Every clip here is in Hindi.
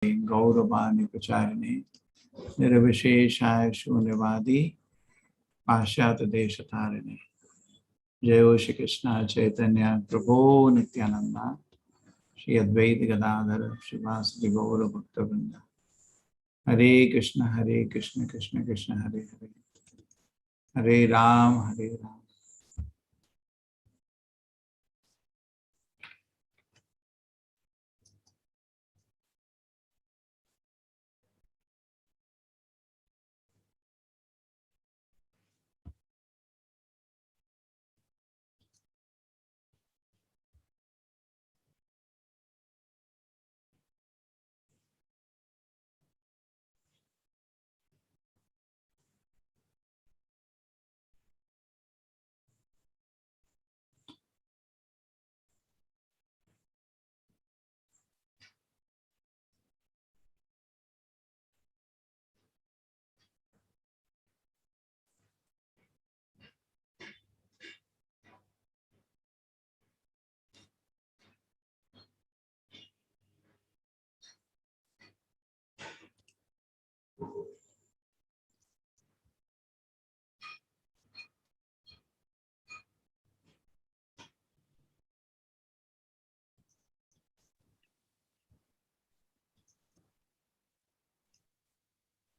गौरवाणी प्रचारिणे निर्विशेषाय शून्यवादी पाश्चात्य देश तारिणे। जय श्री कृष्ण चैतन्य प्रभु नित्यानंदा श्री अद्वैत गदाधर श्रीवासदि गौर भक्तवृंद। हरे कृष्ण कृष्ण कृष्ण हरे हरे, हरे राम।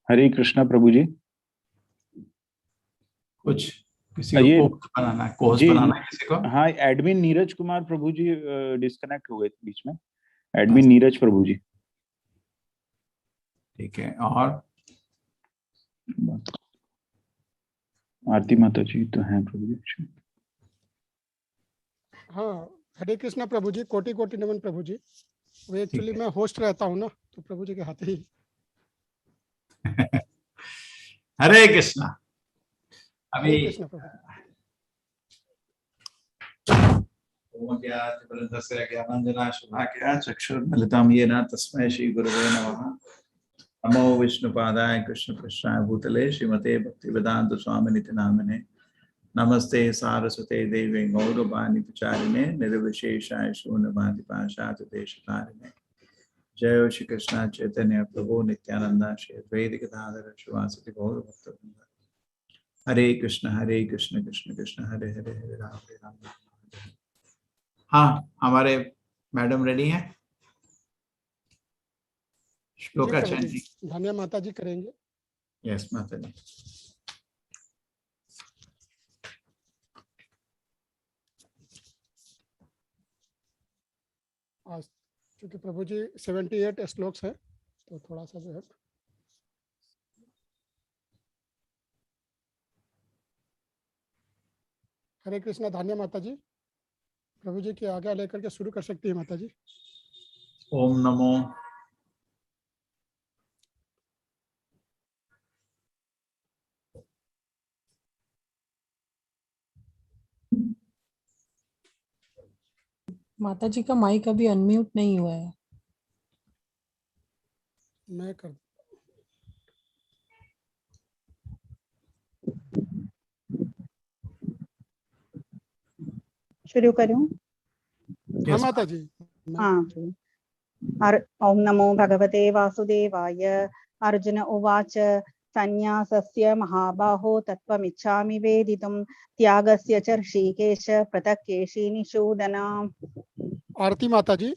हरे कृष्णा प्रभु जी। कुछ किसी को कोर्स बनाना है किसी को? हाँ, एडमिन नीरज कुमार प्रभु जी डिस्कनेक्ट हो गए थे बीच में। एडमिन नीरज प्रभु जी। ठीक है। और आरती माता जी तो हैं प्रभु जी। हाँ, हरे कृष्णा प्रभु जी, कोटि कोटि नमन प्रभु जी। वो एक्चुअली मैं होस्ट रहता हूँ ना, तो प्रभु जी के हाथ ही। हरे कृष्णा। अभी चक्षुर्मिलितं येन तस्मै श्री गुरवे नमः। नमो विष्णुपादाय कृष्ण पृष्ठाय भूतले श्रीमते भक्तिवेदांत स्वामिनिति नामिने। नमस्ते सारस्वते देवे गौरवाणी प्रचारिणे निर्विशेषाय शून्यवादी पाश्चात्य देशतारिणे। जय श्री कृष्ण चैतन्य प्रभु नित्यानंदा श्री अद्वैत गदाधर श्रीवासदि गौर भक्तवृंद। हरे कृष्ण कृष्ण कृष्ण हरे हरे, हरे राम। हाँ, हमारे मैडम रेडी हैं? श्लोकाचार्य जी। धन्य माता जी करेंगे। यस माता जी। आज क्योंकि प्रभु जी 78 श्लोक्स है, तो थोड़ा सा जो है। हरे कृष्णा धन्य माता जी, प्रभु जी की आज्ञा लेकर के शुरू कर सकती है माता जी। ओम नमो माता जी का माइक अभी अनम्यूट नहीं हुआ है। मैं कर शुरू करूं? हाँ माता जी। हाँ। ओम नमो भगवते वासुदेवाय। अर्जुन उवाच संन्यासस्य महाबाहो तत्त्वमिच्छामि वेदितुं त्यागस्य च ऋषिकेश पृथक् केशिनिषूदना। आरती माता जी।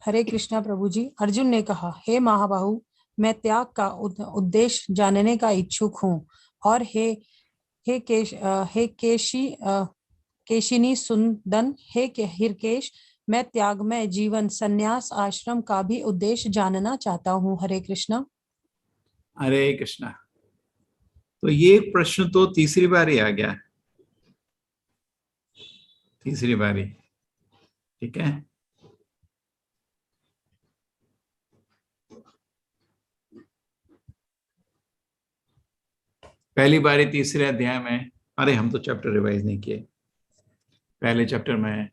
हरे कृष्णा प्रभु जी। अर्जुन ने कहा, हे महाबाहु, मैं त्याग का उद्देश्य जानने का इच्छुक हूँ। और हे केशिनी सुंदन, हे हृकेश, मैं त्यागमय जीवन संन्यास आश्रम का भी उद्देश्य जानना चाहता हूँ। हरे कृष्णा। हरे कृष्णा। तो ये प्रश्न तो तीसरी बार ही आ गया, तीसरी बारी। ठीक है, पहली बारी तीसरे अध्याय में। अरे हम तो चैप्टर रिवाइज नहीं किए। पहले चैप्टर में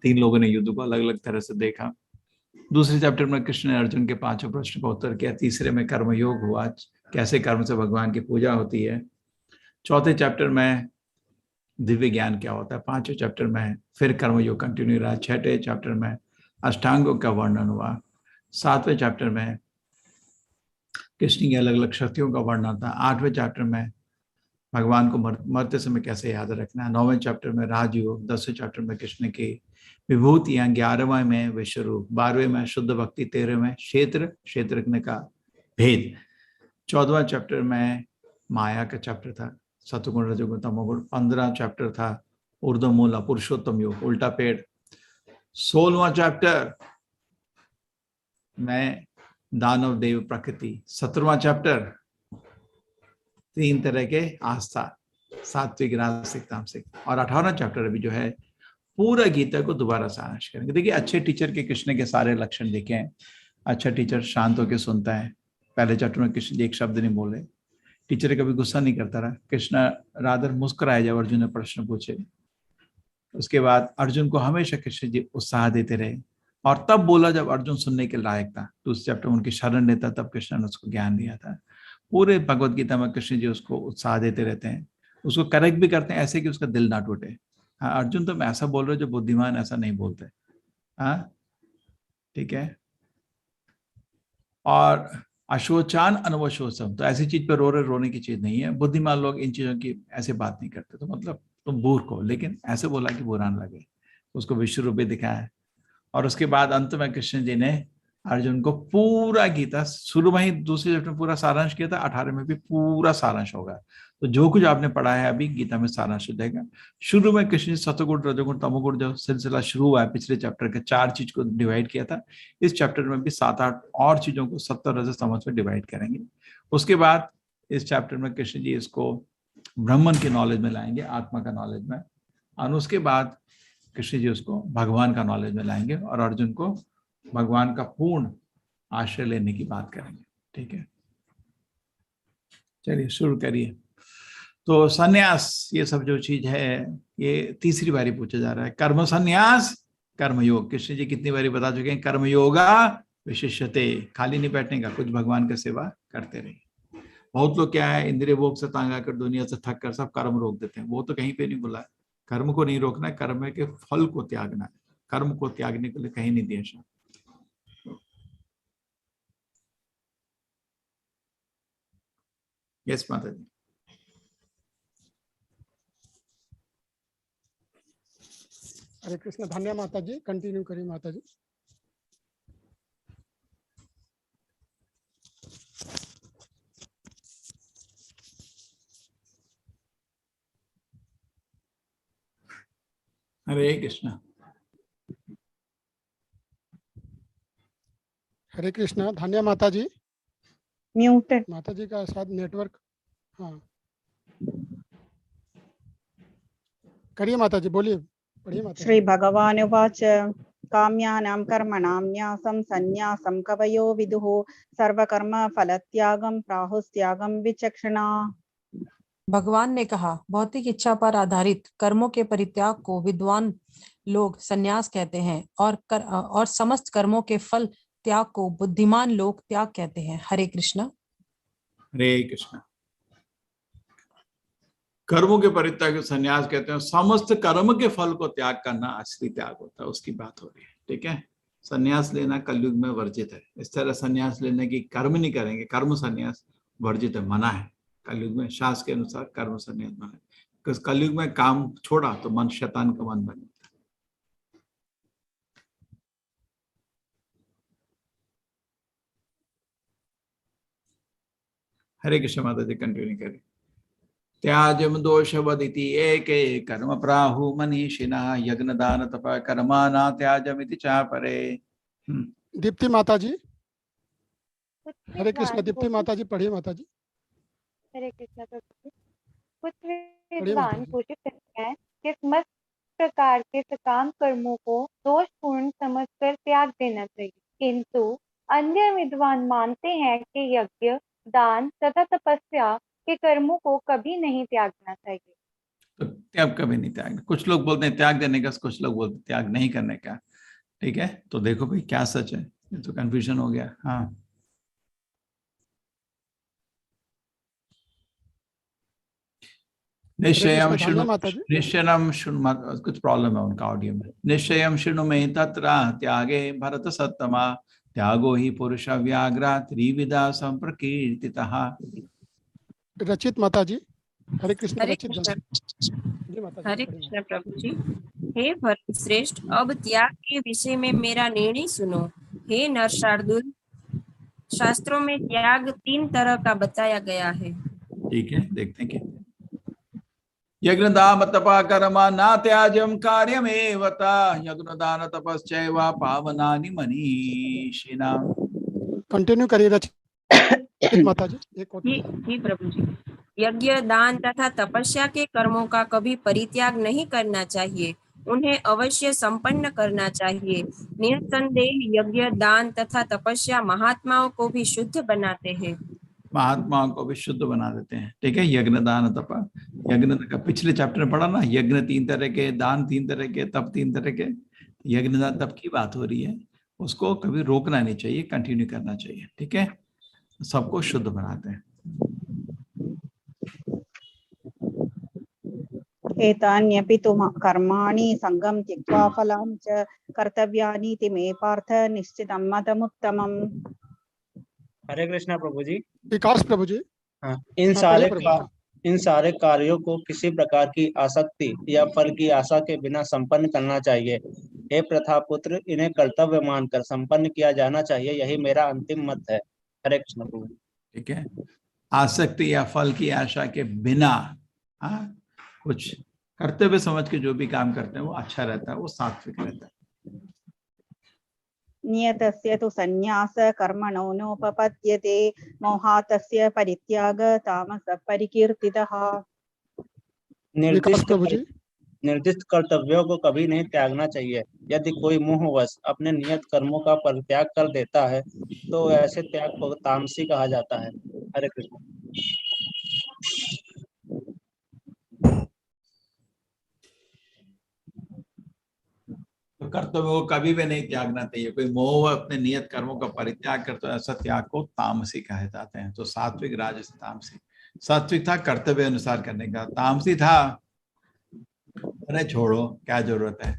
3 लोगों ने युद्ध को अलग अलग तरह से देखा। दूसरे चैप्टर में कृष्ण ने अर्जुन के 5 प्रश्न का उत्तर किया। तीसरे में कर्मयोग हुआ, कैसे कर्म से भगवान की पूजा होती है। चौथे चैप्टर में दिव्य ज्ञान क्या होता है। 5वें चैप्टर में फिर कर्मयोग कंटिन्यू रहा। 6ठे चैप्टर में अष्टांगों का वर्णन हुआ। 7वें चैप्टर में कृष्ण की अलग अलग शक्तियों का वर्णन था। 8वें चैप्टर में भगवान को मरते समय कैसे याद रखना है। 9वें चैप्टर में राजयोग। 10वें चैप्टर में कृष्ण की विभूतियां। 11वें में विश्वरूप। 12वें में शुद्ध भक्ति। 13वें क्षेत्रज्ञ का भेद। 14वां चैप्टर में माया का चैप्टर था, सतुगुण रजोगुण तमोगुण। 15वां चैप्टर था ऊर्ध्वमूला पुरुषोत्तम योग, उल्टा पेड़। 16वां चैप्टर में दानव देव प्रकृति। 17वां चैप्टर 3 तरह के आस्था, सात्विक राजसिक तामसिक। और 18वां चैप्टर अभी जो है पूरा गीता को दोबारा सारांश करेंगे। देखिए अच्छे टीचर के कृष्ण के सारे लक्षण देखे हैं। अच्छा टीचर शांत होकर सुनता है। पहले चैप्टर में कृष्ण जी एक शब्द नहीं बोले, टीचर कभी गुस्सा नहीं करता रहा। कृष्ण राधर मुस्कुराए जब अर्जुन ने प्रश्न पूछे। उसके बाद अर्जुन को हमेशा कृष्ण जी उत्साह देते रहे, और तब बोला जब अर्जुन सुनने के लायक था। तो उस चैप्टर में उनकी शरण लेता, तब कृष्ण ने उसको ज्ञान दिया था। पूरे भगवत गीता में कृष्ण जी उसको उत्साह देते रहते हैं, उसको करेक्ट भी करते हैं ऐसे कि उसका दिल ना टूटे। हाँ अर्जुन तुम ऐसा बोल रहे हो, जो बुद्धिमान ऐसा नहीं बोलते। हाँ ठीक है। और अशोचान अनवशोचम, तो ऐसी चीज पे रोने की चीज नहीं है। बुद्धिमान लोग इन चीजों की ऐसे बात नहीं करते। तो मतलब तुम मूर्ख हो, लेकिन ऐसे बोला कि बुरा न लगे। उसको विश्व रूप भी दिखाया है। और उसके बाद अंत में कृष्ण जी ने अर्जुन को पूरा गीता, शुरू में ही दूसरे चैप्टर में पूरा सारांश किया था, 18 में भी पूरा सारांश होगा। तो जो कुछ आपने पढ़ा है अभी गीता में सारांश हो जाएगा। शुरू में कृष्ण सतगुण रजोगुण तमोगुण जो सिलसिला शुरू हुआ है पिछले चैप्टर के 4 चीज को डिवाइड किया था, इस चैप्टर में भी 7-8 और चीजों को 70 रजस तमस में डिवाइड करेंगे। उसके बाद इस चैप्टर में कृष्ण जी इसको ब्राह्मण के नॉलेज में लाएंगे, आत्मा का नॉलेज में। और उसके बाद कृष्ण जी उसको भगवान का नॉलेज में लाएंगे और अर्जुन को भगवान का पूर्ण आश्रय लेने की बात करेंगे। ठीक है, चलिए शुरू करिए। तो सन्यास ये सब जो चीज है ये तीसरी बारी पूछा जा रहा है। कर्म सन्यास कर्मयोग, कृष्ण जी कितनी बारी बता चुके हैं। कर्मयोगा विशिष्यते, खाली नहीं बैठने का, कुछ भगवान का सेवा करते रहिए। बहुत लोग क्या है, इंद्रिय भोग से तंग आकर दुनिया से थक कर सब कर्म रोक देते हैं। वो तो कहीं पे नहीं बोला है। कर्म को नहीं रोकना है, कर्म के फल को त्यागना है। कर्म को त्यागने के लिए कहीं नहीं दिया शायद। यस माता जी। हरे कृष्ण। धन्य माता जी, कंटिन्यू करिए माता जी। हरे कृष्ण। हरे कृष्ण। धन्य माता जी। म्यूटेड। माता जी का शायद नेटवर्क। हाँ करिए माता जी, बोलिए, पढ़िए माता जी। श्री भगवानुवाच काम्यानां कर्मणां न्यासं सन्न्यासं कवयो विदुः सर्वकर्म फलत्यागं प्राहुस्त्यागं विचक्षणा। भगवान ने कहा, भौतिक इच्छा पर आधारित कर्मों के परित्याग को विद्वान लोग संन्यास कहते हैं, और समस्त कर्मों के फल त्याग को बुद्धिमान लोग त्याग कहते हैं। हरे कृष्ण। हरे कृष्ण। कर्मों के परित्याग को संन्यास कहते हैं। समस्त कर्म के फल को त्याग करना असली त्याग होता है, उसकी बात हो रही है। ठीक है, संन्यास लेना कलयुग में वर्जित है। इस तरह संन्यास लेने की कर्म नहीं करेंगे, कर्म संन्यास वर्जित है, मना है कलयुग में। शास्त्र के अनुसार कर्म संन्यास मना है, because कलयुग में काम छोड़ा तो मन शैतान का मन बन जाता है। हरे कृष्ण माता जी, कंटिन्यू करें। त्याजम दोषवदिति एके कर्म प्राहु मनीषिणः यज्ञ दान तप कर्मा न त्याजमिति चापरे। दीप्ति माता जी। हरे कृष्ण। विद्वान दीप्ति माता जी, पढ़िए माता जी। हरे कृष्ण प्रभु जी। कुछ पढ़िए माता विद्वान जी। पूछते हैं कि समस्त प्रकार के सकाम कर्मों को दोषपूर्ण समझकर त्याग देना चाहिए, किंतु अन्य विद्वान मानते हैं कि यज्ञ दान तथा तपस्या के कर्मों को कभी नहीं त्यागना चाहिए। तो त्याग कभी नहीं त्याग, कुछ लोग बोलते हैं त्याग देने का, कुछ लोग बोलते हैं त्याग नहीं करने का। ठीक है, तो देखो भाई क्या सच है, ये तो कंफ्यूजन हो गया। हाँ निश्चयम कृष्ण, शृणु धन्य माता जी। निश्चयम शृणु कुछ प्रॉब्लम है उनका ऑडियो में। निश्चयम शृणु मे तत्र त्यागे भरत सत्तमा त्यागो ही पुरुष व्याघ्रा त्रिविधा संप्रकीर्तितः। रचित माता जी, हरे कृष्ण हरे रचित कृष्ण। जी माता जी, हरे बड़ी कृष्ण प्रभु जी। हे भरत श्रेष्ठ, अब त्याग के विषय में मेरा निर्णय सुनो। हे नरशार्दूल, शास्त्रों में त्याग 3 तरह का बताया गया है। ठीक है, देखते हैं क्या। यज्ञ दान तपा कर्मा ना त्याज्यम कार्यमेव ता यज्ञ दान तपश्चैव पावनानि मनीषिणां। कंटिन्यू करिए रचित माता जी, एक और ही प्रभु जी। यज्ञ दान तथा तपस्या के कर्मों का कभी परित्याग नहीं करना चाहिए, उन्हें अवश्य संपन्न करना चाहिए। निसंदेह यज्ञ दान तथा तपस्या महात्माओं को भी शुद्ध बनाते हैं। महात्माओं को भी शुद्ध बना देते हैं। ठीक है, यज्ञ दान तप। यज्ञ का पिछले चैप्टर में पढ़ा ना, यज्ञ 3 तरह के, दान 3 तरह के, तप 3 तरह के। यज्ञ दान तप की बात हो रही है, उसको कभी रोकना नहीं चाहिए, कंटिन्यू करना चाहिए। ठीक है, सबको शुद्ध बनाते हैं। एतान्यपि तु कर्माणि संगं त्यक्त्वा फलानि च कर्तव्यानि इति मे पार्थ निश्चितं मतमुत्तमम्। हरे कृष्णा प्रभु जी। विकास प्रभु जी। हाँ, पढ़िए प्रभु जी। इन सारे कार्यों को किसी प्रकार की आसक्ति या फल की आशा के बिना संपन्न करना चाहिए। हे प्रथा पुत्र, इन्हें कर्तव्य मानकर संपन्न किया जाना चाहिए, यही मेरा अंतिम मत है। हरे कृष्ण प्रभु। ठीक है, आसक्ति या फल की आशा के बिना कुछ कर्तव्य समझ के जो भी काम करते हैं वो अच्छा रहता है, वो सात्विक रहता है। नियतस्य तु संन्यास कर्मणो नोपपद्यते मोहातस्य परित्याग तामसः परिकीर्तितः। निर्दिष्ट कर्तव्यों को कभी नहीं त्यागना चाहिए। यदि कोई मोहवश अपने नियत कर्मों का परित्याग कर देता है तो ऐसे त्याग को तामसी कहा जाता है। हरे कृष्ण। तो कर्तव्य को कभी भी नहीं त्यागना चाहिए। कोई मोह अपने नियत कर्मों का परित्याग करता है, ऐसा त्याग को तामसी कहे जाते हैं। तो सात्विक, राजस, तामसी। सात्विक था कर्तव्य अनुसार करने का, तामसी था अरे छोड़ो क्या जरूरत है,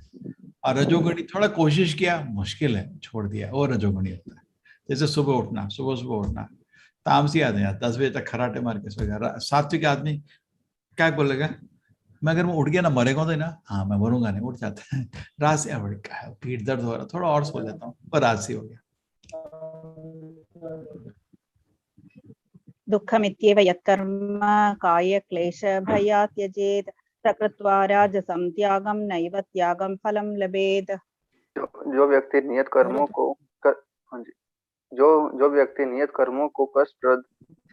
और रजोगुणी थोड़ा कोशिश किया, मुश्किल है, छोड़ दिया, वो रजोगुणी होता है। जैसे सुबह उठना, सुबह उठना, तामसी आदमी 10 बजे तक खराटे मार के सोएगा। सात्विक आदमी क्या बोलेगा, मैं अगर मैं उठ गया ना मरेगा तो ना, हाँ मैं मरूंगा नहीं, उठ जाता है। राशि है, पीठ दर्द हो रहा, थोड़ा और सो लेता हूँ, पर राशि हो गया। दुःखमित्येव यत्कर्म काय क्लेश भयात् त्यजेत् सकृत्वा राजसं त्यागं नैव त्यागं फलं लभेत्। जो व्यक्ति नियत कर्मों को हाँ जी, जो व्यक्ति नियत कर्मों को कष्टप्रद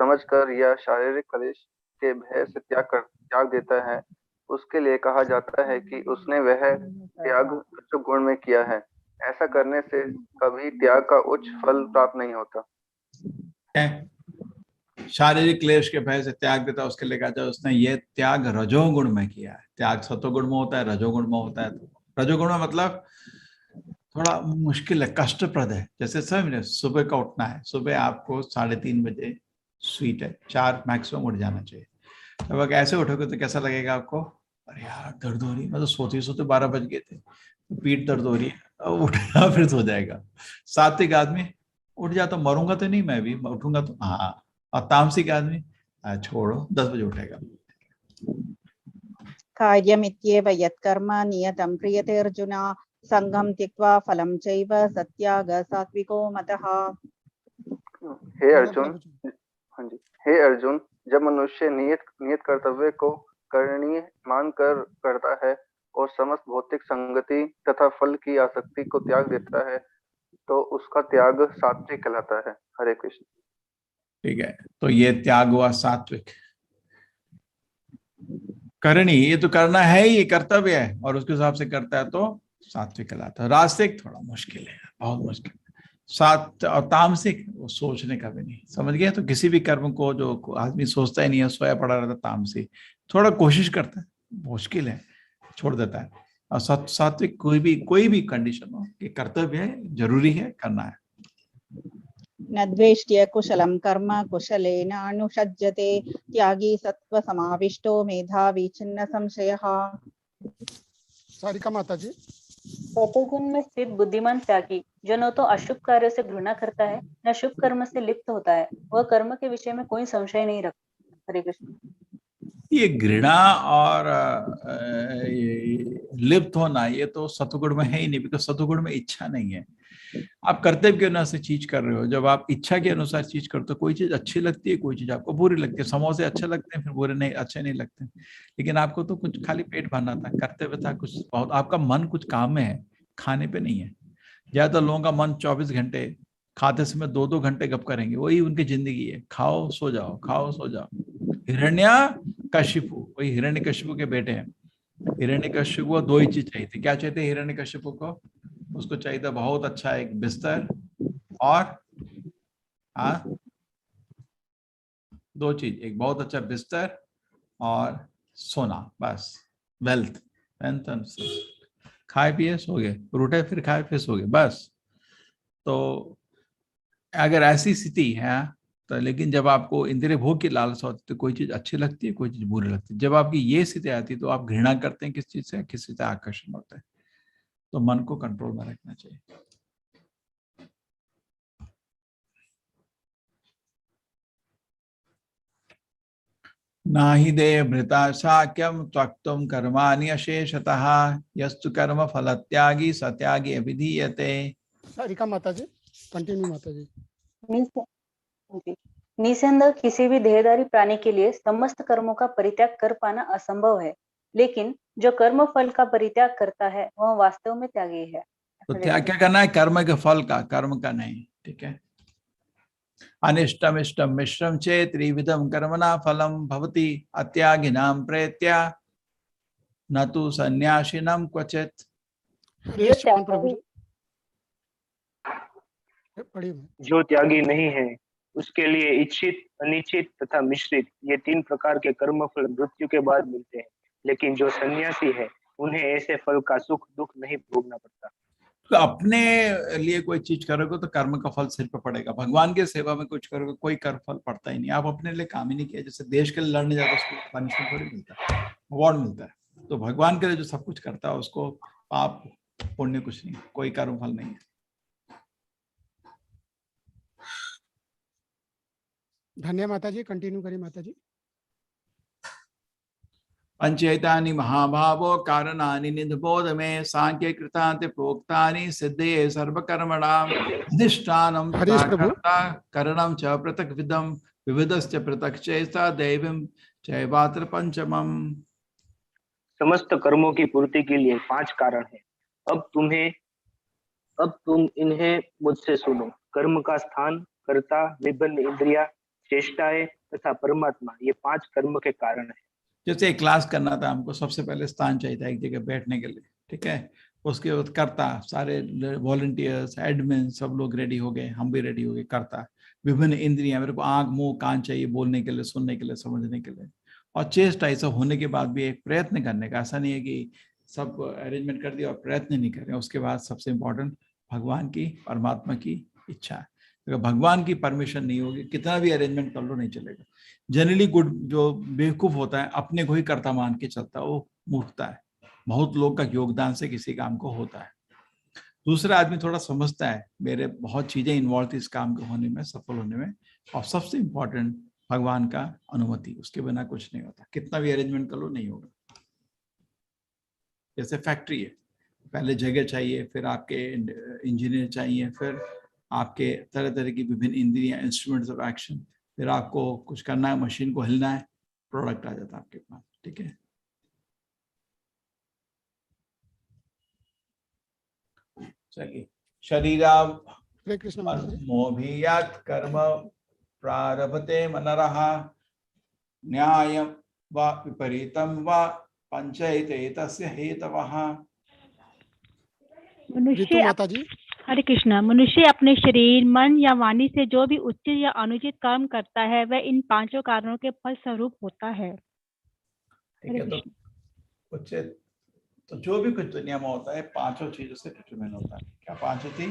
समझकर या शारीरिक क्लेश के भय से त्याग देता है, उसके लिए कहा जाता है कि उसने वह त्याग जो गुण में किया है। ऐसा करने से कभी त्याग का उच्च फल प्राप्त नहीं होता। शारीरिक क्लेश के भय से त्याग देता, उसके लिए कहा जाए उसने ये त्याग रजोगुण में किया है। त्याग सतोगुण में होता है, रजोगुण में होता है। तो रजोगुण में मतलब थोड़ा मुश्किल है, कष्टप्रद है। जैसे समझ, सुबह का उठना है, सुबह आपको 3:30 बजे स्वीट है, 4 मैक्सिमम उठ जाना चाहिए। अब अगर ऐसे उठोगे तो कैसा लगेगा आपको, अरे यार दर्द हो रही है, मैं तो सोते 12 बज गए थे, तो पीठ दर्द हो रही है, अब उठेगा फिर सो जाएगा। सात्विक आदमी उठ जा तो मरूंगा तो नहीं, मैं भी उठूंगा तो हाँ। और तामसिक आदमी छोड़ो, 10 बजे उठेगा। कार्यमित्येव यत्कर्म नियतं क्रियते अर्जुन संगं त्यक्त्वा फलं चैव सत्याग सात्विको मतः। हे अर्जुन, हाँ जी, हे अर्जुन, जब मनुष्य नियत कर्तव्य को करणीय मानकर करता है और समस्त भौतिक संगति तथा फल की आसक्ति को त्याग देता है तो उसका त्याग सात्विक कहलाता है। हरे कृष्ण। ठीक है, तो ये त्याग हुआ सात्विक। करनी, ये तो करना है ही, कर्तव्य है, और उसके हिसाब से करता है तो सात्विक कहलाता है। रास्तिक थोड़ा मुश्किल है, बहुत मुश्किल। सात और तामसिक वो सोचने का भी नहीं, समझ गया। तो किसी भी कर्म को जो आदमी सोचता ही नहीं है, सोया पड़ा रहता, तामसिक। थोड़ा कोशिश करता है, मुश्किल है, छोड़ देता है। और सात्विक कोई भी कंडीशन हो कि कर्तव्य है, जरूरी है, करना है। न द्वेष्ट्य कुशलं कर्म कुशलेन अनुषज्यते त्यागी सत्व समाविष्टो मेधावी छिन्न संशयः। सारिका माता जी। सतोगुण में स्थित बुद्धिमान त्यागी जो न तो अशुभ कार्य से घृणा करता है न शुभ कर्म से लिप्त होता है, वह कर्म के विषय में कोई संशय नहीं रखता। हरे कृष्ण। ये घृणा और लिप्त होना ये तो सतुगुण में है ही नहीं, बिकॉज सतुगुण में इच्छा नहीं है। आप कर्तव्य के अनुसार चीज कर रहे हो। जब आप इच्छा के अनुसार चीज करते हो, कोई चीज अच्छी लगती है, कोई चीज आपको बुरी लगती है। समोसे अच्छे लगते हैं, फिर बुरे नहीं, अच्छे नहीं लगते। लेकिन आपको तो कुछ खाली पेट भरना था, कर्तव्य था कुछ बहुत, आपका मन कुछ काम में है, खाने पे नहीं है। ज्यादातर लोगों का मन 24 घंटे खाते समय 2-2 घंटे गप करेंगे, वही उनकी जिंदगी है। खाओ सो जाओ, खाओ सो जाओ। हिरण्यकशिपु, वही हिरण्यकशिपु के बेटे हैं। हिरण्यकशिपु को 2 ही चीज चाहिए थी। क्या चाहिए थे हिरण्यकशिपु को? उसको चाहिए था बहुत अच्छा एक बिस्तर और 2 चीज, एक बहुत अच्छा बिस्तर और सोना, बस। वेल्थ, खाए पिए सो गए, रूठे फिर खाए फिर सो गए, बस। तो अगर ऐसी स्थिति है तो, लेकिन जब आपको इंद्रिय भोग की लालसा होती है तो कोई चीज अच्छी लगती है, कोई चीज बुरी लगती है। जब आपकी ये स्थिति आती है तो आप घृणा करते हैं किस चीज से, किस चीज से आकर्षण होता है। तो मन को कंट्रोल में रखना चाहिए। नाहि देह भृता शाक्यम त्वक्तुम कर्माणि अशेषतः यस्तु कर्म फल त्यागी सत्यागी अभिधीयते। सारिका माता जी, कंटिन्यू माता जी। निसंदेह किसी भी देहधारी प्राणी के लिए समस्त कर्मों का परित्याग कर पाना असंभव है, लेकिन जो कर्म फल का परित्याग करता है वह वास्तव में त्यागी है। तो त्याग क्या करना है? कर्म के फल का, कर्म का नहीं। ठीक है। अनिष्टम इष्टम मिश्रम चेत त्रिविधम कर्मणा फलम भवति अत्यागिनाम प्रेत्या न तो सन्यासिनम क्वचित। जो त्यागी नहीं है उसके लिए इच्छित, अनिच्छित तथा मिश्रित ये 3 प्रकार के कर्म फल मृत्यु के बाद मिलते हैं, लेकिन जो सन्यासी है उन्हें ऐसे फल का सुख दुख नहीं भोगना पड़ता। तो अपने लिए कोई चीज करोगे तो कर्म का फल सिर पर पड़ेगा। भगवान की सेवा में कुछ करोगे कोई कर्म फल पड़ता ही नहीं। आप अपने लिए काम ही नहीं किया। जैसे देश के लिए लड़ने जाते उसको पनिशमेंट थोड़ी मिलता है, अवार्ड मिलता है। तो भगवान के लिए जो सब कुछ करता है उसको पाप पुण्य कुछ नहीं, कोई कर्म फल नहीं है। धन्य माता जी, कंटिन्यू करिए माता जी। पंचैतानि महाभावो कारणानि निधबोध में सांख्य कृतांत प्रोक्तानि सिद्धे सर्वकर्मणाम अधिष्ठानम कर्ता करणम च पृथक विदम विविधश्च पृथक चैसा दैवम चैवात्र पंचमम। समस्त कर्मों की पूर्ति के लिए 5 कारण हैं। अब तुम इन्हें मुझसे सुनो। कर्म का स्थान, कर्ता, विभिन्न इंद्रिया, चेष्टाएं तथा परमात्मा, ये 5 कर्म के कारण हैं। जैसे एक क्लास करना था हमको, सबसे पहले स्थान चाहिए था एक जगह बैठने के लिए। ठीक है। उसके बाद कर्ता, सारे वॉलंटियर्स, एडमिन सब लोग रेडी हो गए, हम भी रेडी हो गए। कर्ता, विभिन्न इंद्रियां, मेरे को आंख मुंह कान चाहिए बोलने के लिए, सुनने के लिए, समझने के लिए। और चेष्टा, ऐसा होने के बाद भी एक प्रयत्न करने का। ऐसा नहीं है कि सब अरेंजमेंट कर दिया और प्रयत्न नहीं कर रहे। उसके बाद सबसे इम्पोर्टेंट भगवान की, परमात्मा की इच्छा है। अगर भगवान की परमिशन नहीं होगी, कितना भी अरेंजमेंट कर लो नहीं चलेगा। जनरली गुड जो बेवकूफ होता है अपने को ही कर्ता मान के चलता है, वो मूर्खता है। बहुत लोग का योगदान से किसी काम को होता है। दूसरा आदमी थोड़ा समझता है मेरे बहुत चीजें इन्वॉल्व थी इस काम के होने में, सफल होने में। और सबसे इम्पोर्टेंट भगवान का अनुमति, उसके बिना कुछ नहीं होता। कितना भी अरेंजमेंट कर लो नहीं होगा। जैसे फैक्ट्री है, पहले जगह चाहिए, फिर आपके इंजीनियर चाहिए, फिर आपके तरह तरह की विभिन्न इंद्रियां, इंस्ट्रूमेंट्स ऑफ एक्शन, फिर आपको कुछ करना है, मशीन को हिलना है, प्रोडक्ट आ जाता है आपके पास। ठीक है। चलिए, शरीरा मोभियात् कर्म प्रारभते मनरः न्यायं वा विपरीतं वा पंचैते तस्य हेतवः। मनुष्य, हरे कृष्णा, मनुष्य अपने शरीर, मन या वाणी से जो भी उचित या अनुचित कर्म करता है वह इन 5 कारणों के फल स्वरूप होता है। ठीक है। तो उचित तो जो भी कुछ दुनिया में होता है 5 चीजों से डिटरमाइन होता है। क्या 5 थी?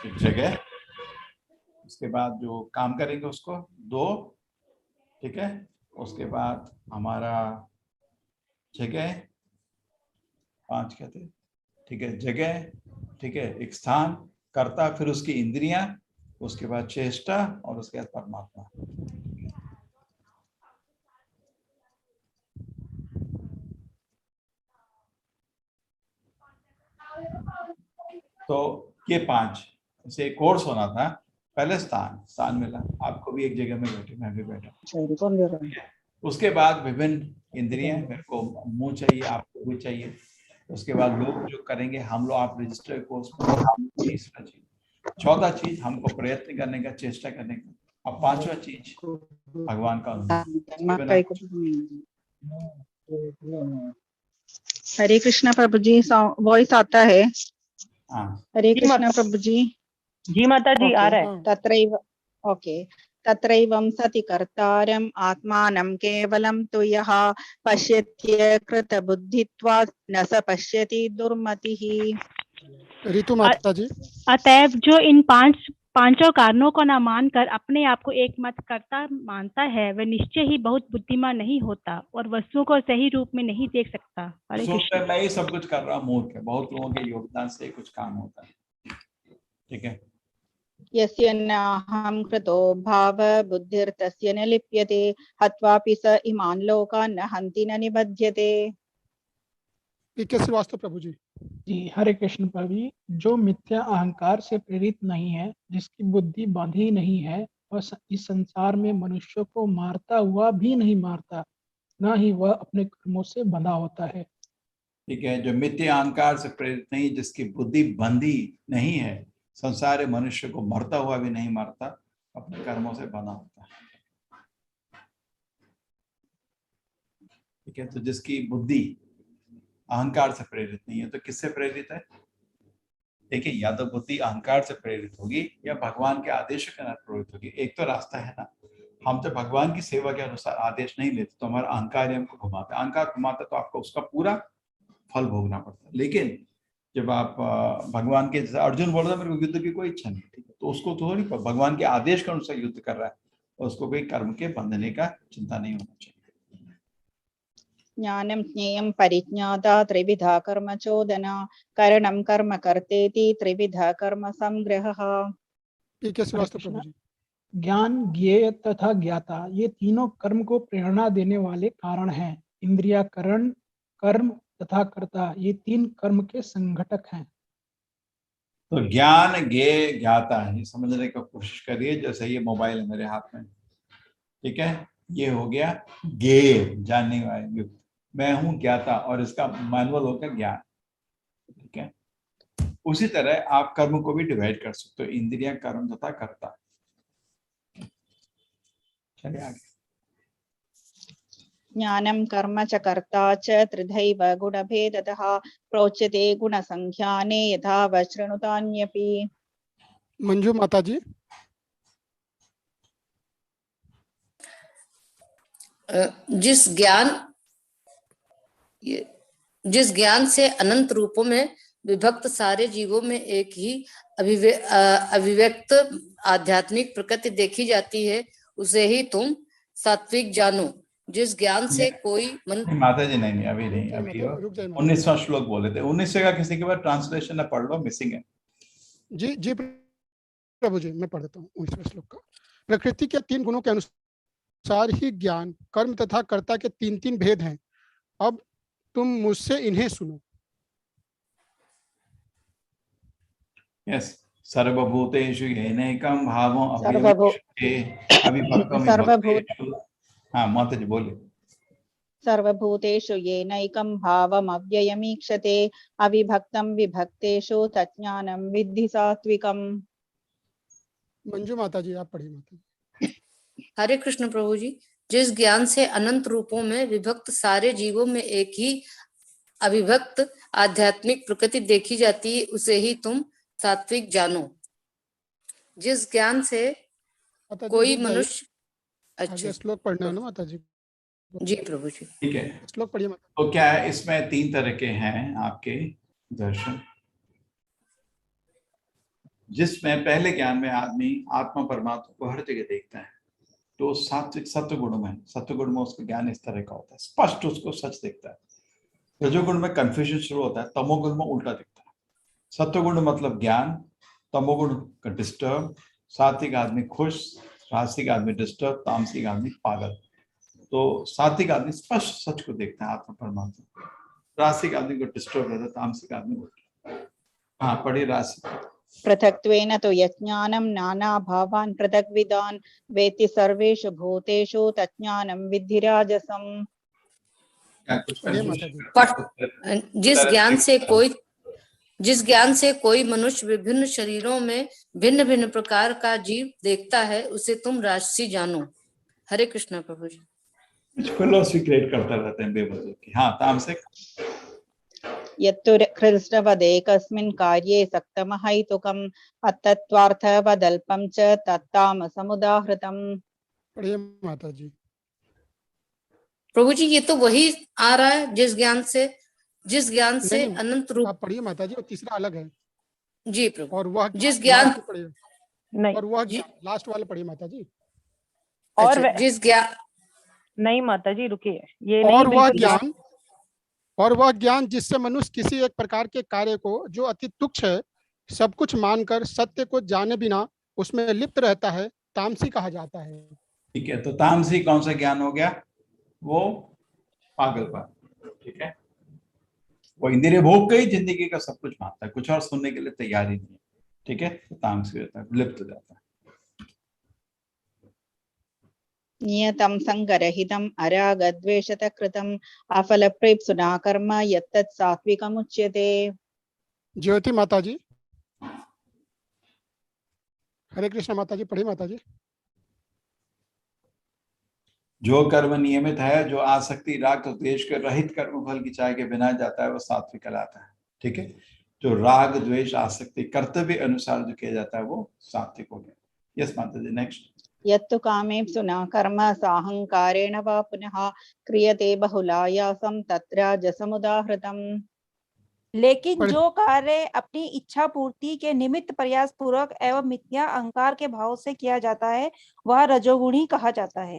एक जगह, उसके बाद जो काम करेंगे उसको 2, ठीक है। उसके बाद हमारा जगह 5 कहते हैं, ठीक है। जगह, ठीक है, एक स्थान, कर्ता, फिर उसकी इंद्रियां, उसके बाद चेष्टा और उसके बाद परमात्मा। तो ये 5 से कोर्स होना था। पहले स्थान मिला, आपको भी एक जगह में बैठे, मैं भी बैठा। उसके बाद विभिन्न इंद्रियां, मेरे को मुंह चाहिए, आपको भी चाहिए। उसके बाद लोग जो करेंगे, हम लोग, आप रजिस्टर कोर्स में। तीसरा चीज, चौथा चीज, हमको प्रयत्न करने का, चेष्टा करने का। अब 5वां चीज, भगवान का हरे कृष्णा प्रभु जी, वॉइस आता है? हाँ, हरे कृष्णा प्रभु जी। जी माता जी, आ रहा है। तत्रैव, ओके, तत्रैवं सति कर्तारम् आत्मानं केवलं तु यः पश्यत्य कृतबुद्धित्वात् न स पश्यति दुर्मतिः। ऋतु माता जी। अतएव जो इन पांचों कारणों को न मानकर अपने आप को एकमात्र कर्ता मानता है, वह निश्चय ही बहुत बुद्धिमान नहीं होता और वस्तुओं को सही रूप में नहीं देख सकता। हरे कृष्ण। मैं ही सब कुछ कर रहा हूँ, मूर्ख है। बहुत लोगों के योगदान से कुछ काम होता है, ठीक है। यस्य नाहं कृतो भाव बुद्धिर्तस्य न लिप्यते हत्वापि स इमान् लोकान् न हन्ति न निबध्यते। पीके श्रीवास्तव प्रभु जी। जी हरे कृष्ण प्रभु जी। जो मिथ्या अहंकार से प्रेरित नहीं है, जिसकी बुद्धि बांधी नहीं है, वह इस संसार में मनुष्य को मारता हुआ भी नहीं मारता, ना ही वह अपने कर्मों से बंधा होता है। ठीक है। जो मिथ्या अहंकार से प्रेरित नहीं, जिसकी बुद्धि बंधी नहीं है, संसार मनुष्य को मरता हुआ भी नहीं मारता, अपने कर्मों से बंधा होता है, ठीक है। तो जिसकी बुद्धि अहंकार से प्रेरित नहीं है, तो किससे प्रेरित है? देखिए, या तो बुद्धि अहंकार से प्रेरित होगी या भगवान के आदेश के अनुसार प्रेरित होगी। एक तो रास्ता है ना, हम तो भगवान की सेवा के अनुसार आदेश नहीं लेते, तो हमारा अहंकार हमको घुमाता है। अहंकार घुमाता तो आपको उसका पूरा फल भोगना पड़ता है। लेकिन जब आप भगवान के, जैसे अर्जुन बोल रहा है मेरे को युद्ध की कोई इच्छा नहीं, ठीक है, तो उसको थोड़ी भगवान के आदेश के अनुसार युद्ध कर रहा है, और उसको कोई कर्म के बंधने का चिंता नहीं होना चाहिए। ज्ञानं ज्ञेयं परिज्ञाता त्रिविधा कर्म चोदना करणं कर्म कर्तेति त्रिविधा कर्म संग्रहः। पीके श्रीवास्तव प्रभु जी। ज्ञान, ज्ञेय तथा ज्ञाता, ये तीनों कर्म को प्रेरणा देने वाले कारण हैं। इंद्रिया, करण, कर्म तथा कर्ता, ये 3 कर्म के संघटक हैं। तो ज्ञान, ज्ञेय, ज्ञाता है, ये समझने की कोशिश करिए। जैसे ये मोबाइल है मेरे हाथ में, ठीक है, ये हो गया ज्ञेय, जानने वाले युक्त। मैं हूं ज्ञाता, और इसका मैनुअल होगा ज्ञान, ठीक है। उसी तरह आप कर्म को भी डिवाइड कर सकते हो, इंद्रिया, कर्म तथा कर्ता। चलिए आगे। ज्ञानं कर्म च कर्ता च त्रिधैव गुणभेदतः प्रोच्यते गुणसंख्याने यथा वशृणुतान्यपि। मंजू माता जी। जिस ज्ञान से अनंत रूपों में विभक्त सारे जीवों में एक ही अभिव्यक्त आध्यात्मिक प्रकृति देखी जाती है, उसे ही तुम सात्विक जानो। जिस ज्ञान से कोई माता जी नहीं, अभी नहीं, अभी 19वां श्लोक बोले थे। 19वें का किसी के बाद ट्रांसलेशन ना पढ़ लो, मिसिंग है। जी जी प्रभु जी, मैं पढ़ देता हूँ 19वें श्लोक का। प्रकृति के 3 गुणों के अनुसार ही ज्ञान, कर्म तथा कर्ता के 3 भेद हैं। अब तुम मुझसे इन्हें सुनो। यस, सर्वभूतेषु येनैकं भावं अव्ययमीक्षते अविभक्तं विभक्तेषु। हाँ माता जी बोलिए। सर्वभूतेषु येनैकं भावम् अव्ययमीक्षते अविभक्तं विभक्तेषु तज्ज्ञानं विद्धि सात्विकम्। मंजू माता जी, आप पढ़िए माता जी। हरे कृष्ण प्रभु जी। जिस ज्ञान से अनंत रूपों में विभक्त सारे जीवों में एक ही अविभक्त आध्यात्मिक प्रकृति देखी जाती है, उसे ही तुम सात्विक जानो। जिस ज्ञान से कोई मनुष्य, अच्छा श्लोक पढ़ना है ना माता जी? जी प्रभु जी। ठीक है, श्लोक पढ़िए माता। तो क्या है, इसमें 3 तरह के हैं आपके दर्शन। जिसमें पहले ज्ञान में आदमी आत्मा परमात्मा को हर जगह देखता है, तो सात्विक सत्व गुण में, सत्व गुण में उसका ज्ञान इस तरह का होता है, स्पष्ट उसको सच दिखता है। रजोगुण में कंफ्यूजन शुरू होता है, तमोगुण में उल्टा दिखता है। सत्वगुण मतलब ज्ञान, तमोगुण का डिस्टर्ब, सात्विक आदमी खुश, राजसिक आदमी डिस्टर्ब, तामसिक आदमी पागल। तो सात्विक आदमी स्पष्ट सच को देखता है, आत्मा परमात्मा। राजसिक आदमी को डिस्टर्ब रहता है, तामसिक आदमी उल्टा। हाँ पढ़िए राजसिक। पृथक्त्वेन तु यज्ञानं नानाभावान् पृथग्विदान् वेत्ति सर्वेषु भूतेषु तज्ज्ञानं विद्धि राजसम्। जिस ज्ञान से कोई मनुष्य विभिन्न शरीरों में भिन्न भिन्न प्रकार का जीव देखता है, उसे तुम राजसी जानो। हरे कृष्णा प्रभु जी। कुछ फिलोसफी क्रिएट करता रहते हैं बेवजह की। हाँ तामसिक। यत्तु कृष्णवदेकस्मिन् कार्ये सक्तमहैतुकम् अतत्त्वार्थवदल्पं च तत्तामसमुदाहृतम्। पढ़िए माता जी। प्रभु जी ये तो वही आ रहा है जिस ज्ञान से अनंत रूप। आप पढ़िए माता जी, और तीसरा अलग है जी प्रभु। और वह जिस ज्ञान नहीं, और वह लास्ट वाला पढ़िए माता जी। और जिस ज्ञान नहीं माता जी रुकिए, ये और वह ज्ञान जिससे मनुष्य किसी एक प्रकार के कार्य को जो अति तुच्छ है सब कुछ मानकर सत्य को जाने बिना उसमें लिप्त रहता है, तामसी कहा जाता है। ठीक है, तो तामसी कौन सा ज्ञान हो गया? वो पागलपन। ठीक है, वो इंद्रिय भोग का ही जिंदगी का सब कुछ मानता है, कुछ और सुनने के लिए तैयार ही नहीं है। ठीक है, तो तामसी रहता है, लिप्त हो जाता है। नियतं संगरहितम् अरागद्वेषतः कृतम् अफलप्रेप्सुना कर्म यत्तत् सात्विकमुच्यते। ज्योति माता जी। हरे कृष्ण माता जी, पढ़ी माता जी। जो कर्म नियमित है, जो आसक्ति राग द्वेष के रहित कर्म फल की चाह के बिना जाता है, वो सात्विक कहलाता है। ठीक है, जो राग द्वेष आसक्ति कर्तव्य अनुसार जो किया जाता है वो सात्विक हो गया। यस माता जी, नेक्स्ट। यत्तु कामेप्सुना कर्म साहंकारेण वा पुनः क्रियते बहुलायासं तत्र राजसमुदाहृतम्। लेकिन जो कार्य अपनी इच्छा पूर्ति के निमित्त प्रयास पूर्वक एवं मिथ्या अहंकार के भाव से किया जाता है वह रजोगुणी कहा जाता है।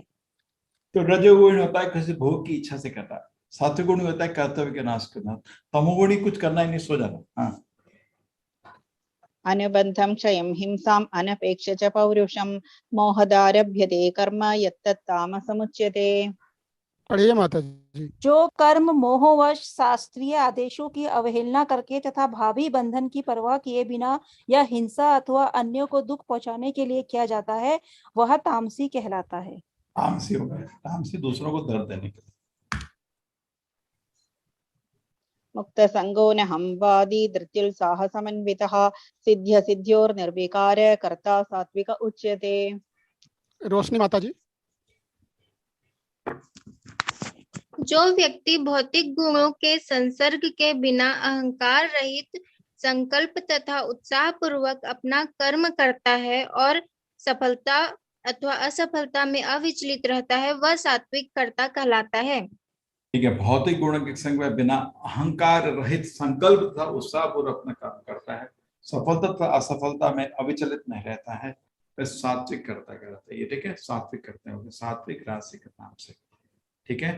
तो रजोगुण होता है किसी भोग की इच्छा से करता है, सात्विक गुण होता है कर्तव्य के नाश करना, तमोगुणी कुछ करना ही नहीं, सो जाना। हाँ, अनुबंधं क्षयं हिंसाम् अनपेक्ष च पौरुषं मोहदारभ्यते कर्म यत्तत् तामसमुच्यते। पढ़िए माता जी। जो कर्म मोहवश शास्त्रीय आदेशों की अवहेलना करके तथा भावी बंधन की परवाह किए बिना या हिंसा अथवा अन्यों को दुख पहुंचाने के लिए किया जाता है वह तामसी कहलाता है। तामसी होगा, तामसी दूसरों को दर्द देने के लिए। मुक्त संगो न हमवादी धृत्युत्साह समन्वितः सिद्ध्य सिद्ध्योर निर्विकार कर्ता सात्विक उच्यते। रोशनी माता जी। जो व्यक्ति भौतिक गुणों के संसर्ग के बिना अहंकार रहित संकल्प तथा उत्साह पूर्वक अपना कर्म करता है और सफलता अथवा असफलता में अविचलित रहता है वह सात्विक कर्ता कहलाता है। ठीक है, भौतिक गुणों के संग में बिना अहंकार रहित संकल्प तथा उत्साह पूर्वक अपना कर्म करता है, सफलता तथा असफलता में अविचलित नहीं रहता है, वह सात्विक कर्ता कहलाता है। ये ठीक है, सात्विक करते हैं, सात्विक राजसिक नाम से। ठीक है,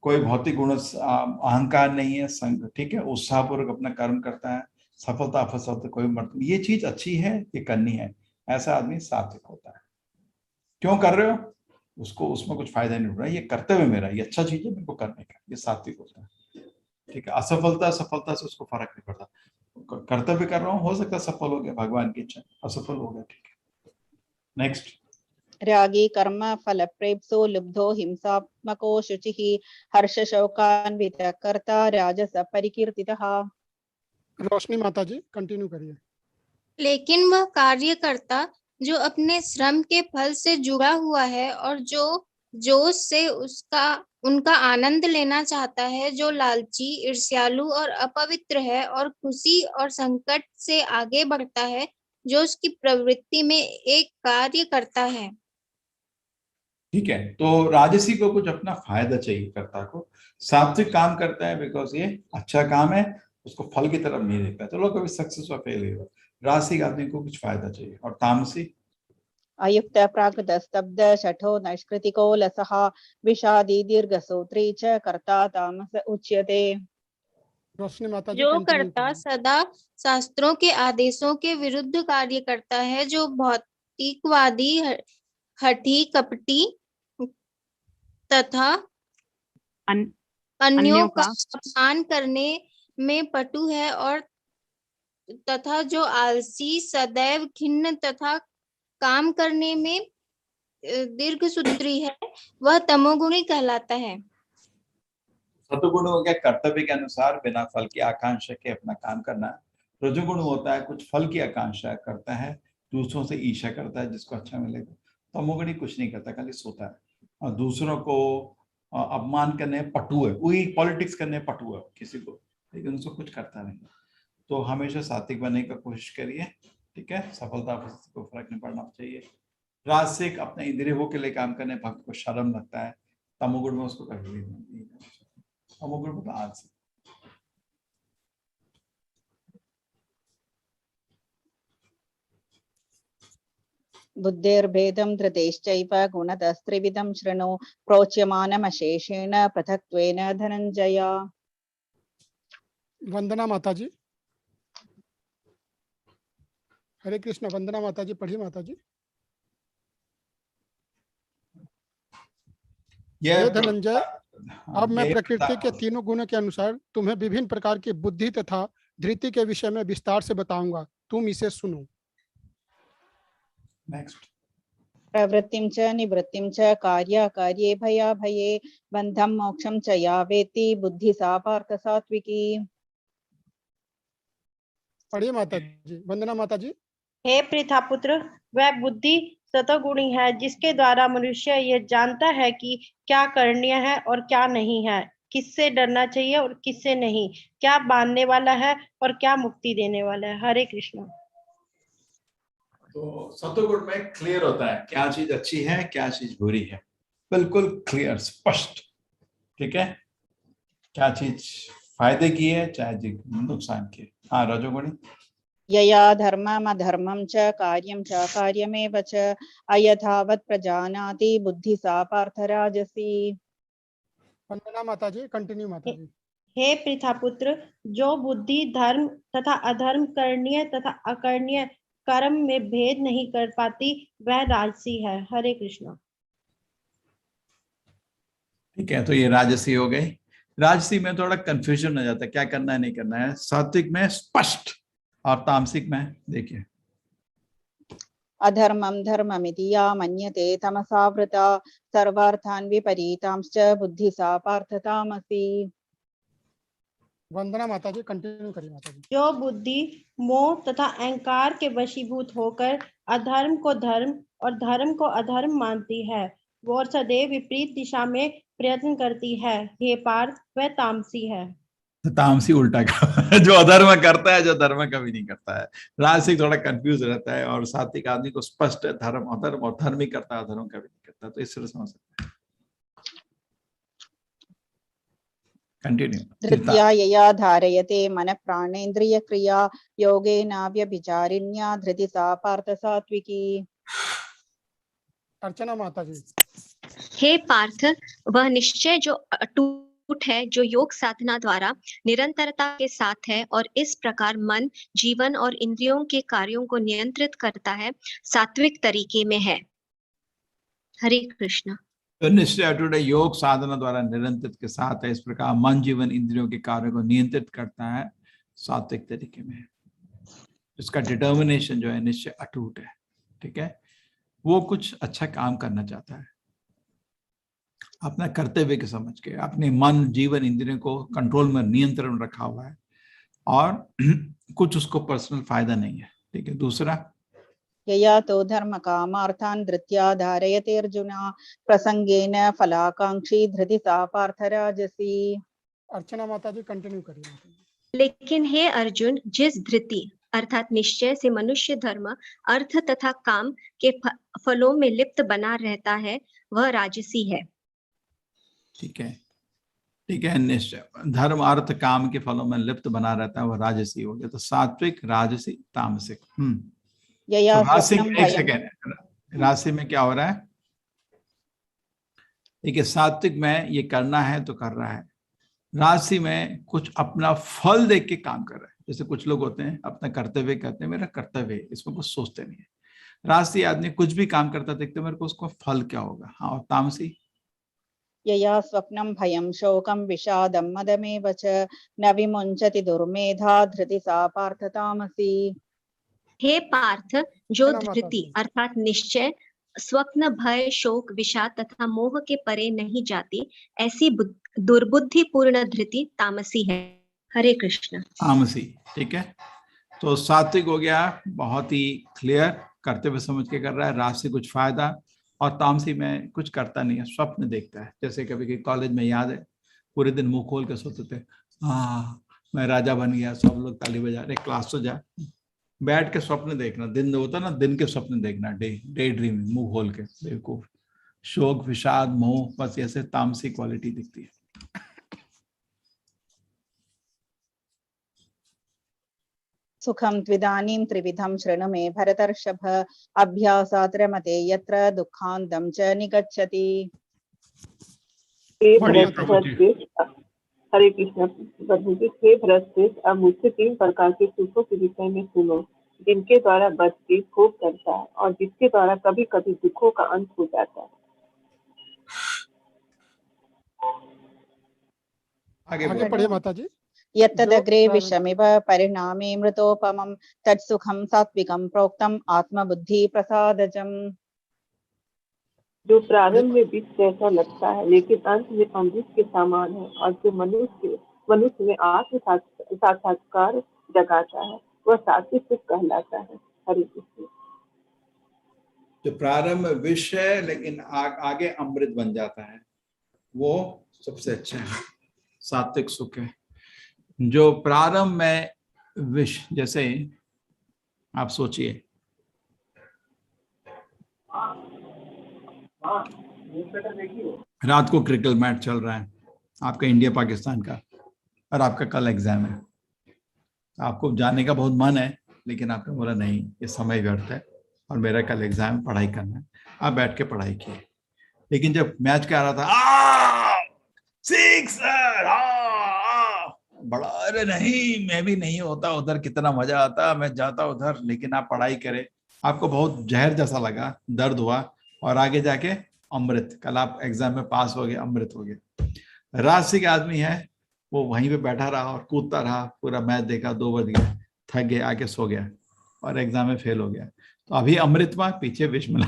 कोई भौतिक गुण अहंकार नहीं है, संग, ठीक है, उत्साह पूर्वक अपना कर्म करता है, सफलता असफलता कोई मतलब, ये चीज अच्छी है, ये करनी है, ऐसा आदमी सात्विक होता है। क्यों कर रहे हो? उसको उसमें कुछ फायदा नहीं हो रहा है, ये कर्तव्य मेरा, ये अच्छा चीज है मेरे को करने का, ये सात्विक होता है। ठीक है, असफलता सफलता से उसको फर्क नहीं पड़ता, कर्तव्य कर रहा हूँ, हो सकता है सफल हो गया, भगवान की इच्छा, असफल हो गया। ठीक है, नेक्स्ट। रागी कर्म फल प्रेप्सो लुब्धो हिंसात्मको शुचिः हर्ष शोकान्वित कर्ता राजस परिकीर्तितः। रोशनी माता जी, कंटिन्यू करिए। लेकिन वह कार्यकर्ता जो अपने श्रम के फल से जुड़ा हुआ है और जो जोश से उनका आनंद लेना चाहता है, जो लालची, ईर्ष्यालु और अपवित्र है और खुशी और संकट से आगे बढ़ता है, जो उसकी प्रवृत्ति में एक कार्य करता है। ठीक है, तो राजसी को कुछ अपना फायदा चाहिए, कर्ता को सात्विक काम करता है बिकॉज ये अच्छा काम है, उसको फल की तरफ नहीं देखता, चलो कभी सक्सेस और फेल होगा। राजसिक आदमी को कुछ फायदा चाहिए, और तामसिक अयुक्त प्राकृतस्तब्ध शठो नैष्कृतिको लसः विषादी दीर्घसूत्री च कर्ता तामस उच्यते। रोशनी माता जी जो कंटिन्यू कर्ता करिए। सदा शास्त्रों के आदेशों के विरुद्ध कार्य करता है, जो भौतिकवादी, हठी, कपटी तथा अन्यों का अपमान करने में पटु है, और तथा जो आलसी, सदैव खिन्न तथा काम करने में दीर्घसूत्री है, वह तमोगुणी कहलाता है। सतुगुण हो गया कर्तव्य के अनुसार बिना फल की आकांक्षा के अपना काम करना। रजोगुण होता है कुछ फल की आकांक्षा करता है, दूसरों से ईर्ष्या करता है जिसको अच्छा मिलेगा। तमोगुणी कुछ नहीं करता, खाली सोता है और दूसरों को अपमान करने पटु है, वही पॉलिटिक्स करने पटु है किसी को, लेकिन उसको कुछ करता नहीं। तो हमेशा सात्विक बनने का कोशिश करिए, ठीक है। सफलता को फर्क नहीं पड़ना चाहिए। राजसिक अपने इंद्रिय भोग के लिए काम करने भक्त को शर्म लगता है। तमोगुण में उसको कभी नहीं, तमोगुण में आलसी। बुद्धेर्भेदं धृतेश्चैव गुणतस्त्रिविधं शृणु प्रोच्यमानमशेषेण पृथक्त्वेन धनञ्जय। वंदना माता जी। हरे कृष्ण। वंदना माता जी पढ़िए माता जी। ये धनंजय, अब मैं प्रकृति के तीनों गुणों के अनुसार तुम्हें विभिन्न प्रकार की बुद्धि तथा धृति के विषय में विस्तार से बताऊंगा, तुम इसे सुनो। नेक्स्ट। प्रवृत्तिं च निवृत्तिं च कार्याकार्ये भयाभये बन्धं मोक्षं च या वेत्ति बुद्धि सा पार्थ सात्विकी। पढ़िए माता जी। वंदना माता जी। हे पृथापुत्र, वह बुद्धि सतोगुणी है जिसके द्वारा मनुष्य यह जानता है कि क्या करणीय है और क्या नहीं है, किससे डरना चाहिए और किससे नहीं, क्या बांधने वाला है और क्या मुक्ति देने वाला है। हरे कृष्ण। तो सतोगुण में क्लियर होता है क्या चीज अच्छी है क्या चीज बुरी है, बिल्कुल क्लियर स्पष्ट, ठीक है। क्या चीज फायदे की है चाहे नुकसान की है। हाँ रजोगुणी। यया धर्मम् अधर्मं च कार्यं च कार्यमेव च अयथावत् प्रजानाति बुद्धि सा पार्थ राजसी। वंदना माता जी कंटिन्यू माता जी। हे पृथापुत्र, जो बुद्धि धर्म तथा अधर्म, करणीय तथा अकरणीय कर्म में भेद नहीं कर पाती, वह राजसी है। हरे कृष्ण। ठीक है, तो ये राजसी हो गई। राजसी में थोड़ा कंफ्यूजन हो जाता है क्या करना है नहीं करना है। सात्विक में स्पष्ट और तामसिक में देखिए। अधर्मं धर्ममिति या मन्यते तमसावृता सर्वार्थान् विपरीतांश्च बुद्धि सा पार्थ तामसी। वंदना माता जी कंटिन्यू करिए माता जी। जो बुद्धि मोह तथा अहंकार के वशीभूत होकर अधर्म को धर्म और धर्म को अधर्म मानती है, वो सदैव विपरीत दिशा में प्रयत्न करती है, हे पार्थ, वह तामसी है। तामसी उल्टा का जो अधर्म करता है, जो धर्म कभी नहीं करता है। राजसिक थोड़ा कंफ्यूज रहता है और सात्विक आदमी को स्पष्ट है धर्म अधर्म, और धर्म ही करता है अधर्म कभी नहीं करता। तो इस तरह समझ सकते हैं। कंटिन्यू। धृत्या यया धारयते मन प्राणेन्द्रिय क्रिया योगेनाव्यभिचारिण्या धृति सा पार्थ सात्विकी। अर्चना माता जी। हे पार्थ, वह निश्चय जो अटूट है, जो योग साधना द्वारा निरंतरता के साथ है और इस प्रकार मन, जीवन और इंद्रियों के कार्यों को नियंत्रित करता है, सात्विक तरीके में है। हरे कृष्ण। तो निश्चय अटूट योग साधना द्वारा निरंतरित के साथ है, इस प्रकार मन जीवन इंद्रियों के कार्यों को नियंत्रित करता है, सात्विक तरीके में है। इसका डिटर्मिनेशन जो है निश्चय अटूट है, ठीक है। वो कुछ अच्छा काम करना चाहता है, अपना कर्तव्य के समझ के अपने मन जीवन इंद्रियों को कंट्रोल में नियंत्रण रखा हुआ है और कुछ उसको पर्सनल फायदा नहीं है, ठीक है। दूसरा यया तो धर्म कामार्थान् धृत्या धारयते अर्जुन प्रसंगेन फलाकांक्षी धृति सा पार्थ राजसी। अर्चना माता जी कंटिन्यू करिए। लेकिन हे अर्जुन, जिस धृति अर्थात निश्चय से मनुष्य धर्म, अर्थ तथा काम के फलों में लिप्त बना रहता है, वह राजसी है। ठीक है, ठीक है, निश्चय धर्म अर्थ काम के फलों में लिप्त बना रहता है, वो राजसी हो गया। तो सात्विक, राजसी, तामसिक। यया तो राशि स्वप्नम में एक भयम सेकेंड, राशि में क्या हो रहा है? देखिए सात्विक में ये करना है तो कर रहा है, राशि में कुछ अपना फल देख के काम कर रहा है। जैसे कुछ लोग होते हैं अपना कर्तव्य कहते हैं मेरा कर्तव्य है, इसमें कुछ सोचते नहीं है। राशि आदमी कुछ भी काम करता देखते मेरे को उसको फल क्या होगा। हाँ, और तामसी यया स्वप्नम भयम शोकम विषादम मदमेव च न विमुञ्चति दुर्मेधा धृति सा पार्थ तामसी। हे पार्थ, जो है ना माता धृति जी? अर्थात निश्चय, स्वप्न, भय, शोक, विषाद तथा मोह के परे नहीं जाती, ऐसी दुर्बुद्धि पूर्ण धृति तामसी है। हरे कृष्ण। तामसी, ठीक है। तो सात्विक हो गया बहुत ही क्लियर, कर्तव्य समझ के कर रहा है, राशि कुछ फायदा, और तामसी में कुछ करता नहीं है, स्वप्न देखता है। जैसे कभी कभी कॉलेज में याद है पूरे दिन मुंह खोल के सोते थे, हाँ मैं राजा बन गया, सब लोग ताली बजा रहे, क्लास तो जा, बैठ के स्वप्न देखना, दिन होता ना दिन के स्वप्न देखना, डे ड्रीमिंग, मुंह खोल के, बेवकूफ। शोक, विषाद, मोह, बस ऐसे तामसी क्वालिटी दिखती है। सुखम त्विदानीं त्रिविधं शृणु मे भरतर्षभ अभ्यासात् रमते यत्र दुःखान्तं च निगच्छति। हरे कृष्ण प्रभु जी। हे भरतश्रेष्ठ, अब मुझसे 3 प्रकार के सुखों के विषय में सुनो, जिनके द्वारा बच्चे खूब करता है और जिसके द्वारा कभी कभी दुखों का अंत हो जाता है। आगे पढ़िए माता जी। यत्तदग्रे विषमिव परिणामे मृतोपमं तत्सुखं सात्विकं प्रोक्तम आत्मबुद्धि प्रसादजम्। जो प्रारंभ में विष जैसा लगता है लेकिन अंत में अमृत के समान है, और जो मनुष्य में आत्म साक्षात्कार जगाता है, वह सात्विक सुख कहलाता है। हरि कृष्ण। जो प्रारंभ में विष है लेकिन आगे अमृत बन जाता है, वो सबसे अच्छा है, सात्विक सुख है। जो प्रारंभ में विष, जैसे आप सोचिए रात को क्रिकेट मैच चल रहा है आपका इंडिया पाकिस्तान का, और आपका कल एग्जाम है, आपको जाने का बहुत मन है, लेकिन आपने बोला नहीं ये समय व्यर्थ है और मेरा कल एग्जाम, पढ़ाई करना है। आप बैठ के पढ़ाई किए, लेकिन जब मैच क्या आ रहा था, सिक्सर, बड़ा, अरे नहीं मैं भी नहीं होता उधर, कितना मजा आता, मैं जाता उधर, लेकिन आप पढ़ाई करें, आपको बहुत जहर जैसा लगा, दर्द हुआ, और आगे जाके अमृत, कल आप एग्जाम में पास हो गए, अमृत हो गए। राशि का आदमी है, वो वहीं पे बैठा रहा और कूदता रहा, पूरा मैच देखा, 2 बज गए, थक गया, आके सो गया और एग्जाम में फेल हो गया। तो अभी अमृत में, पीछे विष मिला।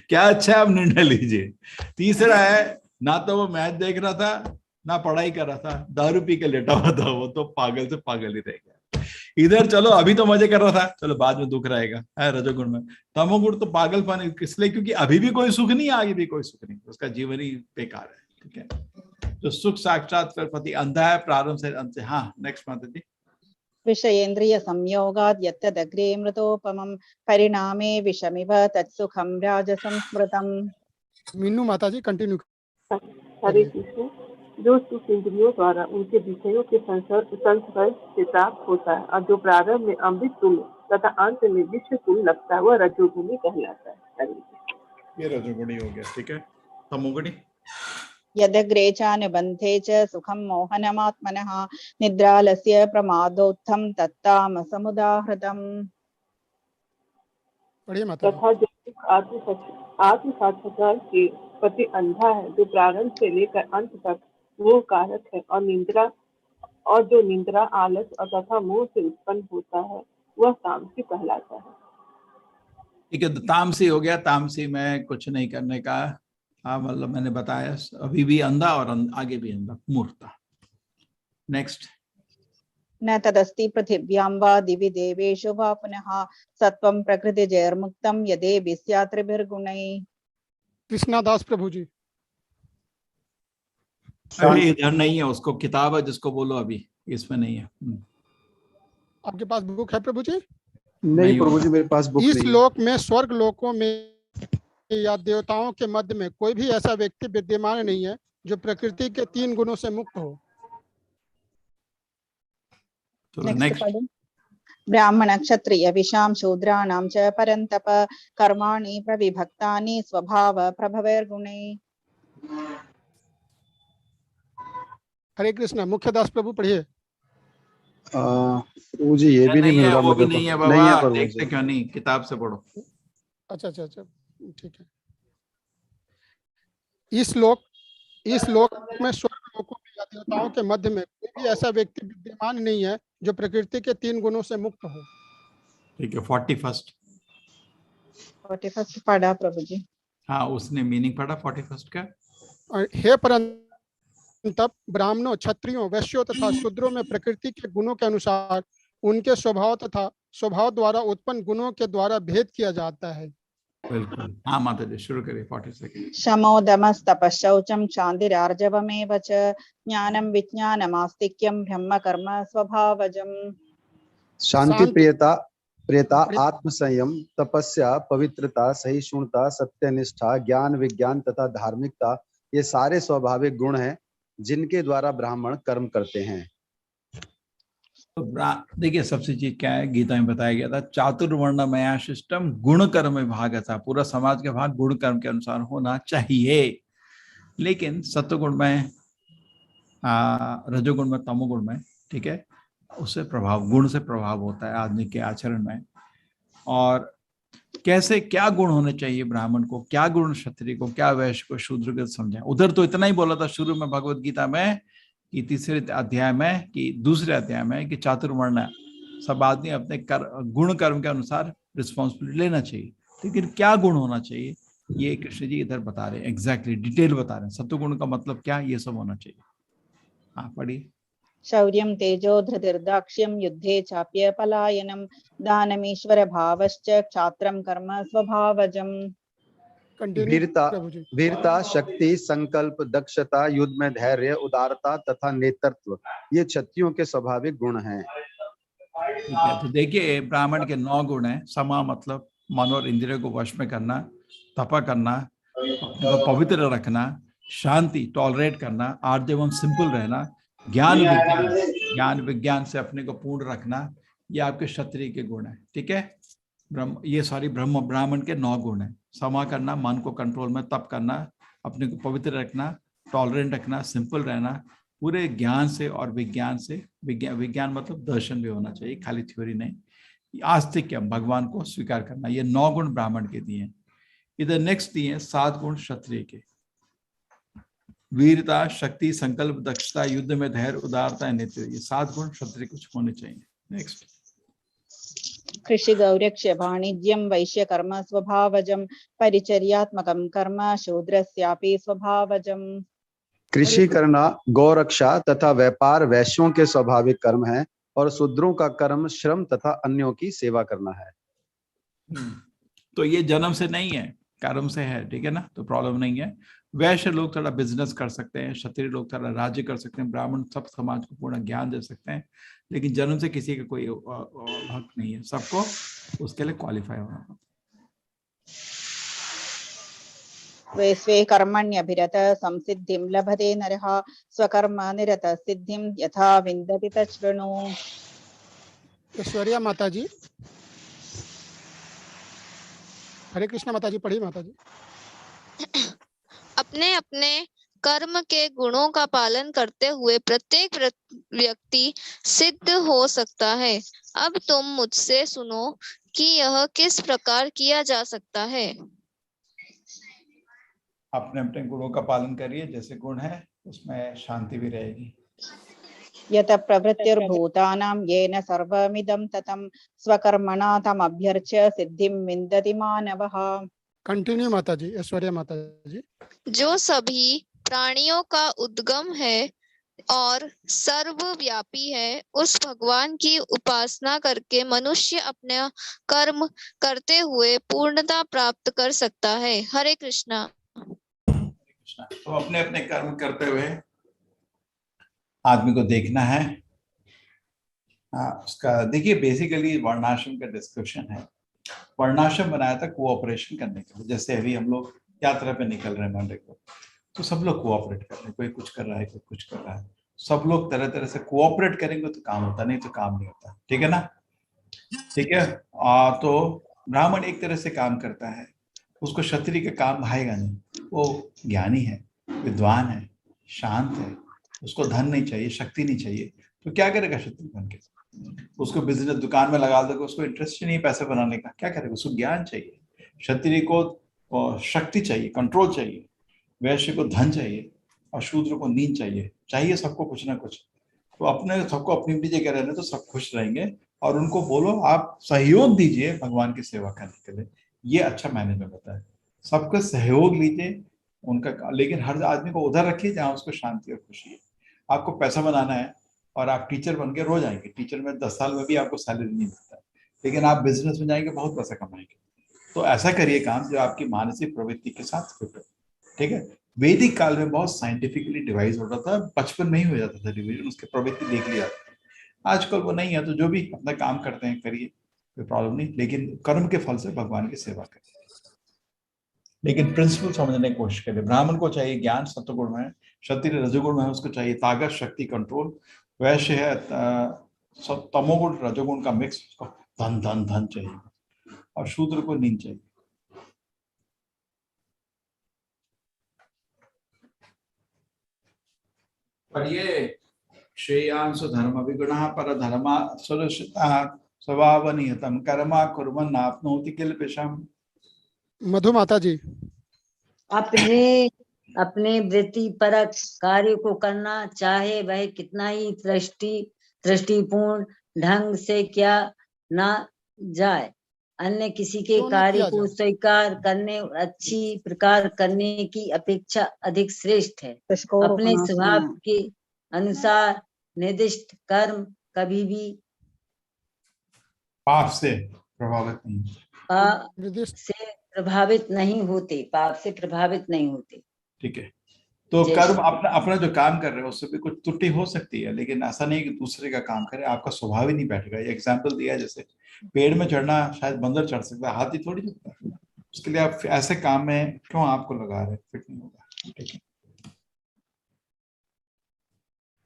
क्या अच्छा है, आप निर्णय लीजिए। तीसरा है, ना तो वो मैच देख रहा था ना पढ़ाई कर रहा था, दारू पी के लेटा हुआ था, वो तो पागल से पागल ही रह गया। इधर चलो अभी तो मजे कर रहा था, चलो बाद में दुख रहेगा, है रजोगुण में। तमोगुण तो पागलपन, इसलिए क्योंकि अभी भी कोई सुख नहीं, आगे भी कोई सुख नहीं, उसका जीवन ही बेकार है। ठीक है, तो सुख साक्षात्कार प्रति अंधा है प्रारंभ से अंत से। हाँ, नेक्स्ट माता जी। विषयेन्द्रिय संयोगात् यत्तदग्रे मृतोपमं परिणामे विषमिव तत्सुखं राजसं स्मृतम्। मीनू माता जी कंटिन्यू। हरे कृष्ण। जो सुख इंद्रियों द्वारा उनके विषयों के संस्पर्श से प्राप्त होता है, और जो प्रारंभ में अमृत तुल्य तथा अंत में विश्व तुल्य लगता है, वह रजोगुणी कहलाता है। ये रजोगुणी हो गया। ठीक है, तमोगुणी। यदग्रे चानुबन्धे च सुखं मोहनमात्मनः निद्रालस्य प्रमादोत्थं तत्तामसमुदाहृतम्। तथा जो आत्म साक्षात्कार के प्रति अंधा है, जो प्रारंभ से लेकर अंत तक वो कारक है, और जो निंद्रा, आलस और तथा मोह से उत्पन्न होता है, वह तामसी कहलाता है। ठीक है, तो तामसी हो गया। तामसी में कुछ नहीं करने का, मतलब मैंने बताया, अभी भी अंधा और आगे भी अंधा, मूर्खता। नेक्स्ट। न तदस्ति पृथिव्यां वा दिवि देवेषु वा पुनः सत्वं प्रकृतिजैर्मुक्तं यदेभिः स्यात् त्रिभिर्गुणैः। कृष्णादास प्रभु जी। अरे इधर नहीं है, उसको किताब है जिसको बोलो, अभी इसमें नहीं है। आपके पास बुक है प्रभु जी? नहीं प्रभु जी, मेरे पास बुक नहीं है। इस लोक में, स्वर्ग लोकों में या देवताओं के मध्य में कोई भी ऐसा व्यक्ति विद्यमान नहीं है जो प्रकृति के 3 गुणों से मुक्त हो। नेक्स्ट पढ़ो। ब्राह्मण क्षत्रिय विशाम शूद्राणां च परन्तप कर्माणि प्रविभक्तानि स्वभाव प्रभवैर्गुणे। हरे कृष्णा। मुख्यदास प्रभु पढ़िए। प्रभु जी ये भी नहीं मिल रहा वो भी मुझे। नहीं है नहीं बाबा, है प्रभु देखते जी। क्यों नहीं, किताब से पढ़ो। अच्छा, ठीक है। इस लोक में स्वर्ग लोकों में या देवताओं के मध्य में कोई भी ऐसा व्यक्ति विद्यमान नहीं है जो प्रकृति के 3 गुणों से मुक्त हो। ठीक है। 41 पढ़ा प्रभु जी। हाँ, उसने मीनिंग पढ़ा 41 का। और हे परंतप ब्राह्मणों, क्षत्रियों, वैश्यों तथा शूद्रों में प्रकृति के गुणों के अनुसार उनके स्वभाव तथा स्वभाव द्वारा उत्पन्न गुणों के द्वारा भेद किया जाता है। बिल्कुल। हाँ माता जी, शुरू करिए। 42 शमो दमस्तपश्चौचं क्षान्तिरार्जवमेव च ज्ञानं विज्ञानमास्तिक्यं ब्रह्म कर्म स्वभावजम्। शांति, प्रियता, आत्मसंयम, तपस्या, पवित्रता, सहिष्णुता, सत्यनिष्ठा, ज्ञान, विज्ञान तथा धार्मिकता, ये सारे स्वाभाविक गुण हैं जिनके द्वारा ब्राह्मण कर्म करते हैं। तो देखिए, सबसे चीज क्या है, गीता में बताया गया था, चातुर्वर्ण मया सिस्टम गुण कर्म में भाग था। पूरा समाज का भाग गुण कर्म के अनुसार होना चाहिए। लेकिन सत्वगुण में, रजोगुण में, तमोगुण में, ठीक है, उससे प्रभाव, गुण से प्रभाव होता है आदमी के आचरण में। और कैसे, क्या गुण होने चाहिए ब्राह्मण को, क्या गुण क्षत्रिय को, क्या वैश्य को, शूद्र को समझा। उधर तो इतना ही बोला था शुरू में भगवत गीता में कि तीसरे अध्याय में, कि दूसरे अध्याय में, कि चातुर्वर्ण सब आदमी अपने गुण कर्म के अनुसार रिस्पॉन्सिबिलिटी लेना चाहिए। लेकिन क्या गुण होना चाहिए ये कृष्ण जी इधर बता रहे हैं, एग्जैक्टली डिटेल बता रहे हैं। सत्वगुण का मतलब क्या, ये सब होना चाहिए। हाँ पढ़िए। शौर्यं तेजो धृतिर्दाक्ष्यं युद्धे चाप्य पलायनं दानमीश्वर भावश्च क्षात्रं कर्म स्वभावजम्। वीरता, शक्ति, संकल्प, दक्षता, युद्ध में धैर्य, उदारता तथा नेतृत्व, ये क्षत्रियों के स्वाभाविक गुण हैं। ठीक है। तो देखिए, ब्राह्मण के 9 गुण हैं। समा मतलब मन और इंद्रियों को वश में करना, तपा करना, अपने को पवित्र रखना, शांति टॉलरेट करना, आर्जवम सिंपल रहना, ज्ञान विज्ञान से अपने को पूर्ण रखना, ये आपके क्षत्रिय के गुण है। ठीक है। ये सारी ब्राह्मण के 9 गुण है। समा करना, मन को कंट्रोल में, तप करना, अपने को पवित्र रखना, टॉलरेंट रखना, सिंपल रहना, पूरे ज्ञान से और विज्ञान से, विज्ञान मतलब दर्शन भी होना चाहिए, खाली थ्योरी नहीं, आस्तिक्य, भगवान को स्वीकार करना। ये 9 गुण ब्राह्मण के दिए। इधर नेक्स्ट दिए 7 गुण क्षत्रिय के। वीरता, शक्ति, संकल्प, दक्षता, युद्ध में धैर्य, उदारता, नेतृत्व, ये 7 गुण क्षत्रिय कुछ होने चाहिए। नेक्स्ट। कृषि गौरक्ष्य वाणिज्यं वैश्य कर्म स्वभावजं परिचर्यात्मकं कर्म शूद्रस्यापि स्वभावजम्। कृषि करना, गौरक्षा तथा व्यापार वैश्यों के स्वाभाविक कर्म है और शूद्रों का कर्म श्रम तथा अन्यों की सेवा करना है। तो ये जन्म से नहीं है, कर्म से है। ठीक है ना, तो प्रॉब्लम नहीं है। वैश्य लोग थोड़ा बिजनेस कर सकते हैं, क्षत्रिय लोग थोड़ा राज्य कर सकते हैं, ब्राह्मण सब समाज को पूर्ण ज्ञान दे सकते हैं। लेकिन जन्म से किसी का कोई हक नहीं है, सबको उसके लिए क्वालिफाई होना पड़ता है। स्वे स्वे कर्मण्यभिरत संसिद्धिं लभते नरः स्वकर्म निरत सिद्धिं यथा विन्दति तच्छृणु। ऐश्वर्या माता जी। हरे कृष्ण माता जी, पढ़िए माता जी। अपने अपने कर्म के गुणों का पालन करते हुए प्रत्येक व्यक्ति सिद्ध हो सकता है। अब तुम मुझसे सुनो कि यह किस प्रकार किया जा सकता है। अपने अपने गुणों का पालन करिए, जैसे गुण है उसमें शांति भी रहेगी। यत प्रवृत्तिर्भूतानां येन सर्वमिदं ततं स्वकर्मणा तमभ्यर्च्य सिद्धिं विन्दति मानवः। कंटिन्यू माता जी। ऐश्वर्या माता जी। जो सभी प्राणियों का उद्गम है और सर्वव्यापी है, उस भगवान की उपासना करके मनुष्य अपने कर्म करते हुए पूर्णता प्राप्त कर सकता है। हरे कृष्णा। तो अपने अपने कर्म करते हुए आदमी को देखना है। उसका देखिए, बेसिकली वर्णाश्रम का डिस्क्रिप्शन है। वर्णाश्रम बनाया था कोऑपरेशन करने के लिए। जैसे अभी हम लोग यात्रा पे निकल रहे हैं मंडे को, तो सब लोग कोऑपरेट कर रहे हैं, कोई कुछ कर रहा है, कोई कुछ कर रहा है, सब लोग तरह तरह से कोऑपरेट करेंगे तो काम होता, नहीं तो काम नहीं होता। ठीक है ना? ठीक है। तो ब्राह्मण एक तरह से काम करता है, उसको क्षत्रिय का काम भाएगा नहीं। वो ज्ञानी है, विद्वान है, शांत है, उसको धन नहीं चाहिए, शक्ति नहीं चाहिए, तो क्या करेगा क्षत्रिय बन के? उसको बिजनेस दुकान में लगा दोगे, उसको इंटरेस्ट ही नहीं पैसे बनाने का, क्या करेगा? उसको ज्ञान चाहिए। क्षत्रिय को शक्ति चाहिए, कंट्रोल चाहिए, वैश्य को धन चाहिए, और शूद्र को नींद चाहिए। चाहिए सबको कुछ ना कुछ। तो अपने सबको अपनी अपनी जगह रहने तो सब खुश रहेंगे, और उनको बोलो आप सहयोग दीजिए भगवान की सेवा करने के लिए। ये अच्छा मैनेजमेंट होता है, सबका सहयोग लीजिए उनका, लेकिन हर आदमी को उधर रखिए जहाँ उसको शांति और खुशी है। आपको पैसा बनाना है और आप टीचर बन के रोज आएंगे, टीचर में 10 साल में भी आपको सैलरी नहीं मिलता है, लेकिन आप बिजनेस में जाएंगे बहुत पैसा कमाएंगे। तो ऐसा करिए काम जो आपकी मानसिक प्रवृत्ति के साथ फिट हो। ठीक है? वैदिक काल में बहुत साइंटिफिकली डिवाइस होता था, बचपन में ही हो जाता था डिवीजन, उसके प्रवृत्ति देख लिया। आजकल वो नहीं है, तो जो भी अपना काम करते हैं करिए, कोई प्रॉब्लम नहीं, लेकिन कर्म के फल से भगवान की सेवा करिए। लेकिन प्रिंसिपल समझने की कोशिश करें। ब्राह्मण को चाहिए ज्ञान, सत्वगुण में, क्षत्रिय रजोगुण में उसको चाहिए ताकत, शक्ति, कंट्रोल। वैश्य है तमोगुण रजोगुण का मिक्स, उसको धन धन धन चाहिए, और शूद्र को नींद चाहिए। पर ये श्रेयांश धर्म विगुणः पर धर्मा सुरक्षिता स्वभाव नियतम कर्मा कुर्वन् आपनोति किल्बिषम्। मधु माता जी। अपने अपने वृत्ति परक कार्य को करना, चाहे वह कितना ही दृष्टिपूर्ण ढंग से क्या ना जाए, अन्य किसी के कार्य को स्वीकार करने और अच्छी प्रकार करने की अपेक्षा अधिक श्रेष्ठ है। अपने स्वभाव के अनुसार निर्दिष्ट कर्म कभी भी पाप से प्रभावित नहीं होते, पाप से प्रभावित नहीं होते। ठीक है? तो कर्म अपना जो काम कर रहे हो उससे भी कुछ त्रुटि हो सकती है, लेकिन ऐसा नहीं कि दूसरे का काम करे, आपका स्वभाव ही नहीं बैठेगा। ये एग्जाम्पल दिया, जैसे पेड़ में चढ़ना शायद बंदर चढ़ सकता है, हाथी थोड़ी चढ़ता है। उसके लिए आप ऐसे काम में क्यों आपको लगा रहे, फिट नहीं होगा। ठीक है?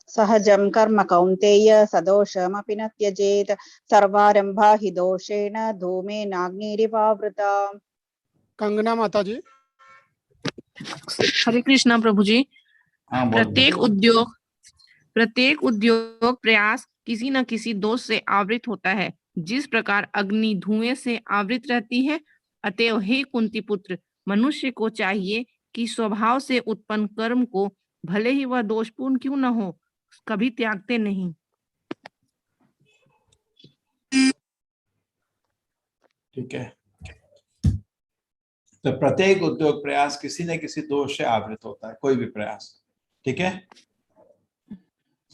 सहजं कर्म कौन्तेय सदोषमपि न त्यजेत् सर्वारंभा हि दोषेण धूमेनाग्निरिवावृता। कंगना माता जी। हरे कृष्णा प्रभु जी। प्रत्येक उद्योग प्रयास किसी न किसी दोष से आवृत होता है, जिस प्रकार अग्नि धुएं से आवृत रहती है। अतएव हे कुंती पुत्र, मनुष्य को चाहिए कि स्वभाव से उत्पन्न कर्म को भले ही वह दोषपूर्ण क्यों न हो, कभी त्यागते नहीं। ठीक है? तो प्रत्येक उद्योग प्रयास किसी न किसी दोष से आवृत होता है, कोई भी प्रयास। ठीक है?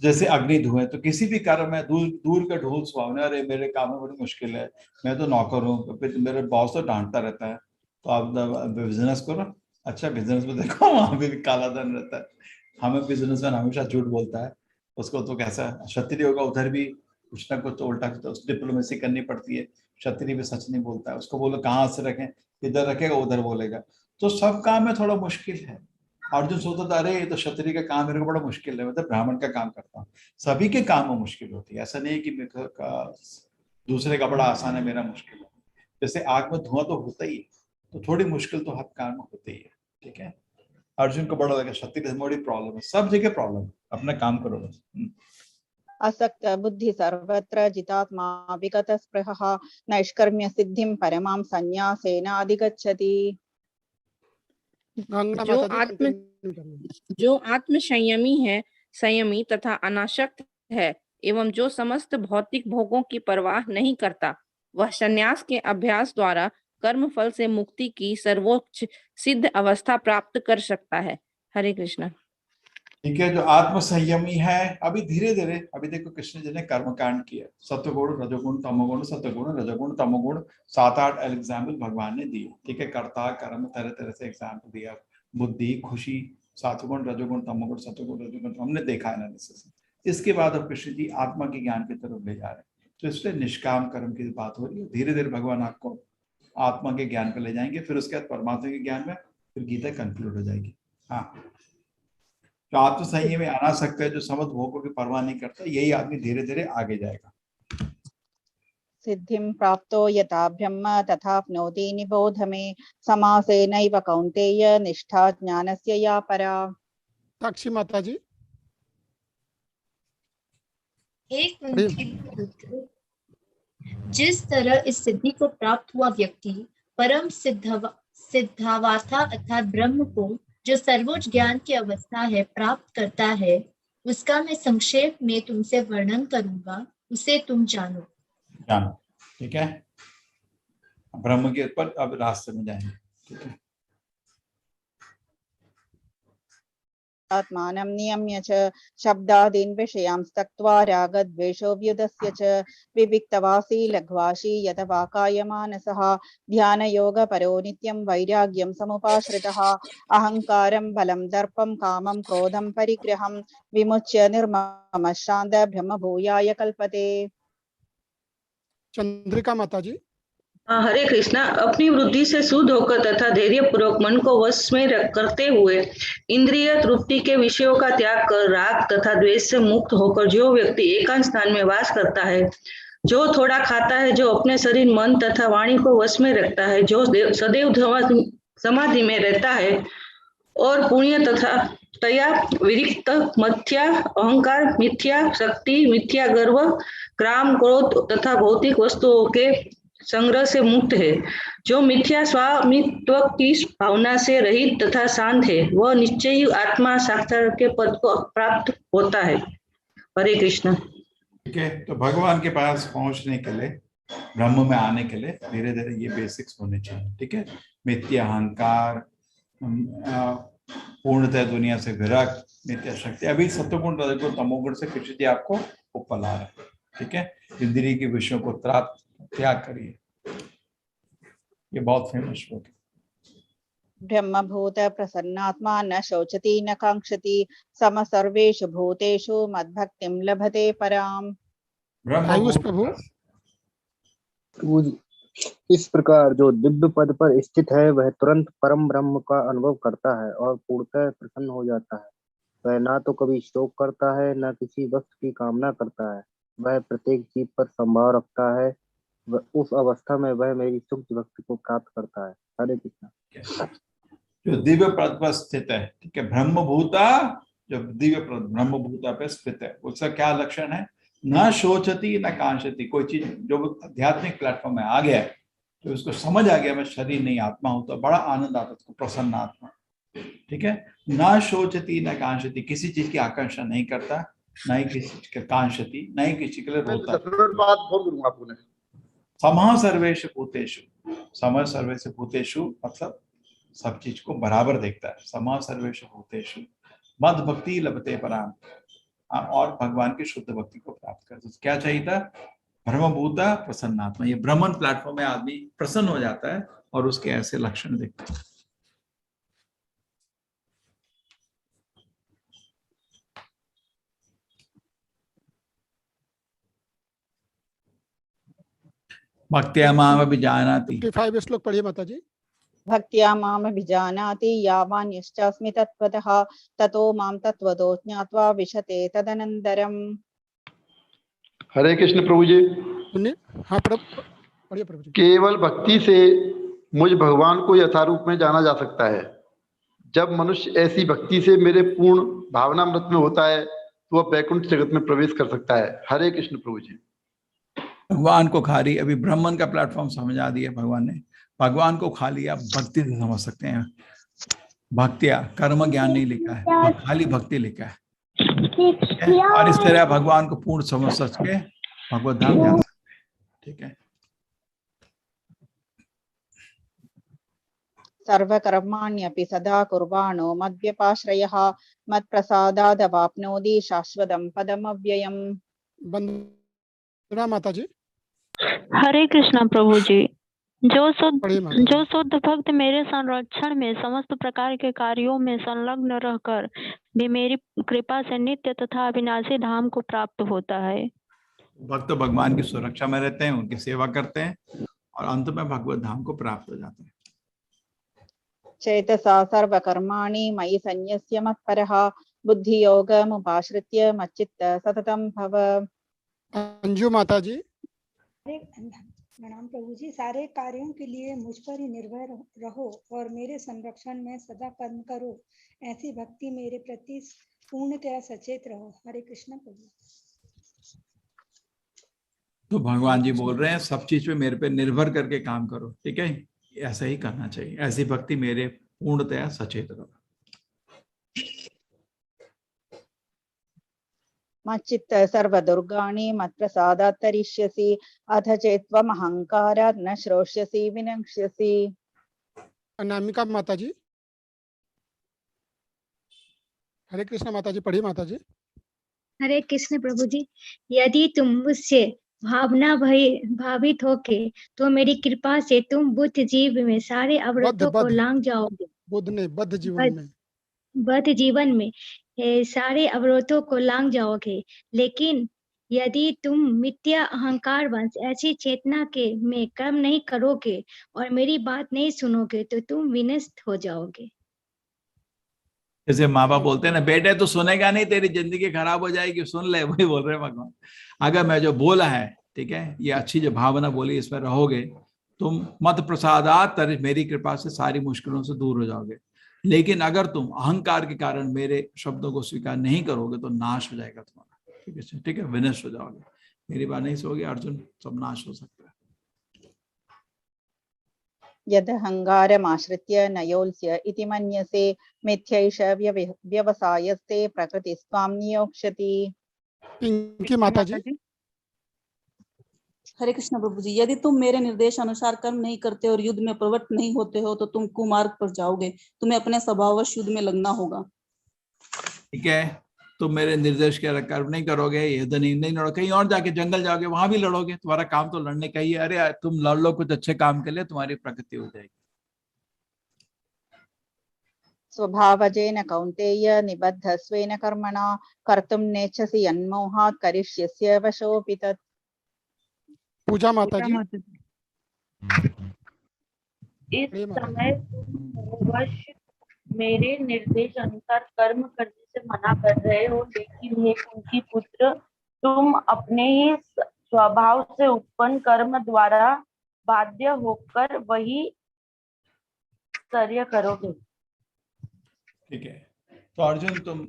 जैसे अग्नि धुएं, तो किसी भी कार्य में दूर का ढोल सुहावना, अरे मेरे काम में बड़ी मुश्किल है, मैं तो नौकर हूँ, मेरे बॉस तो डांटता रहता है, तो आप बिजनेस करो। अच्छा, बिजनेस में देखो वहां भी काला धन रहता है। हमें बिजनेस में हमेशा झूठ बोलता है, उसको तो कैसा क्षत्रिय होगा, उधर भी कुछ ना कुछ उल्टा डिप्लोमेसी करनी पड़ती है। क्षत्रिय भी सच नहीं बोलता है, उसको बोलो कहाँ से रखें, इधर रखेगा उधर बोलेगा। तो सब काम में थोड़ा मुश्किल है। अर्जुन सोचता था, अरे ये तो क्षत्रिय का काम मेरे को बड़ा मुश्किल है, मतलब ब्राह्मण का काम करता हूँ। सभी के काम में मुश्किल होती है, ऐसा नहीं है कि दूसरे का बड़ा आसान है, मेरा मुश्किल है। जैसे आग में धुआं तो होता ही है, तो थोड़ी मुश्किल तो हर काम में होती ही है। ठीक है? अर्जुन को बड़ा लगा क्षत्रिय बड़ी प्रॉब्लम है, सब जगह प्रॉब्लम, अपना काम करो बस। असक्त बुद्धि सर्वत्र जितात्मा विगत स्पृहः नैष्कर्म्य सिद्धिं परमां संन्यासेन अधिगच्छति। जो आत्म संयमी है, संयमी तथा अनासक्त है, एवं जो समस्त भौतिक भोगों की परवाह नहीं करता, वह संन्यास के अभ्यास द्वारा कर्म फल से मुक्ति की सर्वोच्च सिद्ध अवस्था प्राप्त कर सकता है। हरे कृष्णा। ठीक है? जो आत्म संयमी है, अभी धीरे धीरे, अभी देखो कृष्ण जी ने कर्म कांड किया, सत्वगुण रजोगुण तमोगुण, सत्वगुण रजोगुण तमोगुण, 7-8 एग्जाम्पल भगवान ने दिए। ठीक है? कर्ता कर्म तरह तरह से एग्जाम्पल दिया, बुद्धि, खुशी, सत्वगुण रजोगुण तमोगुण, सत्वगुण रजोगुण, हमने देखा एनालिसिस। इसके बाद अब कृष्ण जी आत्मा के ज्ञान की तरफ ले जा रहे हैं, तो इसलिए निष्काम कर्म की बात हो रही है। धीरे धीरे भगवान आपको आत्मा के ज्ञान पर ले जाएंगे, फिर उसके बाद परमात्मा के ज्ञान में, फिर गीता कंक्लूड हो जाएगी। हाँ, जो आत्मसंयम में आना सकता है, जो समस्त भोगों की परवाह नहीं करता, यही आदमी धीरे धीरे आगे जाएगा। सिद्धिं प्राप्तो यथा ब्रह्म तथाप्नोति निबोध मे समासेनैव कौन्तेय निष्ठा ज्ञानस्य या परा। साक्षी माता जी। एक पुत्र, जिस तरह इस सिद्धि को प्राप्त हुआ व्यक्ति परम सिद्धावस्था अर्थात ब्रह्म को, जो सर्वोच्च ज्ञान की अवस्था है, प्राप्त करता है, उसका मैं संक्षेप में तुमसे वर्णन करूंगा, उसे तुम जानो। ठीक है, ब्रह्म के ऊपर अब रास्ते में जाएंगे। ठीक है, आत्मानं नियम्य च शब्दादीन् विषयान् त्यक्त्वा रागद्वेषो व्युदस्य च विविक्तवासी लघ्वासी यतवाकाय मानसः ध्यानयोगपरो नित्यं वैराग्यं समुपाश्रितः अहंकारं बलं दर्पं कामं क्रोधं परिग्रहं विमुच्य निर्ममः शान्त ब्रह्मभूयाय कल्पते। चंद्रिका माता जी। हरे कृष्णा। अपनी वृद्धि से शुद्ध होकर तथा धैर्य पूर्वक मन को वश में करते हुए इंद्रिय तृप्ति के विषयों का त्याग कर राग तथा द्वेष से मुक्त होकर जो व्यक्ति एकांत स्थान में वास करता है, जो थोड़ा खाता है, जो अपने शरीर मन तथा वाणी को वश में रखता है, जो सदैव समाधि में रहता है और पुण्य तथा तया विरिक्त मिथ्या अहंकार, मिथ्या शक्ति, मिथ्या गर्व, काम, क्रोध तथा भौतिक वस्तुओं के संग्रह से मुक्त है, जो मिथ्या स्वामित्व की भावना से रहित तथा शांत है, वह निश्चय ही आत्मा साक्षात्कार के पद को प्राप्त होता है। हरे कृष्ण। ठीक है, तो भगवान के पास पहुंचने के लिए, ब्रह्म में आने के लिए धीरे धीरे ये बेसिक्स होने चाहिए। ठीक है, मिथ्या अहंकार, पूर्णतः दुनिया से विरक्त, मिथ्या शक्ति। अभी सत्वगुण रजोगुण तमोगुण से कृष्ण जी आपको ऊपर ला रहे हैं। ठीक है, इंद्रिय के विषयों को त्याग करिए। ये बहुत फेमस श्लोक है। ब्रह्मभूत प्रसन्नात्मा न शोचति न कांक्षति सम सर्वेषु भूतेषु मद्भक्तिं लभते पराम। इस प्रकार जो दिव्य पद पर स्थित है, वह तुरंत परम ब्रह्म का अनुभव करता है और पूर्णतः प्रसन्न हो जाता है। वह ना तो कभी शोक करता है, न किसी वस्तु की कामना करता है। वह प्रत्येक जीव पर संभाव रखता है। उस अवस्था में वह मेरी सुख भक्ति को प्राप्त करता है। हरे कृष्ण। जो दिव्य पद पर स्थित है, ठीक है, ब्रह्मभूता, जो दिव्य पद ब्रह्मभूता पे स्थित है, उसका क्या लक्षण है? न शोचती न कांक्षती। कोई चीज जो आध्यात्मिक प्लेटफॉर्म में आ गया है, तो उसको समझ आ गया मैं शरीर नहीं आत्मा हूं, तो बड़ा आनंद आता है, प्रसन्न आत्मा। ठीक है, न शोचती न कांक्षती, किसी चीज की आकांक्षा नहीं करता, न ही किसी की कांक्षती, न ही किसी के लिए रोता। समः सर्वेषु भूतेषु, समः सर्वेषु भूतेषु मतलब सब चीज को बराबर देखता है। समः सर्वेषु भूतेषु मद भक्ति लभते पराम, और भगवान की शुद्ध भक्ति को प्राप्त करते। क्या चाहिए था? ब्रह्मभूता प्रसन्नात्मा। ये ब्रह्मन प्लेटफॉर्म में आदमी प्रसन्न हो जाता है और उसके ऐसे लक्षण देखते हैं। भक्त्या माम अभिजानाति। 55 श्लोक पढ़िए माता जी। भक्त्या माम अभिजानाति यावान् यश्चास्मि तत्त्वतः ततो माम तत्त्वतो ज्ञात्वा विशते तदनन्तरम्। हरे कृष्ण प्रभु जी। हाँ पढ़िए प्रभु जी। केवल भक्ति से मुझ भगवान को यथारूप में जाना जा सकता है। जब मनुष्य ऐसी भक्ति से मेरे पूर्ण भावनामृत में होता है, तो वह वैकुंठ जगत में प्रवेश कर सकता है। हरे कृष्ण प्रभु जी। भगवान को खाली, अभी ब्राह्मण का प्लेटफॉर्म समझा दिया भगवान ने। भगवान को खाली आप भक्ति से समझ सकते हैं। भक्तिया कर्म ज्ञान नहीं लिखा है, खाली भक्ति लिखा है। और इस तरह भगवान को पूर्ण समझ सके, भगवत धाम जा सकते हैं। ठीक है, सर्वकर्माण्यपि सदा कुर्वाणो मद्व्यपाश्रयः मत्प्रसादादवाप्नोति शाश्वतं पदमव्ययम्। वंदना माता जी। हरे कृष्णा प्रभु जी। जो शुद्ध भक्त मेरे संरक्षण में समस्त प्रकार के कार्यों में संलग्न रहकर भी मेरी कृपा से नित्य तथा अविनाशी धाम को प्राप्त होता है। भक्त भगवान की सुरक्षा में रहते हैं, उनकी सेवा करते हैं और अंत में भगवत धाम को प्राप्त हो जाते हैं। चेतसा सर्वकर्माणि मयि संयस्य मत्परः बुद्धियोगमुपाश्रित्य मच्चित्त सततं भव। अंजू माता जी। प्रणाम प्रभु जी। सारे कार्यों के लिए मुझ पर ही निर्भर रहो और मेरे संरक्षण में सदा कर्म करो। ऐसी भक्ति मेरे प्रति पूर्णतया सचेत रहो। हरे कृष्ण प्रभु। तो भगवान जी बोल रहे हैं सब चीज पे मेरे पे निर्भर करके काम करो, ठीक है, ऐसा ही करना चाहिए। ऐसी भक्ति मेरे पूर्णतया सचेत रहो। मच्चित्त सर्वदुर्गाणि मत्प्रसादात् तरिष्यसि अथ चेत्त्वम् अहङ्कारात् न श्रोष्यसि विनक्ष्यसि। अनामिका माता जी। हरे कृष्ण माता जी, पढ़िए माता जी। हरे कृष्ण प्रभु जी। यदि तुम मुझसे भावना भावित होके तो मेरी कृपा से तुम बुद्ध जीव में सारे अवरोधों को लांघ जाओगे। बुद्ध नहीं, बद्ध जीवन में। बद्ध जीवन में सारे अवरोधों को लांघ जाओगे। लेकिन यदि तुम मिथ्या अहंकार वंश ऐसी चेतना के में कर्म नहीं करोगे और मेरी बात नहीं सुनोगे तो तुम विनष्ट हो जाओगे। जैसे माँ बाप बोलते हैं ना, बेटे तो सुनेगा नहीं, तेरी जिंदगी खराब हो जाएगी, सुन ले, वही बोल रहे हैं भगवान। अगर मैं जो बोला है, ठीक है, ये अच्छी जो भावना बोली, इसमें रहोगे, तुम मत प्रसादात मेरी कृपा से सारी मुश्किलों से दूर हो जाओगे। लेकिन अगर तुम अहंकार के कारण मेरे शब्दों को स्वीकार नहीं करोगे तो नाश हो जाएगा तुम्हारा, ठीक है, ठीक है, विनष्ट हो जाओगे। मेरी बात नहीं सोगे अर्जुन, सब नाश हो सकता है। यद अहङ्कारमाश्रित्य न योत्स्य इति मन्यसे मिथ्यैष व्यवसायस्ते प्रकृतिस्त्वां नियोक्ष्यति। पिंकी माता जी। हरे कृष्ण प्रभु जी। यदि तुम मेरे निर्देश अनुसार कर्म नहीं करते और युद्ध में प्रवृत्त नहीं होते हो तो तुम कुमार्ग पर जाओगे। तुम्हें अपने स्वभाववश युद्ध में लगना होगा। ठीक है, तुम मेरे निर्देश के कर्म नहीं करोगे, युद्ध नहीं लड़ोगे, कहीं और जाके जंगल जाओगे, वहां भी लड़ोगे। तुम्हारा काम तो लड़ने का ही है। अरे तुम लड़ लो कुछ अच्छे काम के लिए, तुम्हारी प्रकृति हो जाएगी। स्वभावजेन कौन्तेय निबद्धस्वेन कर्मणा कर्तुं नेच्छसि यन्मोहात् करिष्यस्य वशोऽपि तत्। पूजा माता जी। इस समय तुम वश मेरे निर्देश अनुसार कर्म करने से मना कर रहे हो, लेकिन हे कुंती पुत्र, तुम अपने ही स्वभाव से उत्पन्न कर्म द्वारा बाध्य होकर वही कार्य करोगे। ठीक है, तो अर्जुन तुम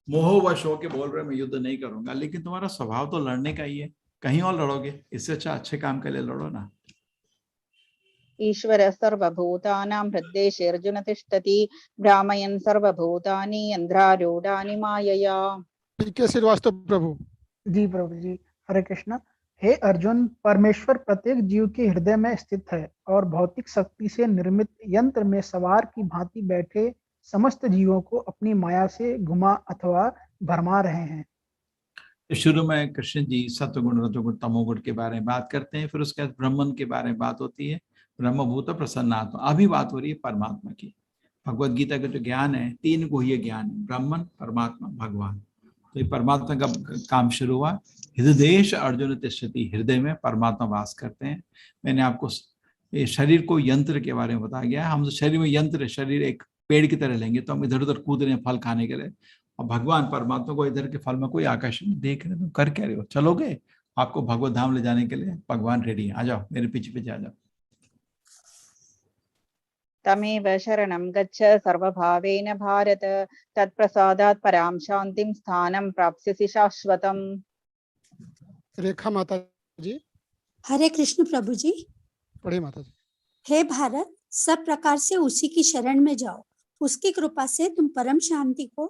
मोहवश होके बोल रहे मैं युद्ध नहीं करूंगा, लेकिन तुम्हारा स्वभाव तो लड़ने का ही है, कहीं और लड़ोगे। इससे अच्छा अच्छे काम के लिए लड़ो ना। ईश्वर सर्वभूतानां हृद्देशे अर्जुन तिष्ठति भ्रामयन् सर्वभूतानि यन्त्रारूढानि मायया। पीके श्रीवास्तव प्रभु जी प्रभु जी। हरे कृष्ण। हे अर्जुन, परमेश्वर प्रत्येक जीव के हृदय में स्थित है और भौतिक शक्ति से निर्मित यंत्र में सवार की भांति बैठे समस्त जीवों को अपनी माया से घुमा अथवा भरमा रहे हैं। शुरू में कृष्ण जी सत्वगुण रजोगुण तमोगुण के बारे में बात करते हैं, फिर उसके बाद ब्रह्मन के बारे में बात होती है, ब्रह्मभूत प्रसन्नात्मा। अभी बात हो रही है परमात्मा की। भगवत गीता का जो ज्ञान है, तीन गुह्य ज्ञान, ब्राह्मण, परमात्मा, भगवान। तो ये परमात्मा का काम शुरू हुआ। हृदयेश अर्जुन तिष्ठति, हृदय में परमात्मा वास करते हैं। मैंने आपको ये शरीर को यंत्र के बारे में बताया गया। हम तो शरीर में यंत्र, शरीर एक पेड़ की तरह लेंगे तो हम इधर उधर कूद रहे हैं फल खाने के लिए, और भगवान परमात्मा को इधर के फल में कोई आकर्षण देख रहे, तुम कर क्या रहे हो? चलोगे? आपको भगवत धाम ले जाने के लिए भगवान रेडी है, आ जाओ, मेरे पीछे पीछे आ जाओ। तमेव शरणं गच्छ सर्वभावेन भारत तत्प्रसादात् परां शान्तिं स्थानं प्राप्स्यसि शाश्वतम्। रेखा माता जी। हरे कृष्ण प्रभु जी। पढ़िए माता जी। हे भारत, सब प्रकार से उसी की शरण में जाओ, उसकी कृपा से तुम परम शांति को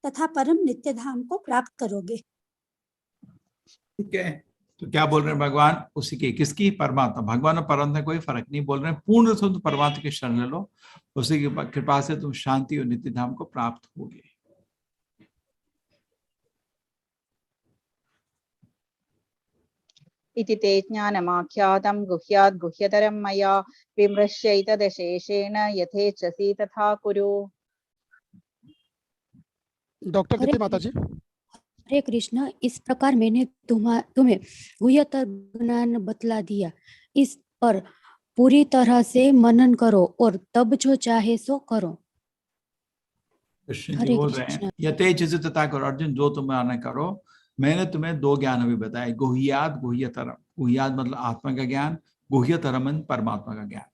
तथा परम नित्य धाम को प्राप्त करोगे। ठीक है, तो क्या बोल रहे हैं भगवान? उसी की, किसकी? परमात्मा। भगवान और परमात्मा में कोई फर्क नहीं, बोल रहे हैं पूर्ण से तुम परमात्मा की शरण ले लो, उसी की कृपा से तुम शांति और नित्य धाम को प्राप्त होगे। इति ते ज्ञानमाख्यातं गुह्यात् गुह्यतरं मया विमृश्यैतदशेषेण यथेच्छसि तथा कुरु। डॉक्टर दीप्ति माता जी। हरे कृष्ण। इस प्रकार मैंने तुम्हें गुह्यतर ज्ञान बतला दिया, इस पर पूरी तरह से मनन करो और तब जो चाहे सो करो। कृष्ण जी हरे बोल रहे हैं कृष्ण। यते चित तथा करो, अर्जुन जो तुम माने करो। मैंने तुम्हें दो ज्ञान अभी बताए, गुह्यात गुह्यतरम। गुह्यात मतलब आत्मा का ज्ञान, गुह्यतरम परमात्मा का ज्ञान।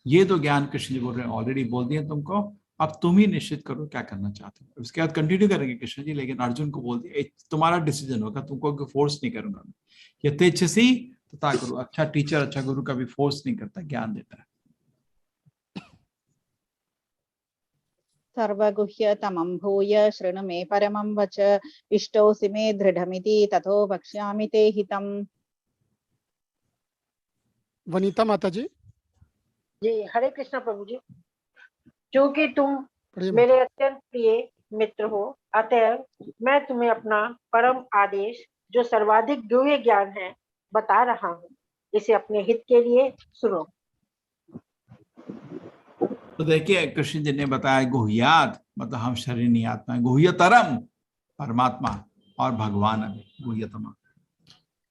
ये दो ज्ञान कृष्ण जी बोल रहे हैं, ऑलरेडी बोल दिए तुमको, अब तुम ही निश्चित करो क्या करना चाहते हो। उसके बाद कंटिन्यू करेंगे कृष्ण जी, लेकिन अर्जुन को बोल दिया तुम्हारा डिसीजन होगा, तुमको फोर्स नहीं करूंगा। यथेच्छसी तथा करो। अच्छा टीचर, अच्छा गुरु कभी फोर्स नहीं करता, ज्ञान देता है। सर्वगुह्यतमं भूय शृणु मे परमं वच, इष्टोऽसि मे दृढमिति ततो वक्ष्यामि ते हितम्। वनीता माता जी। जी हरे कृष्ण प्रभु जी। क्योंकि तुम प्रिय मेरे अत्यंत प्रिय मित्र हो, अतएव मैं तुम्हें अपना परम आदेश जो सर्वाधिक गुह्य ज्ञान है बता रहा हूँ। इसे अपने हित के लिए सुनो। तो देखिए कृष्ण जी ने बताया गुह्यात मतलब हम शरीर नहीं आत्मा, गुह्यतरम परमात्मा और भगवान अभी गुह्यतम।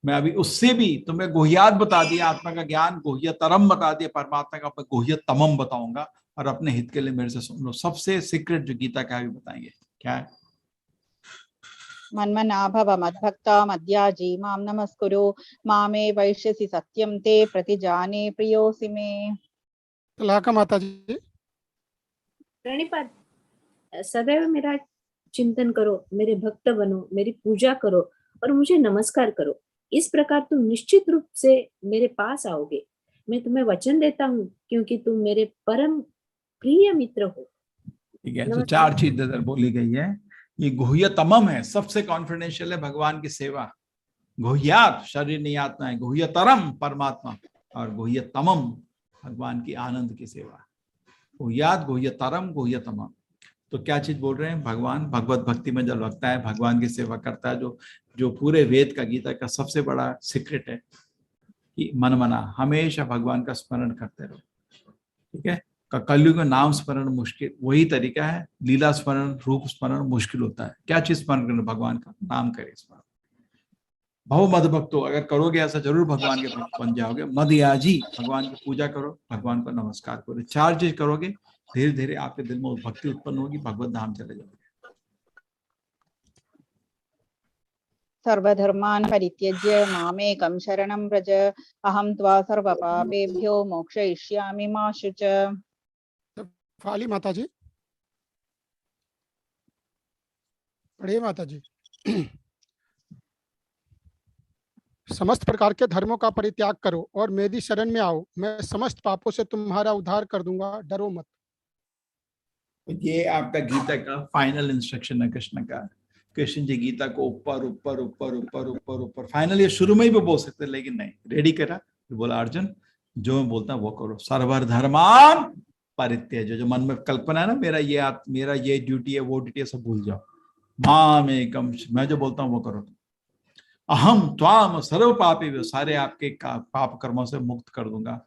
मैं अभी उससे भी तुम्हें गुह्यात बता दिया आत्मा का ज्ञान, गुह्यतरम बता दिया परमात्मा का, मैं गुह्यतमम बताऊंगा। और अपने हित के लिए मेरे से सुन लो, सबसे सीक्रेट जो गीता का भी बताएंगे क्या है। मन्मनाभव मद्भक्ता मद्याजी मां नमस्कुरु, मामे वैश्यसि सत्यं ते प्रतिजाने प्रियोऽसि मे। तलाका माता जी। प्रणिपात, सदैव मेरा चिंतन करो, मेरे भक्त बनो, मेरी पूजा करो और मुझे नमस्कार करो। इस प्रकार तुम निश्चित रूप से मेरे पास आओगे। मैं तुम्हें वचन देता हूँ क्योंकि तुम मेरे परम प्रिय मित्र हो। ठीक है, तो चार चीज इधर बोली गई है। ये गुह्यतमम है, सबसे कॉन्फिडेंशियल है भगवान की सेवा। गुह्यात शरीर नहीं आत्मा है, गुह्यतरम परमात्मा, और गुह्यतमम भगवान की आनंद की सेवा। गुह्यात गुह्यतरम गुह्यतमम। तो क्या चीज बोल रहे हैं, भगवान भगवत भक्ति में जब लगता है, भगवान की सेवा करता है, जो पूरे वेद का गीता का सबसे बड़ा सीक्रेट है कि मन मना हमेशा भगवान का स्मरण करते रहो। ठीक है, कलयुग में नाम स्मरण मुश्किल, वही तरीका है। लीला स्मरण रूप स्मरण मुश्किल होता है। क्या चीज स्मरण करना, भगवान का नाम करे स्मरण। बहु मद भक्तो, अगर करोगे ऐसा जरूर भगवान के भक्त बन जाओगे। मदयाजी, भगवान की पूजा करो, भगवान को नमस्कार करो। चार चीज करोगे, धीरे धीरे आपके दिल में भक्ति उत्पन्न होगी, भगवत धाम चले जाओगे। सर्वधर्मान् परित्यज्य मामेकं शरणं व्रज, अहं त्वा सर्वपापेभ्यो मोक्षयिष्यामि मा शुच। फाली माता जी। प्रिय माता जी। समस्त प्रकार के धर्मों का परित्याग करो और मेरी शरण में आओ, मैं समस्त पापों से तुम्हारा उद्धार कर दूंगा, डरो मत। ये आपका गीता का फाइनल इंस्ट्रक्शन है कृष्ण का। कृष्ण जी गीता को ऊपर ऊपर ऊपर ऊपर ऊपर ऊपर फाइनल ये शुरू में ही भी बोल सकते, लेकिन नहीं, रेडी करा, बोला अर्जुन जो मैं बोलता वो करो। सर्वर धर्मान परित्यज, जो मन में कल्पना है ना, मेरा ये ड्यूटी है, वो ड्यूटी है, सब भूल जाओ। माम एकम, मैं जो बोलता हूँ वो करो। अहम त्वाम सर्व पापी, सारे आपके पाप कर्मों से मुक्त कर दूंगा।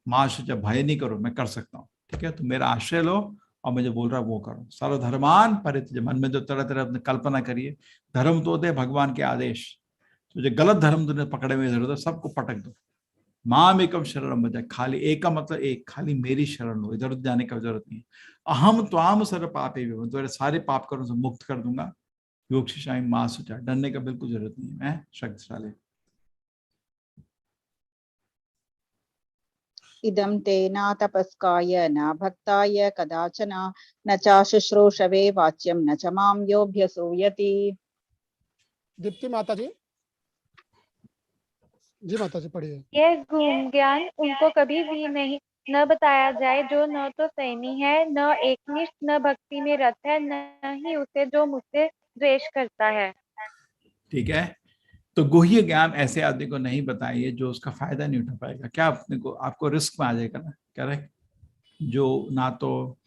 माश, जब भय नहीं करो, मैं कर सकता हूँ। ठीक है, तो मेरा आश्रय लो और मैं जो बोल रहा हूँ वो करो। सर्वधर्मान परित्यज, मन में जो तरह तरह अपनी कल्पना करिए। धर्म तो दे भगवान के आदेश, तो जो गलत धर्म तुमने पकड़े हुए जरूरत है सबको पटक दो। माम एकम शरणम व्रज, खाली एक का मतलब एक, खाली मेरी शरण लो, इधर जाने का जरूरत नहीं। अहम त्वाम सर्व पापी, तुम्हारे सारे पाप कर्मों से मुक्त कर दूंगा। योग शिशाई मां सुचा, डरने का बिल्कुल जरूरत नहीं है, मैं शक्तिशाली। इदं ते न तपस्काय न भक्ताय कदाचन, न च शुश्रूषवे वाच्यं न च मां योऽभ्यसूयति। दीप्ति माता जी। जी माता जी पढ़िए। यह गुण ज्ञान उनको कभी भी नहीं न बताया जाए जो न तो सैनी है, न एकनिष्ठ, न भक्ति में रत है, न ही उसे जो मुझसे द्वेष करता है। ठीक है, तो गुह्य ज्ञान ऐसे आदमी को नहीं बताइए जो उसका फायदा नहीं उठा पाएगा। क्या अपने को, आपको रिस्क में आ जाएगा ना, करेक्ट। जो ना तो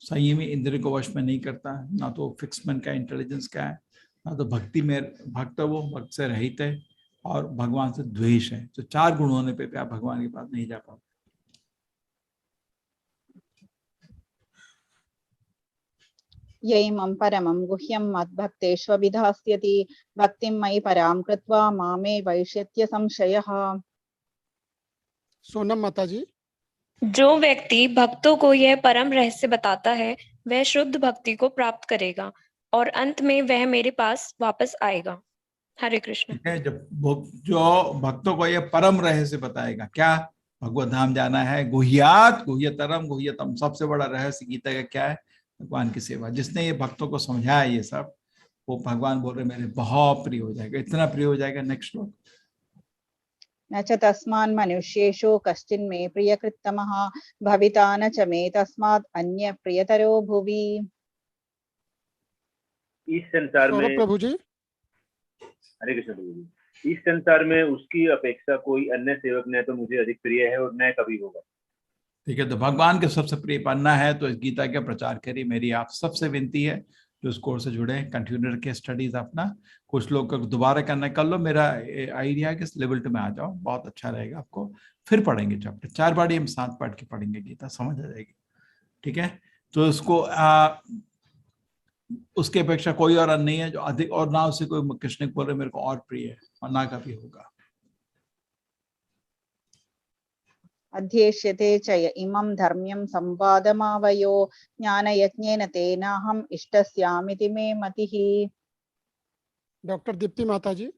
संयमी इंद्रिय को वश में नहीं करता, ना तो फिक्समेंट का इंटेलिजेंस का है, ना तो भक्ति में भक्त, वो भक्त से रहित है, और भगवान से द्वेष है। तो चार गुण होने पे आप भगवान के पास नहीं जा पाओगे। यैमं परमं गुह्यं मद्भक्तेष्वभिधास्यति, भक्तिं मयि परां कृत्वा मामे वैष्यत्य संशयः। सोनम माता जी। जो व्यक्ति भक्तों को यह परम रहस्य बताता है वह शुद्ध भक्ति को प्राप्त करेगा और अंत में वह मेरे पास वापस आएगा। हरे कृष्ण। ठीक है, जब जो भक्तों को ये परम रहस्य बताएगा, क्या भगवत धाम जाना है, गुह्यात गुह्यतरम गुह्यतम, सबसे बड़ा रहस्य गीता का क्या है, भगवान की सेवा। जिसने ये भक्तों को समझाया ये सब, वो भगवान बोल रहे मेरे बहुत प्रिय हो जाएगा, इतना प्रिय हो जाएगा। नेक्स्ट श्लोक। न च तस्मान् मनुष्येषु कश्चिन्मे प्रियकृत्तमः भविता न च मे तस्मात् अन्य प्रियतरो भुवि। इस संसार में, प्रभु जी। हरे कृष्ण प्रभु जी, इस संसार में उसकी अपेक्षा कोई अन्य सेवक न तो मुझे अधिक प्रिय है और न कभी होगा। ठीक है, तो भगवान के सबसे प्रिय पन्ना है, तो इस गीता का प्रचार करिए। मेरी आप सबसे विनती है जो इस कोर्स से जुड़े, कंटिन्यू के स्टडीज अपना, कुछ लोग दोबारा करना कर लो। मेरा आइडिया है कि इस लेवल 2 में आ जाओ, बहुत अच्छा रहेगा आपको। फिर पढ़ेंगे चैप्टर 4 बार हम साथ पढ़ के पढ़ेंगे, गीता समझ आ जाएगी। ठीक है, तो इसको उसके अपेक्षा कोई और नहीं है जो अधिक, और ना उसे कोई कृष्ण बोल रहे मेरे को और प्रिय है, और ना कभी होगा। अध्येष्यते च य इमं धर्म्यं संवादमावयो ज्ञानयज्ञेन तेनाहम् इष्टस्यामिति मे मतिः। डॉक्टर दीप्ति माता जी।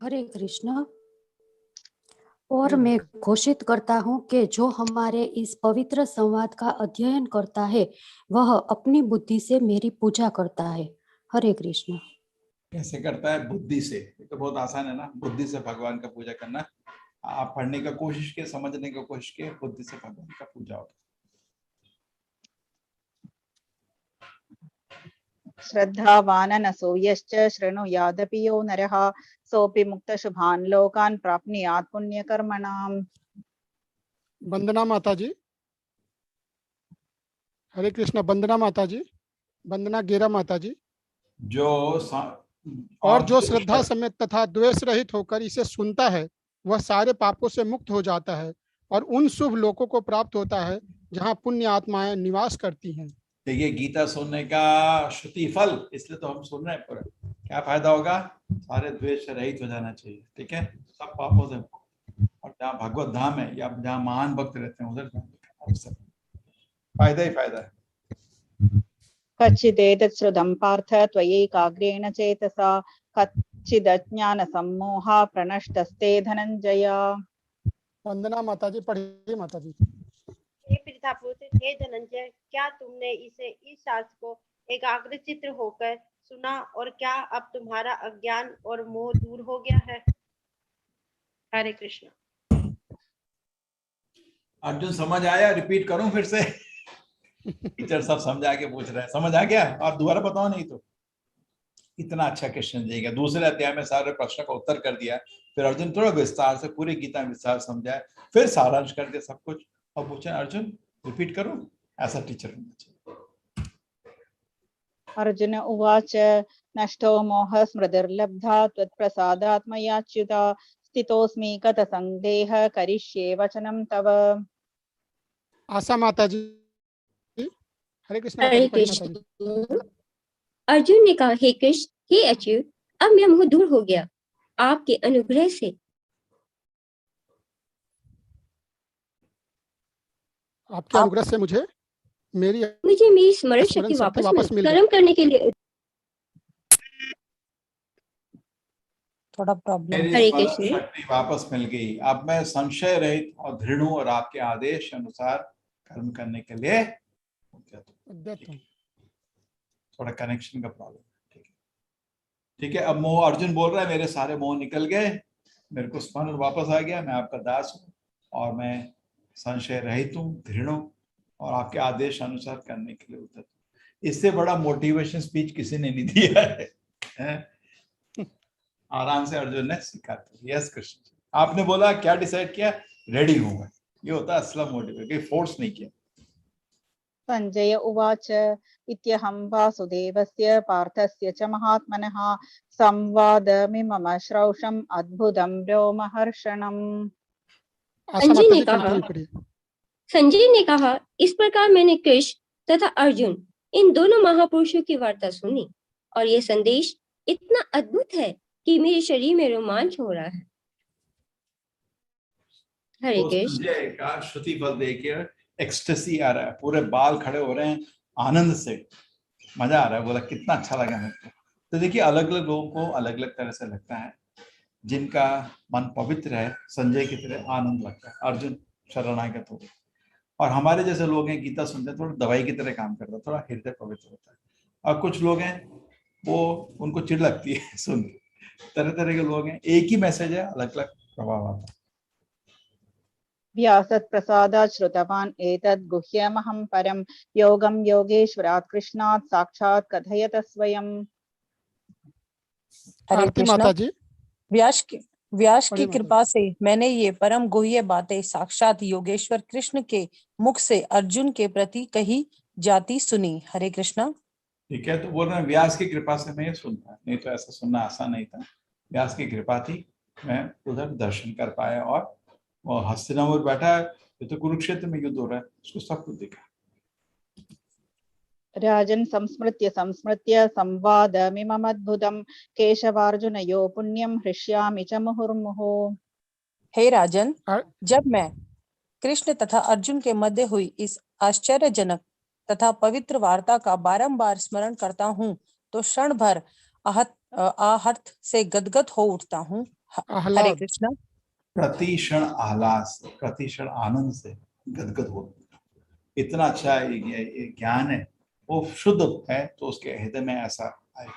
हरे कृष्ण। और मैं घोषित करता हूँ कि जो हमारे इस पवित्र संवाद का अध्ययन करता है वह अपनी बुद्धि से मेरी पूजा करता है। हरे कृष्ण। कैसे करता है? बुद्धि से। ये तो बहुत आसान है ना, बुद्धि से भगवान का पूजा करना। आप पढ़ने का कोशिश किए, समझने का कोशिश किए, बुद्धि से भगवान का पूजा होगा। श्रद्धावाननसो यश्च शृणुयादपि यो नरः सोऽपि मुक्तशुभान् लोकान् प्राप्नुयात् पुण्यकर्मणाम्। वंदना माता जी। हरे कृष्ण। वंदना माता जी। वंदना गेरा माता जी। और जो श्रद्धा समेत तथा द्वेष रहित होकर इसे सुनता है वह सारे पापों से मुक्त हो जाता है और उन शुभ लोकों को प्राप्त होता है जहाँ पुण्य आत्माएं निवास करती हैं। देखिए, गीता सुनने का श्रुति फल, इसलिए तो हम सुन रहे हैं। पूरा क्या फायदा होगा? सारे द्वेष से रहित हो जाना चाहिए। ठीक है, सब पापों से, और जहाँ भगवत धाम है या जहाँ महान भक्त रहते हैं उधर फायदा ही फायदा है। कच्चिदेतच्छ्रुतं पार्थ त्वयैकाग्रेण चेतसा कच्चिदज्ञान सम्मोहा प्रणष्टस्ते धनंजय। वंदना माता जी। पढ़िए माता जी। हे पितापुत्र, हे धनंजय, क्या तुमने इस शास्त्र को एकाग्रचित्त होकर सुना और क्या अब तुम्हारा अज्ञान और मोह दूर हो गया है? हरे कृष्ण। अर्जुन समझ आया? रिपीट करूं फिर से? टीचर सब समझा के पूछ रहे हैं, समझ आ गया? और दोबारा बताओ नहीं तो। इतना अच्छा क्वेश्चन देगा। दूसरे अध्याय में सारे प्रश्न का उत्तर कर दिया, फिर अर्जुन थोड़ा विस्तार से पूरी गीता विस्तार समझाए, फिर सारांश कर दिया सब कुछ, और पूछे अर्जुन रिपीट करो। ऐसा टीचर होना चाहिए। अर्जुन उवाच नष्टो मोह स्मृतिर्लब्धा त्वत्प्रसादात् मयाच्युता स्थितोऽस्मि गतसन्देहः करिष्ये वचनं तव। आशा माता जी। हरे कृष्ण। हरे कृष्ण। अर्जुन ने कहा, हे कृष्ण, हे अच्युत, अब मेरा मोह दूर हो गया आपके अनुग्रह से। आपके अनुग्रह से मुझे मेरी स्मरण शक्ति वापस मिल गई। कर्म करने के लिए थोड़ा प्रॉब्लम। हरे कृष्ण। शक्ति वापस मिल गई। अब मैं संशय रहित और दृढ़ हूं और आपके आदेश अनुसार कर्म करने के लिए। थोड़ा कनेक्शन का प्रॉब्लम। ठीक है, ठीक है। अब मोह, अर्जुन बोल रहा है मेरे सारे मोह निकल गए, मेरे को स्मरण वापस आ गया, मैं आपका दास हूँ और मैं संशय रहित हूँ, दृढ़ हूँ और आपके आदेश अनुसार करने के लिए उतर। इससे बड़ा मोटिवेशन स्पीच किसी ने नहीं दिया है? आराम से अर्जुन ने स्वीकार किया। यस कृष्ण। आपने बोला, क्या डिसाइड किया? रेडी हूँ मैं। ये होता है असला मोटिवेशन, फोर्स नहीं किया। संजय उवाच इत्यहं वासुदेवस्य पार्थस्य च महात्मनः संवादमिमम श्रौषम् अद्भुतं रोमहर्षणम्। संजय ने कहा, इस प्रकार मैंने कृष्ण तथा अर्जुन इन दोनों महापुरुषों की वार्ता सुनी और ये संदेश इतना अद्भुत है कि मेरे शरीर में रोमांच हो रहा है। हरे तो कृष्ण। संजय का श्रुति फल देखिए एक्सटेसी आ रहा है, पूरे बाल खड़े हो रहे हैं आनंद से, मजा आ रहा है, बोला कितना अच्छा लगा मेरे को। तो देखिए अलग अलग लोगों को अलग अलग तरह से लगता है, जिनका मन पवित्र है संजय की तरह आनंद लगता है, अर्जुन शरणागत हो। और हमारे जैसे लोग हैं गीता सुनते हैं, थोड़ा दवाई की तरह काम करता है, थोड़ा हृदय पवित्र होता है। और कुछ लोग हैं वो उनको चिढ़ लगती है सुन के, तरह तरह के लोग हैं, एक ही मैसेज है, अलग अलग प्रभाव आता है। व्यासत् प्रसादात् श्रुतवान् एतद् गुह्यमहं परं योगं योगेश्वरात् कृष्णात् साक्षात् कथयत स्वयं। हरे आरती कृष्णा। माता जी। व्यास की बड़ी माता कृपा से मैंने ये परम गुह्य बातें साक्षात योगेश्वर कृष्ण के मुख से अर्जुन के प्रति कही जाती सुनी। हरे कृष्णा। ठीक है, तो बोल रहे हैं व्यास की कृपा से मैं ये सुनता, नहीं तो ऐसा सुनना आसान नहीं था। व्यास की कृपा थी, मैं उधर दर्शन कर पाया। और वो हस्तिनापुर बैठा है, ये तो कुरुक्षेत्र में युद्ध हो रहा है, उसको सब कुछ देखा। राजन् संस्मृत्य संस्मृत्य संवादमिममद्भुतं केशवार्जुनयो पुण्यं हृष्यामि च मुहुर्मुहुः। हे राजन, जब मैं कृष्ण तथा अर्जुन के मध्य हुई इस आश्चर्यजनक तथा पवित्र वार्ता का बारंबार स्मरण करता हूँ तो क्षण भर आहत से गदगद हो उठता हूँ। हरे कृष्णा। प्रतिक्षण आह्लाद से, प्रतिक्षण आनंद से गदगद हो। इतना अच्छा ये ज्ञान है, वो शुद्ध है, तो उसके हृदय में ऐसा आएगा।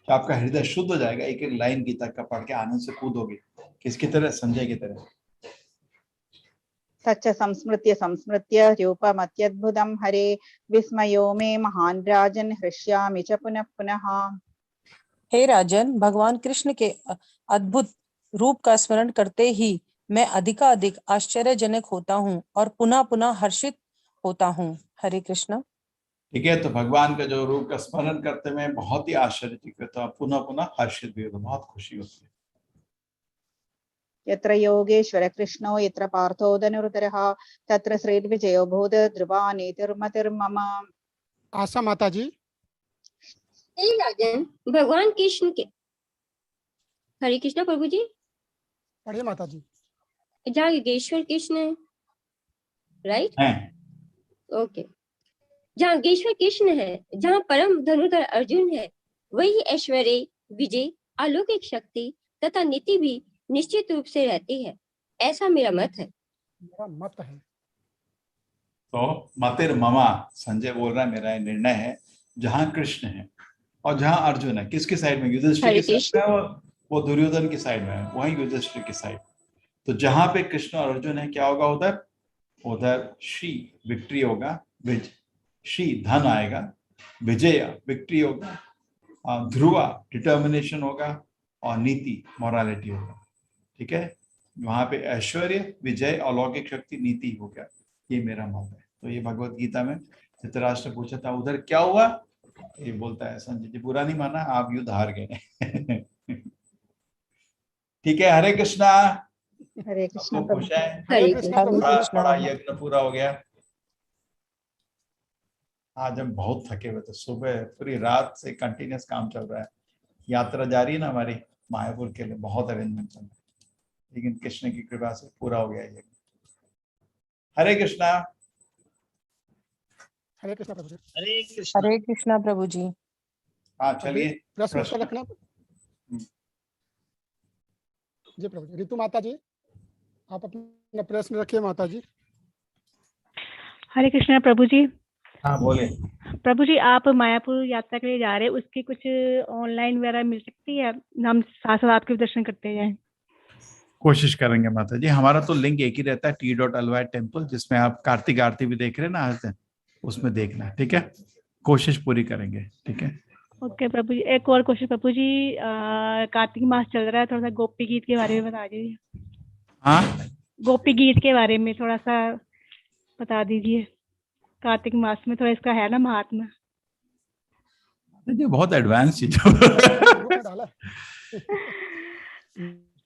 तो आपका हृदय शुद्ध हो जाएगा, एक एक लाइन गीता का पढ़ के आनंद से कूदोगे। किसकी तरह? संजय की तरह। तच्च संस्मृत्य संस्मृत्य रूपमत्यद्भुतं हरे विस्मयो मे महान् राजन् हृष्यामि च पुनः पुनः। हे राजन, भगवान कृष्ण के अद्भुत रूप का स्मरण करते ही मैं अधिकाधिक आश्चर्यजनक होता हूँ और पुनः पुनः हर्षित होता हूँ। हरे कृष्णा। ठीक है, तो भगवान का जो रूप का स्मरण करते में बहुत ही आश्चर्यचकित होता है, पुनः पुनः हर्षित भी होता, बहुत खुशी होती है। यत्र योगेश्वर कृष्णो यत्र पार्थो धनुर्धरः तत्र श्रीर्विजयो भूत ध्रुवा नीतिर्मतिर्मम। आशा माता जी। हे राजन, भगवान कृष्ण के हरे कृष्णा प्रभु जी। पढ़िए माता जी। जहाँ योगेश्वर कृष्ण है, राइट? ओके। जहाँ योगेश्वर कृष्ण है, जहाँ परम धनुर्धर अर्जुन है, वही ऐश्वर्य, विजय, अलौकिक शक्ति तथा नीति भी निश्चित रूप से रहती है, ऐसा मेरा मत है। मेरा मत है। तो मतिर ममा, संजय बोल रहा है मेरा निर्णय है, जहाँ कृष्ण है और जहाँ अर्जुन है, किसकी साइड में? युधिष्ठिर की साइड में है, वो दुर्योधन की साइड में है, वही युधिष्ठिर की साइड। तो जहाँ पे कृष्ण और अर्जुन है, क्या होगा उधर? उधर श्री विक्ट्री होगा, श्री धन आएगा, विजय विक्ट्री होगा, ध्रुवा डिटर्मिनेशन होगा, और नीति मोरालिटी होगा। ठीक है, वहां पे ऐश्वर्य, विजय, अलौकिक शक्ति, नीति हो गया। ये मेरा मत है। तो ये भगवत गीता में धृतराष्ट्र पूछा था उधर क्या हुआ, ये बोलता है संजय जी बुरा नहीं माना, आप युद्ध हार गए। ठीक है, हरे कृष्णा। हरे कृष्णा। खुश है? हरे कृष्णा। बड़ा यज्ञ पूरा हो गया। आज हम बहुत थके हुए थे, सुबह पूरी रात से कंटिन्यूस काम चल रहा है। यात्रा जारी है ना हमारी मायापुर के लिए, बहुत अरेंजमेंट चल रहा है, लेकिन कृष्ण की कृपा से पूरा हो गया ये। हरे कृष्णा। हरे कृष्णा प्रभु जी। हरे कृष्णा। हरे कृष्णा प्रभु जी। हाँ चलिए, प्रश्न उत्तर रखना जी प्रभु जी। ऋतु माता जी, आप अपना प्रश्न रखिए माता जी। हरे कृष्णा प्रभु जी। हाँ बोले। प्रभु जी, आप मायापुर यात्रा के लिए जा रहे हैं, उसकी कुछ ऑनलाइन वगैरह मिल सकती है? हम साथ साथ आपके दर्शन करते जाएं। कोशिश करेंगे माता जी। हमारा तो लिंक एक ही रहता है, t.alvai टेम्पल, जिसमें आप कार्तिक आरती भी देख रहे हैं ना आज दिन, उसमें देखना है। ठीक है, कोशिश पूरी करेंगे। ठीक है, ओके प्रभु जी। एक और क्वेश्चन प्रभु जी, कार्तिक मास चल रहा है, थोड़ा सा गोपी गीत के बारे में बता दीजिए। हाँ, गोपी गीत के बारे में थोड़ा सा बता दीजिए। कार्तिक मास में थोड़ा इसका है ना महात्मा। ये बहुत एडवांस चीज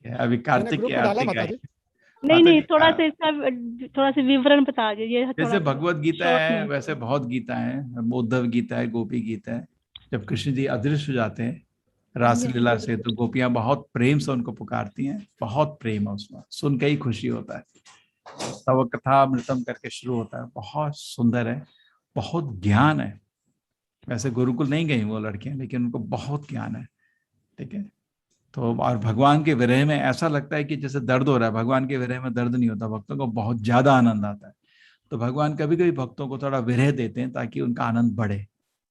अभी कार्तिक की आरती का नहीं, थोड़ा सा इसका थोड़ा सा विवरण बता दीजिए। जैसे भगवत गीता है वैसे बहुत गीता है, उद्धव गीता है, गोपी गीता है। जब कृष्ण जी अदृश्य हो जाते हैं रासलीला से, तो गोपियां बहुत प्रेम से उनको पुकारती हैं, बहुत प्रेम है उसमें, सुन के ही खुशी होता है। तव कथामृतम करके शुरू होता है, बहुत सुंदर है, बहुत ज्ञान है। वैसे गुरुकुल नहीं गई वो लड़कियां, लेकिन उनको बहुत ज्ञान है, ठीक है। तो और भगवान के विरह में ऐसा लगता है कि जैसे दर्द हो रहा है, भगवान के विरह में दर्द नहीं होता, भक्तों को बहुत ज्यादा आनंद आता है। तो भगवान कभी कभी भक्तों को थोड़ा विरह देते हैं ताकि उनका आनंद बढ़े,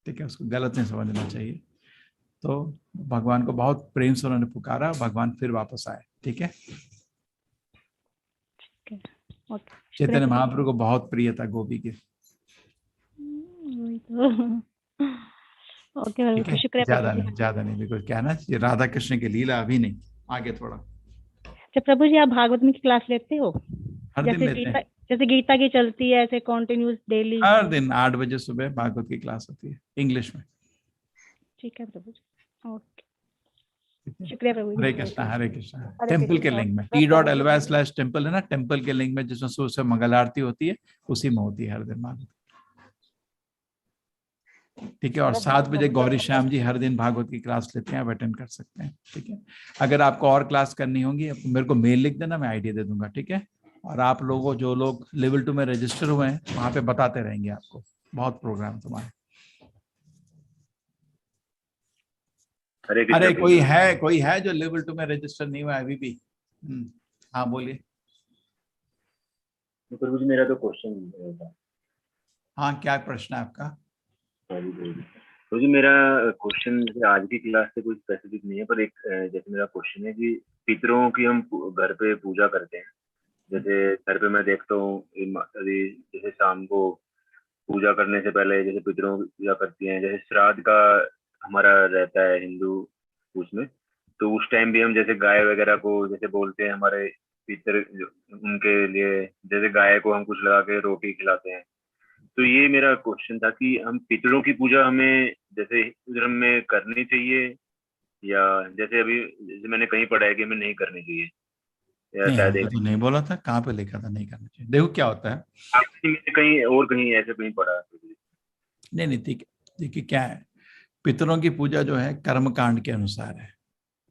ठीक है, उसको गलत नहीं समझना चाहिए। तो भगवान को बहुत प्रेम से उन्होंने पुकारा, भगवान फिर वापस आए, ठीक है। चैतन्य महाप्रभु को बहुत प्रिय था गोपी के। ओके, शुक्रिया। ज्यादा नहीं बिल्कुल, क्या ना राधा कृष्ण की लीला अभी नहीं, आगे थोड़ा। अच्छा प्रभु जी, आप भागवत में की क्लास लेते हो? हर दिन लेते हैं। जैसे गीता की चलती है ऐसे कंटिन्यूस डेली? हर दिन 8 बजे सुबह भागवत की क्लास होती है इंग्लिश में। ठीक है प्रभु जी, ओके, शुक्रिया प्रभु जी। हरे कृष्णा हरे कृष्णा। टेम्पल के लिंक में t.ly/temple है ना, टेम्पल के लिंक में जिसमें सुबह से मंगल आरती होती है, उसी में होती है हर दिन भागवत, ठीक है। और 7 बजे गौरी श्याम जी हर दिन भागवत की क्लास लेते हैं, आप अटेंड कर सकते हैं, ठीक है। अगर आपको और क्लास करनी होगी मेरे को मेल लिख देना, मैं आईडी दे दूंगा, ठीक है। और आप लोगों जो लोग लेवल 2 में रजिस्टर हुए हैं वहां पे बताते रहेंगे आपको, बहुत प्रोग्राम तुम्हारे। अरे कोई है जो लेवल 2 में रजिस्टर नहीं हुआ अभी भी? हाँ बोलिए। प्रभु जी मेरा तो क्वेश्चन था। हाँ क्या प्रश्न है आपका? तो जी मेरा क्वेश्चन आज की क्लास से कोई स्पेसिफिक नहीं है, पर एक जैसे मेरा क्वेश्चन है कि पितरों की हम घर पे पूजा करते हैं, जैसे घर पे मैं देखता हूँ जैसे शाम को पूजा करने से पहले जैसे पितरों की पूजा करती हैं, जैसे श्राद्ध का हमारा रहता है हिंदू उसमें, तो उस टाइम भी हम जैसे गाय वगैरह को जैसे बोलते हैं हमारे पितर, उनके लिए जैसे गाय को हम कुछ लगा के रोटी खिलाते हैं। तो ये मेरा क्वेश्चन था कि हम पितरों की पूजा हमें जैसे धर्म में करनी चाहिए, या जैसे अभी जैसे मैंने कहीं पढ़ा है कि हमें नहीं करनी चाहिए, या शायद तो नहीं बोला था, कहाँ पे लिखा था नहीं करना चाहिए? देखो क्या होता है, कहीं और कहीं ऐसे कहीं पढ़ा है। नहीं ठीक है, देखिए क्या है, पितरों की पूजा जो है कर्म कांड के अनुसार है,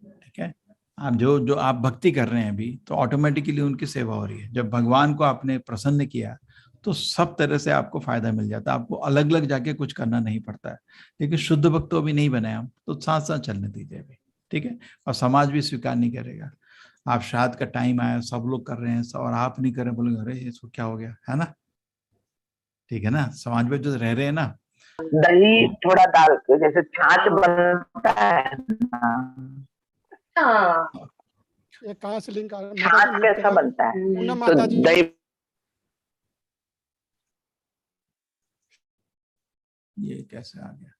ठीक है। आप जो आप भक्ति कर रहे हैं अभी, तो ऑटोमेटिकली उनकी सेवा हो रही है। जब भगवान को आपने प्रसन्न किया तो सब तरह से आपको फायदा मिल जाता है, आपको अलग अलग जाके कुछ करना नहीं पड़ता है। लेकिन शुद्ध भक्त तो अभी नहीं बने हम, तो साथ साथ चलने दीजिए अभी, ठीक है। और समाज भी स्वीकार नहीं करेगा। आप श्राद्ध का टाइम आया, सब लोग कर रहे हैं और आप नहीं कर रहे, बोलेंगे अरे इसको क्या हो गया, है ना, ठीक है ना। समाज में जो रह रहे हैं ना, दही थोड़ा डाल के जैसे छाछ बनता है, ये कहाँ से लिंक आ रहा है? छाछ कैसा बनता है? तो दही ये कैसे आ गया,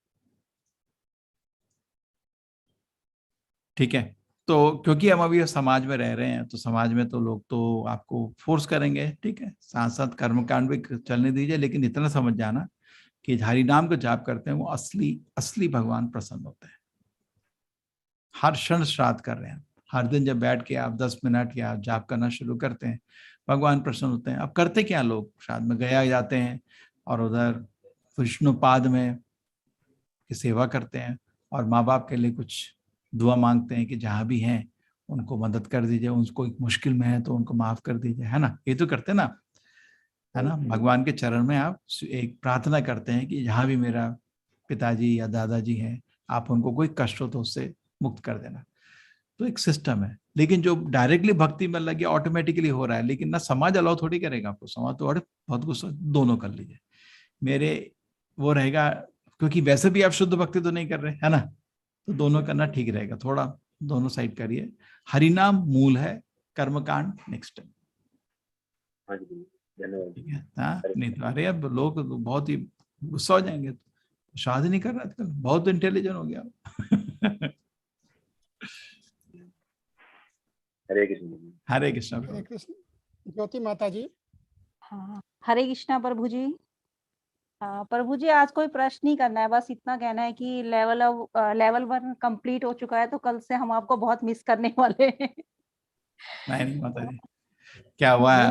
ठीक है। तो क्योंकि हम अभी समाज में रह रहे हैं, तो समाज में तो लोग तो आपको फोर्स करेंगे, ठीक है। साथ साथ कर्मकांड भी चलने दीजिए, लेकिन इतना समझ जाना कि हरि नाम को जाप करते हैं वो असली भगवान प्रसन्न होते हैं। हर क्षण श्राद्ध कर रहे हैं, हर दिन जब बैठ के आप 10 मिनट या जाप करना शुरू करते हैं, भगवान प्रसन्न होते हैं। अब करते क्या लोग, श्राद्ध में गया जाते हैं और उधर विष्णुपाद में की सेवा करते हैं, और माँ बाप के लिए कुछ दुआ मांगते हैं कि जहाँ भी हैं उनको मदद कर दीजिए, उनको एक मुश्किल में है तो उनको माफ कर दीजिए, है ना। ये तो करते ना, है ना। भगवान के चरण में आप एक प्रार्थना करते हैं कि जहाँ भी मेरा पिताजी या दादाजी हैं, आप उनको कोई कष्ट हो तो उससे मुक्त कर देना। तो एक सिस्टम है। लेकिन जो डायरेक्टली भक्ति में लगे ऑटोमेटिकली हो रहा है, लेकिन ना समाज अलाउ थोड़ी करेगा आपको। समाज तो अरे बहुत गुस्सा, दोनों कर लीजिए, मेरे वो रहेगा, क्योंकि वैसे भी आप शुद्ध भक्ति तो नहीं कर रहे, है ना। तो दोनों करना ठीक रहेगा, थोड़ा दोनों साइड करिए। हरिनाम मूल है, कर्मकांड नेक्स्ट टाइम, ठीक है। हाँ नहीं तो अरे अब लोग बहुत ही गुस्सा हो जाएंगे, शादी नहीं कर रहा आजकल, बहुत इंटेलिजेंट हो गया। हरे कृष्ण। हरे कृष्ण। हरे कृष्ण। ज्योति माता जी। हाँ, हरे कृष्णा प्रभु जी। प्रभु जी आज कोई प्रश्न नहीं करना है, बस इतना कहना है कि लेवल 1 कंप्लीट हो चुका है, तो कल से हम आपको बहुत मिस करने वाले हैं। नहीं माता जी, क्या हुआ है,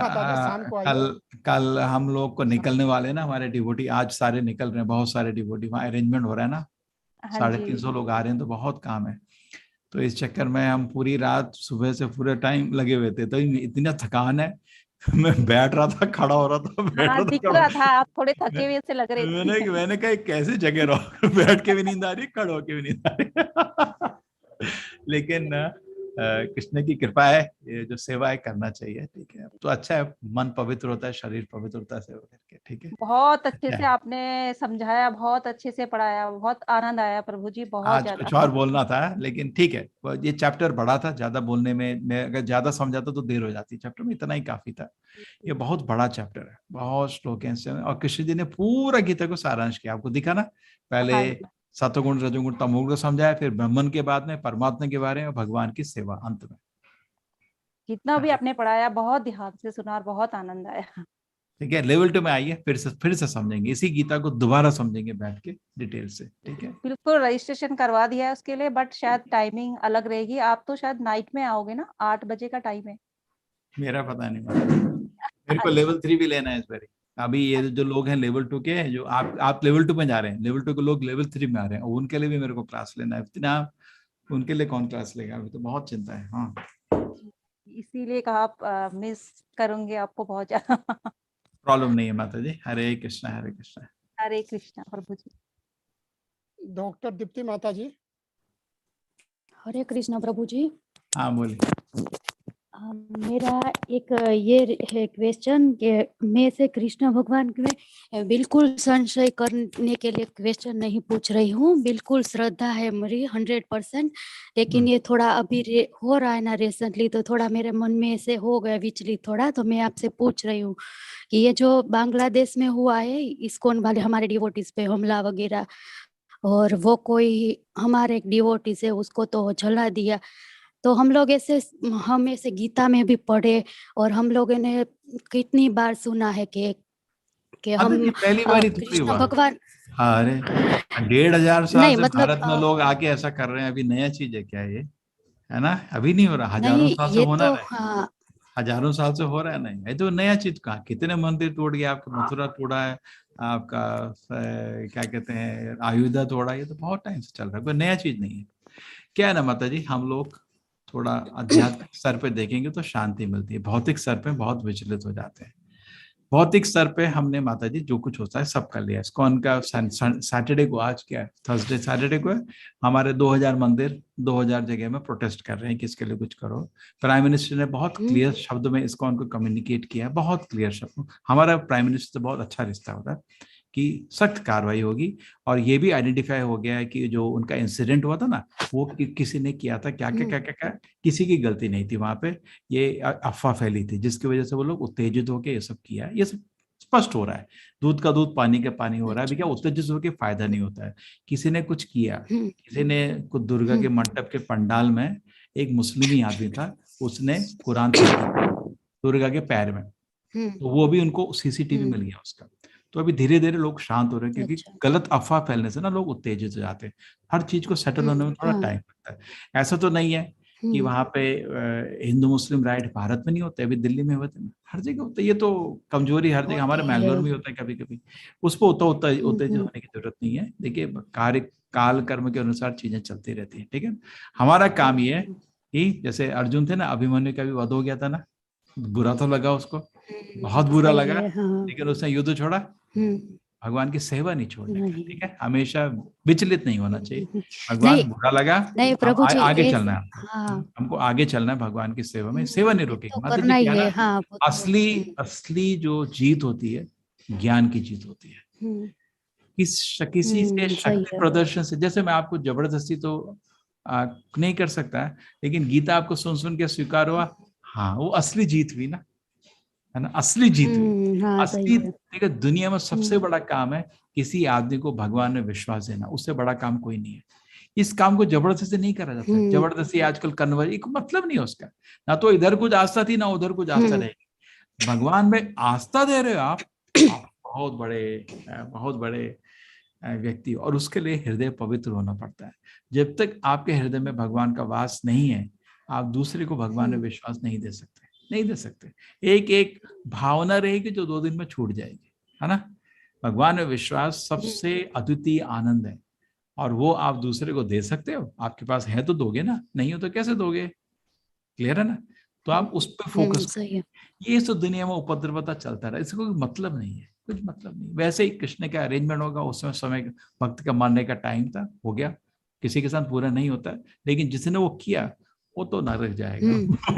कल हम लोग को निकलने वाले ना, हमारे डिवोटी आज सारे निकल रहे हैं, बहुत सारे डिवोटी, वहाँ अरेंजमेंट हो रहा है ना, 350 लोग आ रहे हैं, तो बहुत काम है। तो इस चक्कर में हम पूरी रात सुबह से पूरे टाइम लगे हुए थे, तो इतना थकान है मैं बैठ रहा था, खड़ा हो रहा था, बैठ हाँ रहा था, दिख खड़ा रहा था, आप थोड़े थके हुए से लग रहे मैंने थे। मैंने कहा कैसे जगह रहो, बैठ के भी नींद आ रही, खड़े होके भी नींद आ रही। लेकिन कृष्ण की कृपा है, ये जो सेवा है करना चाहिए, ठीक है। तो अच्छा है, मन पवित्र होता है, शरीर पवित्र होता है सेवा करके, ठीक है। बहुत अच्छे अच्छा से है। आपने समझाया, बहुत अच्छे से पढ़ाया, बहुत आनंद आया प्रभु जी, बहुत आज कुछ ज्यादा। और बोलना था, लेकिन ठीक है, ये चैप्टर बड़ा था, ज्यादा बोलने में मैं अगर ज्यादा समझाता तो देर हो जाती। चैप्टर में इतना ही काफी था। ये बहुत बड़ा चैप्टर है, बहुत श्लोक हैं इसमें, और कृष्ण जी ने पूरा गीता को सारांश किया, आपको दिखा ना। पहले हाँ जी। सतोगुण रजोगुण तमोगुण को समझाया, फिर ब्रह्मन के बाद में परमात्मा के बारे में, भगवान की सेवा अंत में। जितना भी आपने पढ़ाया बहुत ध्यान से सुना और बहुत आनंद आया। ठीक है, लेवल 2 में आइए, फिर से समझेंगे इसी गीता को, दोबारा समझेंगे बैठ के डिटेल से, ठीक है। बिल्कुल रजिस्ट्रेशन करवा दिया है उसके लिए, बट शायद टाइमिंग अलग रहेगी। आप तो शायद नाइट में आओगे ना, 8 बजे का टाइम है। मेरा पता नहीं, मेरे को लेवल 3 भी लेना है इस बार। अभी ये जो लोग हैं लेवल 2 के, जो आप लेवल 2 में जा रहे हैं, लेवल 2 के लोग लेवल 3 में आ रहे हैं, और उनके लिए भी मेरे को क्लास लेना है। इतना उनके लिए कौन क्लास लेगा, अभी तो बहुत चिंता है। हाँ, इसीलिए कहा आप मिस करूंगे आपको बहुत ज्यादा। प्रॉब्लम नहीं है माता जी। हरे कृष्णा हरे कृष्णा। हरे कृष्णा प्रभु जी। डॉक्टर दीप्ति माता जी। हरे कृष्णा प्रभु जी। हाँ बोलिए। मेरा एक ये है क्वेश्चन कि मैं से कृष्ण भगवान में बिल्कुल संशय करने के लिए क्वेश्चन नहीं पूछ रही हूँ, बिल्कुल श्रद्धा है मेरी 100%। लेकिन ये थोड़ा अभी हो रहा है ना रिसेंटली, तो थोड़ा मेरे मन में ऐसे हो गया विचलित थोड़ा, तो मैं आपसे पूछ रही हूँ कि ये जो बांग्लादेश में हुआ है इस्कॉन वाले हमारे डिवोटीज पे हमला वगैरह, और वो कोई हमारे एक डिवोटीज है उसको तो जला दिया, तो हम लोग हम ऐसे गीता में भी पढ़े और हम लोगों ने कितनी बार सुना है कि हम ये पहली बार ही थोड़ी कृष्ण हुआ। भगवान। हाँ, अरे 1500 साल नहीं से मतलब भारत में लोग आके ऐसा कर रहे हैं, अभी नया चीज है क्या ये? है ना, अभी नहीं हो रहा, हजारों नहीं साल से ये होना तो है, हाँ हजारों साल से हो रहा है। नहीं, ये तो नया चीज कहाँ, कितने मंदिर तोड़ गया, आपका मथुरा तोड़ा है, आपका क्या कहते हैं अयोध्या तोड़ा, ये तो बहुत टाइम से चल रहा है, कोई नया चीज नहीं है। क्या है ना माता जी, हम लोग थोड़ा आध्यात्मिक स्तर पे देखेंगे तो शांति मिलती है, भौतिक स्तर पे बहुत विचलित हो जाते हैं। भौतिक स्तर पे हमने माता जी जो कुछ होता है सब कर लिया। इस्कॉन का सैटरडे को, आज क्या है, थर्सडे, सैटरडे को है, हमारे 2000 मंदिर 2000 जगह में प्रोटेस्ट कर रहे हैं कि इसके लिए कुछ करो। प्राइम मिनिस्टर ने बहुत क्लियर शब्द में इस्कॉन को कम्युनिकेट किया है, बहुत क्लियर शब्द। हमारा प्राइम मिनिस्टर से बहुत अच्छा रिश्ता होता है कि सख्त कार्रवाई होगी। और ये भी आइडेंटिफाई हो गया है कि जो उनका इंसिडेंट हुआ था ना, वो किसी ने किया था, क्या क्या क्या क्या क्या, किसी की गलती नहीं थी वहां पे, ये अफवाह फैली थी जिसकी वजह से वो लोग उत्तेजित होकर ये सब किया है। ये सब स्पष्ट हो रहा है, दूध का दूध पानी का पानी हो रहा है। अभी क्या उत्तेजित होकर फायदा नहीं होता है। किसी ने कुछ किया, किसी ने कुछ दुर्गा के मंडप के पंडाल में, एक मुस्लिमी आदमी था, उसने कुरान दुर्गा के पैर में, तो वो भी उनको सीसीटीवी मिल गया उसका। तो अभी धीरे धीरे लोग शांत हो रहे हैं, क्योंकि गलत अफवाह फैलने से ना लोग उत्तेजित हो जाते हैं। हर चीज को सेटल होने में थोड़ा टाइम लगता है। ऐसा तो नहीं है कि वहां पे हिंदू मुस्लिम राइट भारत में नहीं होते, अभी दिल्ली में होते हैं, हर जगह होता है। ये तो कमजोरी हर जगह, हमारे मैंगलोर में होता है कभी कभी, उसको उत्तेजित होने की जरूरत नहीं है। देखिए, कार्य काल कर्म के अनुसार चीजें चलती रहती है, ठीक है। हमारा काम ये है कि जैसे अर्जुन थे ना, अभिमन्यु का भी वध हो गया था ना, बुरा तो लगा उसको, बहुत बुरा लगा, लेकिन उसने युद्ध छोड़ा, भगवान की सेवा नहीं छोड़ने का, ठीक है। हमेशा विचलित नहीं होना चाहिए। भगवान बुरा लगा, नहीं प्रभु जी आगे चलना है, हमको आगे चलना है भगवान की सेवा में, सेवा नहीं रुकेगी। तो माता करना जी ही क्या है, ना, हाँ असली जो जीत होती है, ज्ञान की जीत होती है। किसी से शक्ति प्रदर्शन से, जैसे मैं आपको जबरदस्ती तो नहीं कर सकता है, लेकिन गीता आपको सुन सुन के स्वीकार हुआ, हाँ वो असली जीत हुई ना, है ना, असली जीत हुई। हाँ, असली, देखिए दुनिया में सबसे बड़ा काम है किसी आदमी को भगवान में विश्वास देना, उससे बड़ा काम कोई नहीं है। इस काम को जबरदस्ती से नहीं करा जाता। जबरदस्ती आजकल कन्वर्ट, एक मतलब नहीं है उसका, ना तो इधर कुछ आस्था थी ना उधर कुछ आस्था रहेगी। भगवान में आस्था दे रहे हो आप बहुत बड़े व्यक्ति, और उसके लिए हृदय पवित्र होना पड़ता है। जब तक आपके हृदय में भगवान का वास नहीं है, आप दूसरे को भगवान में विश्वास नहीं दे सकते, नहीं दे सकते। एक एक भावना रहेगी जो 2 दिन में छूट जाएगी, है ना। भगवान में विश्वास सबसे अद्वितीय आनंद है, और वो आप दूसरे को दे सकते हो। आपके पास है तो दोगे ना, नहीं हो तो कैसे दोगे, क्लियर है ना। तो आप उस पर फोकस सही है। ये तो दुनिया में उपद्रवता चलता रहा, इसका कोई मतलब नहीं है, कुछ मतलब नहीं। वैसे ही कृष्ण का अरेंजमेंट होगा, उसमें समय भक्त का मरने का टाइम था, हो गया, किसी के साथ पूरा नहीं होता, लेकिन जिसने वो किया वो तो नरक जाएगा,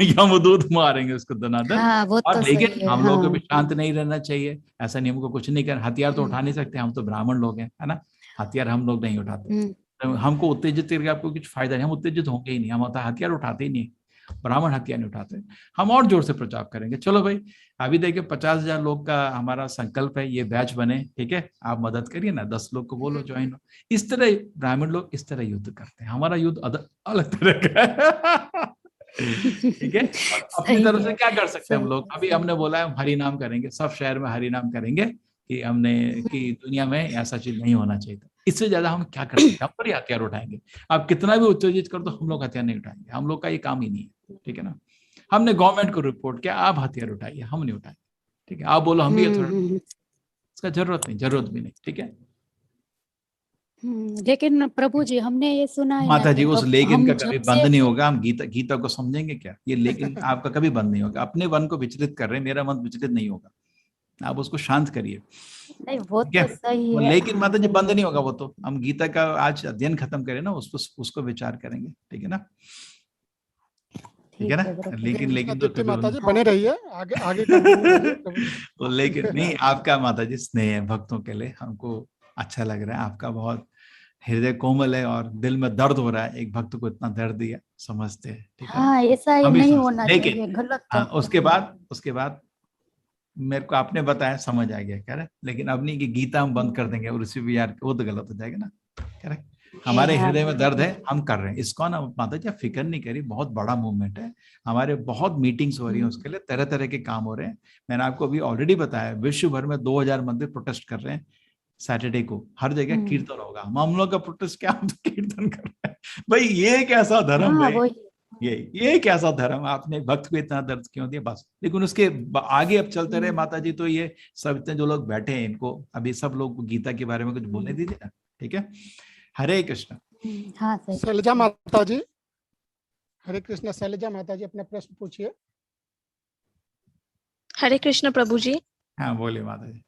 यमदूत मारेंगे उसको दनादन। हाँ, वो और तो लेकिन सही है। हम लोगों को भी हाँ। शांत नहीं रहना चाहिए, ऐसा नहीं, हमको कुछ नहीं करना, हथियार तो उठा नहीं सकते, हम तो ब्राह्मण लोग हैं, है ना, हथियार हम लोग नहीं उठाते, तो हमको उत्तेजित करके आपको कुछ फायदा नहीं, हम उत्तेजित होंगे ही नहीं, हम हथियार उठाते ही नहीं, ब्राह्मण हथियार नहीं उठाते। हम और जोर से प्रचार करेंगे। चलो भाई, अभी देखिए 50,000 लोग का हमारा संकल्प है, ये बैच बने, ठीक है, आप मदद करिए ना, 10 लोग को बोलो ज्वाइन हो। इस तरह ब्राह्मण लोग इस तरह युद्ध करते हैं, हमारा युद्ध अलग तरह का है। ठीक है, अपनी तरफ से क्या कर सकते हैं हम लोग? अभी हमने बोला है हम हरि नाम करेंगे, सब शहर में हरि नाम करेंगे, कि हमने कि दुनिया में ऐसा चीज नहीं होना चाहिए था। इससे ज्यादा हम क्या कर सकते हैं? हम पर ही हथियार उठाएंगे। आप कितना भी उत्तेजित कर दो, हम लोग हथियार नहीं उठाएंगे, हम लोग का ये काम ही नहीं है, ठीक है ना। हमने गवर्नमेंट को रिपोर्ट किया, आप हथियार उठाइए, हम नहीं उठाएंगे, ठीक है। आप बोलो हम भी अथॉरिटी, इसका जरूरत नहीं, जरूरत भी नहीं, ठीक है। लेकिन प्रभु जी हमने ये सुना है ना माता जी, कि उस लेकिन का कभी जब बंद से नहीं होगा। हम गीता को समझेंगे क्या? ये लेकिन आपका कभी बंद नहीं होगा। अपने मन को विचलित कर रहे हैं, मेरा मन विचलित नहीं होगा, आप उसको शांत करिए, नहीं, वो ठीक है। तो सही वो है। लेकिन हाँ, माता जी सही बंद है। नहीं होगा, वो तो हम गीता का आज अध्ययन खत्म करें ना, उसको विचार करेंगे, ठीक है ना, ठीक है ना। लेकिन तो कभी माता जी बने रहिए, आगे आगे continue करिए, प्रभु जी। वो लेकिन नहीं, आपका माता जी स्नेह है भक्तों के लिए, हमको अच्छा लग रहा है, आपका बहुत हृदय कोमल है और दिल में दर्द हो रहा है, एक भक्त को इतना दर्द दिया, समझते हैं, ठीक है। हाँ, ऐसा ही हम भी नहीं समझते होना हैं। लेकिन चाहिए, गलत हाँ, तो उसके बाद मेरे को आपने बताया, समझ आ गया, कह रहे, लेकिन अब नहीं कि गीता हम बंद कर देंगे और उसी भी यार वो तो गलत हो जाएगा ना, कह रहे। हमारे हृदय में दर्द है, हम कर रहे हैं इसको ना, माता जी फिक्र नहीं करी, बहुत बड़ा मूवमेंट है, हमारे बहुत मीटिंग्स हो रही है उसके लिए, तरह तरह के काम हो रहे हैं। मैंने आपको अभी ऑलरेडी बताया, विश्व भर में 2000 मंदिर प्रोटेस्ट कर रहे हैं सैटरडे को, हर जगह कीर्तन होगा। हम लोग का प्रोटेस्ट क्या, हम तो कीर्तन कर रहे हैं। भाई ये कैसा धर्म भाई, ये कैसा धर्म, आपने भक्त को इतना दर्द क्यों दिया, बस। लेकिन उसके आगे अब चलते रहे माता जी, तो ये सब इतने जो लोग बैठे हैं, इनको अभी सब लोग गीता के बारे में कुछ बोलने दीजिए ना, ठीक है। हरे कृष्ण। हाँ, शैलजा माता जी, हरे कृष्ण। शैलजा माता जी अपना प्रश्न पूछिए। हरे कृष्ण प्रभु जी। हाँ बोलिए माता जी।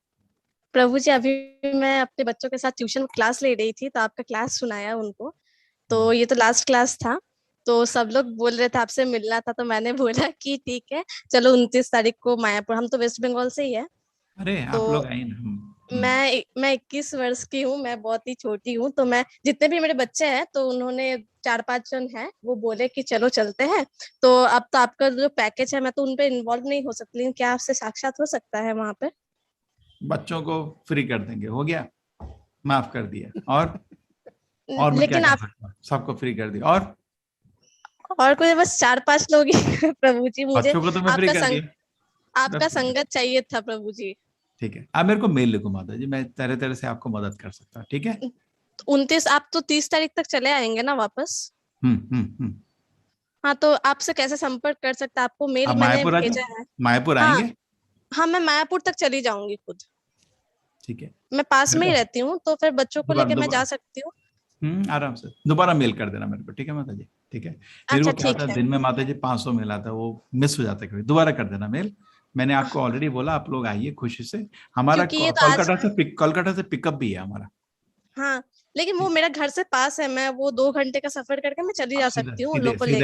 प्रभु जी, अभी मैं अपने बच्चों के साथ ट्यूशन क्लास ले रही थी, तो आपका क्लास सुनाया उनको, तो ये तो लास्ट क्लास था, तो सब लोग बोल रहे थे आपसे मिलना था, तो मैंने बोला कि ठीक है चलो 29 तारीख को मायापुर, हम तो वेस्ट बंगाल से ही है। अरे तो आप लोग आइए ना। मैं 21 वर्ष की हूँ, मैं बहुत ही छोटी हूँ, तो मैं जितने भी मेरे बच्चे हैं, तो उन्होंने 4-5 जन हैं, वो बोले कि चलो चलते हैं। तो अब तो आपका जो पैकेज है, मैं तो उन पे इन्वॉल्व नहीं हो सकती, लेकिन क्या आपसे साक्षात हो सकता है वहां पे? बच्चों को फ्री कर देंगे, हो गया, माफ कर दिया। और मैं लेकिन क्या कर सकता हूँ? सबको फ्री कर दिया। और कोई बस 4-5 लोग ही प्रभु जी, मुझे बच्चों को तो मैं फ्री कर दिया। आपका संगत चाहिए था प्रभु जी। ठीक है, आप मेरे को मेल लिखो माता जी, मैं तरह तरह से आपको मदद कर सकता हूँ, ठीक है। 29, आप तो 30 तारीख तक चले आएंगे ना वापस? हाँ, तो आपसे कैसे संपर्क कर सकते हैं? आपको मेल मैंने भेजा है। मायापुर आएंगे? हाँ, मैं मायापुर तक चली जाऊंगी खुद, ठीक है, मैं पास में ही रहती हूँ, तो फिर बच्चों को लेके मैं जा सकती हूँ। आराम से दोबारा मेल कर देना मेरे को, ठीक है माता जी, ठीक है। मेरे को क्या था, दिन में माता जी 500 मेल आता है, वो मिस हो जाता है कभी, दोबारा कर देना मेल। मैंने आपको ऑलरेडी बोला, आप लोग आइए खुशी से। हमारा कोलकाता से पिकअप भी है हमारा। हाँ, लेकिन वो मेरा घर से पास है, मैं वो 2 घंटे का सफर करके मैं चली जा सकती हूँ उन लोगों को लेके।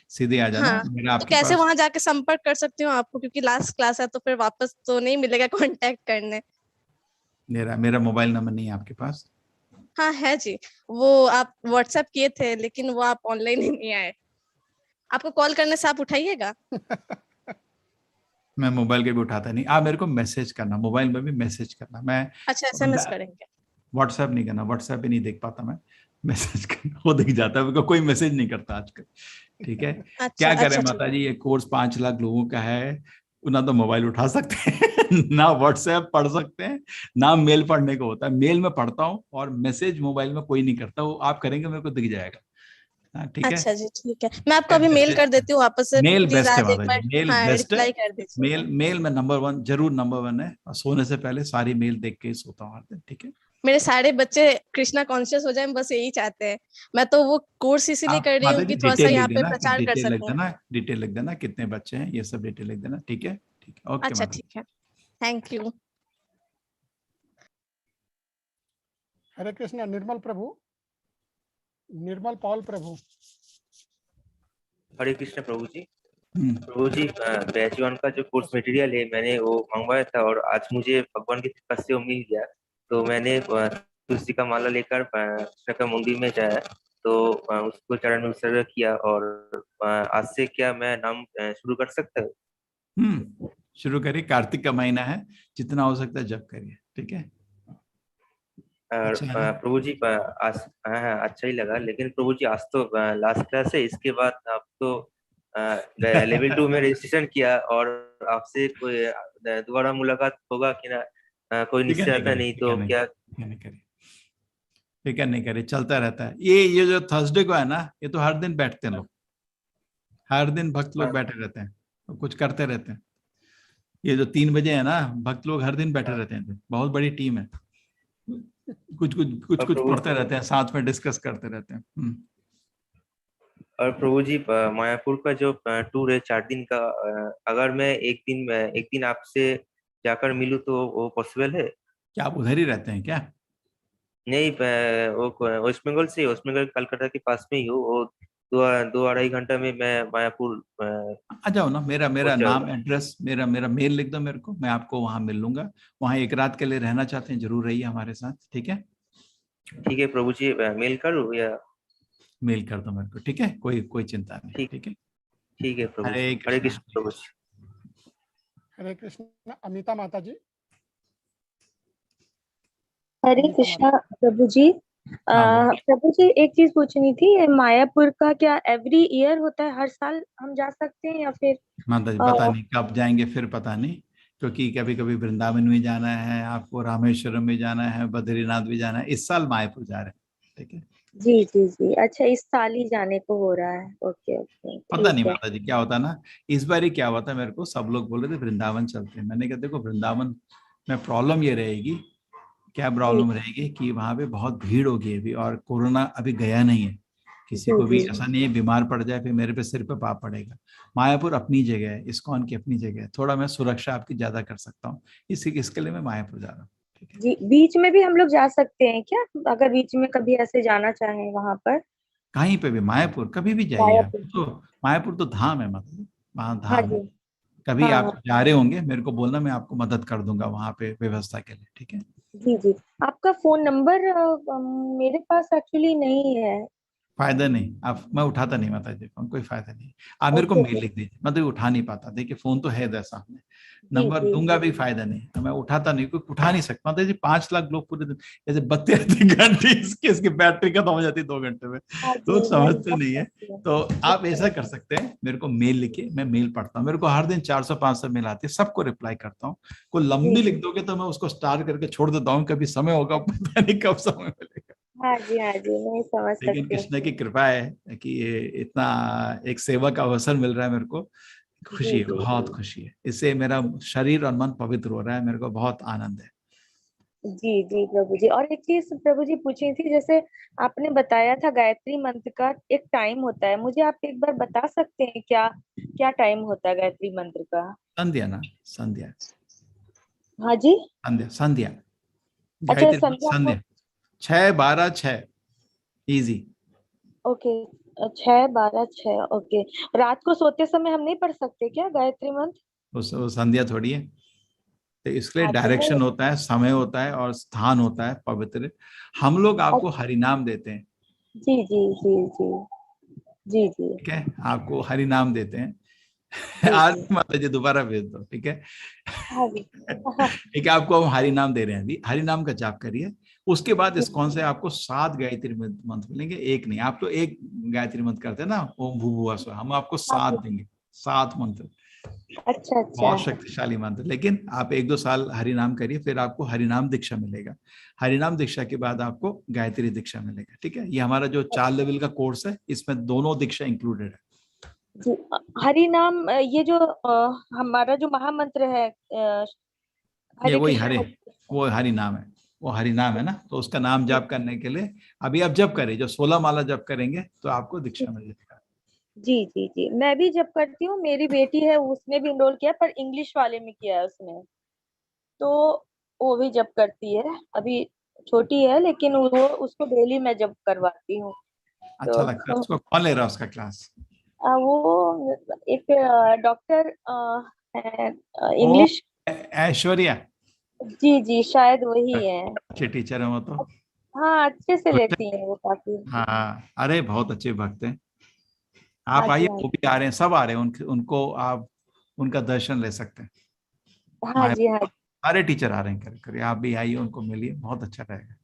सीधे आ जाना। हाँ, मेरा तो कैसे वहां जाके संपर्क कर सकती हूँ आपको, क्योंकि लास्ट क्लास है, तो फिर वापस तो नहीं मिलेगा कांटेक्ट करने। मेरा मोबाइल नंबर नहीं है आपके पास? हाँ है जी, वो आप व्हाट्सएप किए थे, लेकिन वो आप ऑनलाइन ही नहीं आए। आपको कॉल करने से आप उठाइएगा। मैं मोबाइल के भी उठाता नहीं, आप मेरे को मैसेज करना, मोबाइल में भी मैसेज करना। मैं अच्छा, SMS करेंगे? व्हाट्सएप नहीं करना, व्हाट्सएप ही नहीं देख पाता मैं, मैसेज करना वो दिख जाता है, कोई मैसेज नहीं करता आजकल, ठीक है। क्या करें माता जी, ये कोर्स 5 लाख लोगों का है, ना तो मोबाइल उठा सकते हैं ना व्हाट्सएप पढ़ सकते हैं, ना मेल पढ़ने को होता है। मेल में पढ़ता हूँ और मैसेज मोबाइल में कोई नहीं करता, वो आप करेंगे मेरे को दिख जाएगा। ठीक है, अच्छा जी, ठीक है, मैं आपको अभी मेल कर देती हूँ वापस से। मेल बेस्ट है माता जी, मेल बेस्ट है। कर दीजिए। मेल में नंबर 1 जरूर, नंबर 1 है। और सोने से पहले सारी मेल देख के ही सोता हूँ हर दिन, ठीक है। मेरे सारे बच्चे कृष्णा कॉन्शियस हो जाए, बस यही चाहते हैं। मैं तो वो कोर्स इसीलिए कर रही हूँ कि थोड़ा सा यहाँ पे प्रचार कर सकूं। डिटेल लिख देना, कितने बच्चे हैं, ये सब डिटेल लिख देना। ठीक है, ठीक है, ओके। अच्छा ठीक है, thank you. Hare Krishna. Nirmal Prabhu, Nirmal Paul Prabhu. Hare Krishna Prabhu ji. Prabhu ji, batch 1 का जो कोर्स मटेरियल है मैंने वो मंगवाया था और आज मुझे भगवान की कृपा से वो मिल गया। तो मैंने तुलसी का माला लेकर कृष्ण का मंदिर में जाया, तो उसको चरण में उत्सर्ग किया। और आज से क्या मैं नाम शुरू कर सकता हूँ? शुरू करिए, कार्तिक का महीना है, जितना हो सकता है जप करिए। ठीक है। और प्रभु जी आज अच्छा ही लगा, लेकिन प्रभु जी आज तो लास्ट क्लास है, इसके बाद आप तो लेवल 2 में रजिस्ट्रेशन किया और आपसे कोई दोबारा मुलाकात होगा कि ना, कोई निश्चय आता नहीं, तो क्या फिक्र नहीं करे, चलता रहता है। ये जो थर्सडे को है ना, ये तो हर दिन बैठते हैं लोग, हर दिन भक्त लोग बैठे रहते हैं, तो कुछ करते रहते हैं। ये जो 3 बजे है ना, भक्त लोग हर दिन बैठे रहते हैं, बहुत बड़ी टीम है, कुछ पढ़ते रहते हैं, साथ में डिस्कस करते रहते हैं। और प्रभु जी, मायापुर का जो टूर है 4 दिन का, अगर मैं एक दिन आपसे जाकर मिलूं तो वो पॉसिबल है क्या? आप उधर ही रहते हैं क्या? नहीं, वो वेस्ट बंगाल से, वेस्ट बंगाल कलकत्ता के पास में ही हो, वो 2-2.5 घंटा में मैं मायापुर आ जाओ ना। मेरा नाम, एड्रेस, मेरा मेल लिख दो मेरे को, मैं आपको वहां मिल लूंगा। वहां 1 रात के लिए रहना चाहते हैं, जरूर रहिए हमारे साथ। ठीक है, ठीक है प्रभु जी। मेल करूँ या? मेल कर दो मेरे को, ठीक है, कोई चिंता नहीं। ठीक है, ठीक है प्रभु। हरे कृष्ण प्रभु जी। हरे कृष्ण। अमिता माता जी। हरे कृष्णा प्रभु जी। प्रभु जी, एक चीज पूछनी थी, मायापुर का क्या एवरी ईयर होता है, हर साल हम जा सकते हैं या फिर? माता जी पता नहीं कब जाएंगे, फिर पता नहीं, क्योंकि कभी कभी वृंदावन भी जाना है, आपको रामेश्वरम भी जाना है, बद्रीनाथ भी जाना है। इस साल मायापुर जा रहे हैं। ठीक है जी जी जी, अच्छा इस साल ही जाने को हो रहा है। ओके ओके, पता नहीं माता जी क्या होता ना, इस बार ही क्या हुआ था, मेरे को सब लोग बोल रहे थे वृंदावन चलते हैं। मैंने कहा देखो, वृंदावन में प्रॉब्लम ये रहेगी, क्या प्रॉब्लम रहेगी कि वहां पे बहुत भीड़ होगी अभी, और कोरोना अभी गया नहीं है। किसी को भी ऐसा नहीं है बीमार पड़ जाए फिर मेरे पे सिर पे पाप पड़ेगा। मायापुर अपनी जगह है, इस्कॉन की अपनी जगह है, थोड़ा मैं सुरक्षा आपकी ज्यादा कर सकता हूँ, इसके लिए मैं मायापुर जा रहा हूँ। जी, बीच में भी हम लोग जा सकते हैं क्या, अगर बीच में कभी ऐसे जाना चाहें वहां पर? कहीं पे भी, मायापुर कभी भी जाइए आप, तो मायापुर तो धाम है, मतलब वहाँ धाम है। कभी आप जा रहे होंगे मेरे को बोलना, मैं आपको मदद कर दूंगा वहां पे व्यवस्था के लिए। ठीक है जी जी। आपका फोन नंबर मेरे पास एक्चुअली नहीं है। फायदा नहीं, आप मैं उठाता नहीं माता जी फोन, कोई फायदा नहीं। आप मेरे को मेल लिख दीजिए, मतलब उठा नहीं पाता, देखिए फोन तो है इधर सामने, नंबर दूंगा भी फायदा नहीं, तो मैं उठाता नहीं, कोई उठा नहीं सकता। माता जी 5 लाख लोग पूरे दिन जैसे 32 घंटे इसकी बैटरी खत्म हो जाती है 2 घंटे में, लोग समझते नहीं है। तो आप ऐसा कर सकते हैं, मेरे को मेल लिखिए, मैं मेल पढ़ता हूँ, मेरे को हर दिन 400-500 मेल आती है, सबको रिप्लाई करता हूँ। कोई लंबी लिख दोगे तो मैं उसको स्टार करके छोड़ देता हूँ, कभी समय होगा पता नहीं कब समय मिलेगा। हाँ जी नहीं समझ सकते। लेकिन कृष्ण की कृपा है कि इतना एक सेवा का अवसर मिल रहा है मेरे को, खुशी है, बहुत खुशी है। इससे मेरा शरीर और मन पवित्र हो रहा है, मेरे को बहुत आनंद है। जी जी प्रभु जी। और एक चीज प्रभु जी पूछी थी, जैसे आपने बताया था गायत्री मंत्र का एक टाइम होता है, मुझे आप एक बार बता सकते हैं क्या क्या टाइम होता है गायत्री मंत्र का? संध्या ना, संध्या। हाँ जी, संध्या। अच्छा संध्या 6-12-6 इजी। ओके, 6-12-6। ओके, रात को सोते समय हम नहीं पढ़ सकते क्या गायत्री मंत्र? वो संध्या थोड़ी है, तो इसके लिए डायरेक्शन होता है, समय होता है और स्थान होता है पवित्र। हम लोग आपको हरिनाम देते हैं। जी जी जी जी जी जी, ठीक है, आपको हरिनाम देते हैं। आज माता जी दोबारा भेज दो, ठीक है। ठीक है, आपको हम हरिनाम दे रहे हैं अभी, हरिनाम का जाप करिए। उसके बाद इस्कॉन से आपको 7 गायत्री मंत्र मिलेंगे, एक नहीं। आप तो एक गायत्री मंत्र करते हैं ना, ओम भूर्भुवः स्वः, हम आपको 7 देंगे, 7 मंत्र। अच्छा बहुत शक्तिशाली मंत्र। लेकिन आप 1-2 साल हरिनाम करिए, फिर आपको हरिनाम दीक्षा मिलेगा। हरिनाम दीक्षा के बाद आपको गायत्री दीक्षा मिलेगा। ठीक है, ये हमारा जो 4 लेवल का कोर्स है, इसमें दोनों दीक्षा इंक्लूडेड है। जी, हरिनाम ये जो हमारा जो महामंत्र है ये वही वो हरि नाम है। वो हरि नाम है ना, तो उसका नाम जाप करने के लिए अभी आप जप करें, जो 16 माला जप करेंगे तो आपको दीक्षा मिल जाएगा। जी जी जी, मैं भी जब करती हूँ, मेरी बेटी है उसने भी इनरोल किया, पर इंग्लिश वाले में किया है उसने, तो वो भी जब करती है। अभी छोटी है लेकिन वो उसको डेली मैं जब करवाती हूँ। अच्छा लगता है उसको। कौन ले रहा है उसका क्लास? वो एक डॉक्टर है, ओ, इंग्लिश। ऐश्वर्या। जी जी, शायद वही है। अच्छे टीचर है वो तो। हाँ, अच्छे से लेती हैं वो काफी। हाँ, अरे बहुत अच्छे भक्त हैं। हाँ आप जी, आइए, हाँ वो भी आ रहे हैं, सब आ रहे हैं, उनको आप उनका दर्शन ले सकते हैं। हाँ जी, हाँ सारे टीचर आ रहे हैं, करिए आप भी आइए, उनको मिलिए, बहुत अच्छा रहेगा।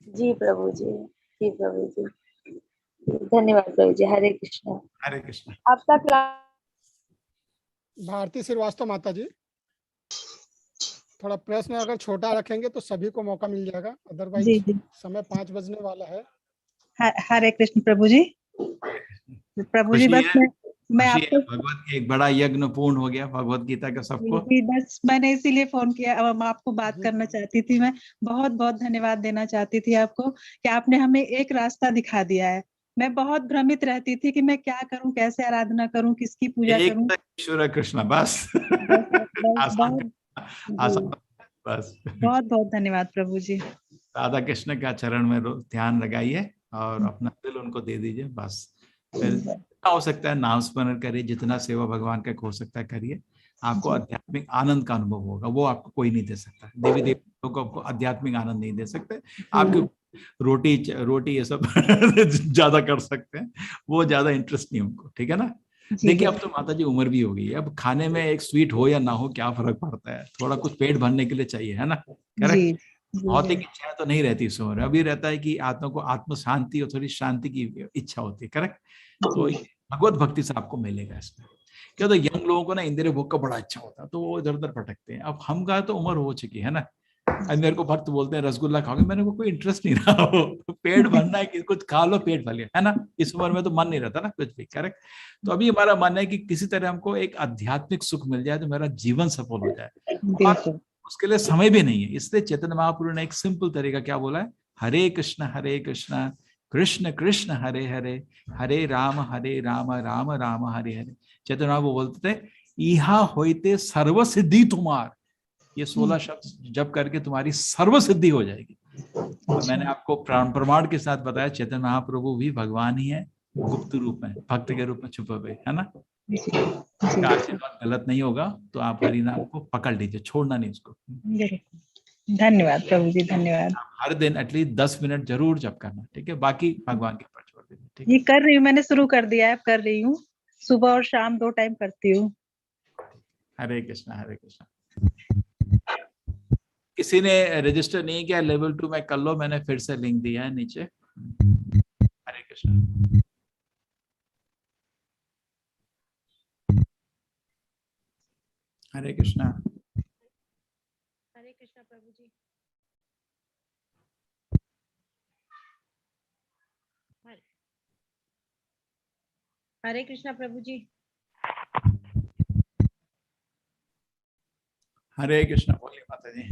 जी प्रभु जी, जी प्रभु जी, धन्यवाद प्रभु जी। हरे कृष्णा। हरे कृष्णा। आपका क्लास। भारती श्रीवास्तव माता जी, थोड़ा प्रश्न अगर छोटा रखेंगे तो सभी को मौका मिल जाएगा, जी अदरवाइज जी, समय 5 बजने वाला है। हरे कृष्ण प्रभु जी। प्रभु जी, खुशी बस है, मैं खुशी है, आपको भगवत की एक बड़ा यज्ञ पूर्ण हो गया भगवत गीता का सबको। जी, बस मैंने इसीलिए फोन किया। अब मैं आपको बात करना चाहती थी, मैं बहुत बहुत धन्यवाद देना चाहती थी आपको कि आपने हमें एक रास्ता दिखा दिया है। मैं बहुत भ्रमित रहती थी कि मैं क्या करूं, कैसे आराधना करूं, किसकी पूजा एक करूं। ईश्वर कृष्ण, बस बस बस आसान बहुत आसान, जी, बस बहुत बहुत धन्यवाद प्रभु जी। राधा कृष्ण का चरण में ध्यान लगाइए और अपना दिल उनको दे दीजिए, बस। फिर जितना हो सकता है नाम स्मरण करिए, जितना सेवा भगवान का हो सकता है करिए, आपको आध्यात्मिक आनंद का अनुभव होगा, वो आपको कोई नहीं दे सकता। देवी देवताओं को आपको आध्यात्मिक आनंद नहीं दे सकते। आपकी रोटी रोटी ये सब ज्यादा कर सकते हैं, वो ज्यादा इंटरेस्ट नहीं उनको, ठीक है ना। देखिए अब तो माता जी उम्र भी हो गई है, अब खाने में एक स्वीट हो या ना हो क्या फर्क पड़ता है, थोड़ा कुछ पेट भरने के लिए चाहिए, है ना, जी करेक्ट। भौतिक इच्छा तो नहीं रहती इस उम्र, अभी रहता है कि आत्मा को आत्म शांति और थोड़ी शांति की इच्छा होती है, करेक्ट। तो भगवत भक्ति से आपको मिलेगा इसमें। क्या तो यंग लोगों को ना इंद्रिय भोग का बड़ा अच्छा होता है, तो वो इधर उधर भटकते हैं। अब हम का तो उम्र हो चुकी है ना। अब मेरे को भक्त बोलते हैं रसगुल्ला खाओगे, मैंने को कोई इंटरेस्ट नहीं रहा हो, पेट भरना है कि कुछ खा लो पेट भर लिया, है ना। इस उम्र में तो मन नहीं रहता ना कुछ भी, करेक्ट। तो अभी हमारा मन है कि किसी तरह हमको एक आध्यात्मिक सुख मिल जाए तो मेरा जीवन सफल हो जाए, और उसके लिए समय भी नहीं है। इसलिए चैतन्य महाप्रभु ने एक सिंपल तरीका क्या बोला है, हरे कृष्ण कृष्ण कृष्ण हरे हरे, हरे राम राम राम हरे हरे। चैतन्य महाप्रभु बोलते थे, इहा होते सर्व सिद्धि तुम्हार। ये 16 शब्द जब करके तुम्हारी सर्व सिद्धि हो जाएगी। तो मैंने आपको प्रमाण के साथ बताया, चैतन्य महाप्रभु भी भगवान ही है, गुप्त रूप में, भक्त के रूप में छुपे हुए, है ना। का आशीर्वाद गलत नहीं होगा तो आप हरि नाम को पकड़ लीजिए, छोड़ना नहीं उसको। धन्यवाद प्रभु जी, धन्यवाद। हर दिन एटलीस्ट 10 मिनट जरूर जप करना, ठीक है। बाकी भगवान के ऊपर छोड़ दीजिए, ठीक है। ये कर रही हूँ, मैंने शुरू कर दिया है, अब कर रही हूँ, सुबह और शाम 2 टाइम करती हूँ। हरे कृष्णा हरे कृष्णा। किसी ने रजिस्टर नहीं किया लेवल 2 में कर लो, मैंने फिर से लिंक दिया है नीचे। हरे कृष्णा। हरे कृष्णा। हरे कृष्णा प्रभु जी। हरे कृष्णा प्रभु जी। हरे कृष्णा। बोलिए माता जी।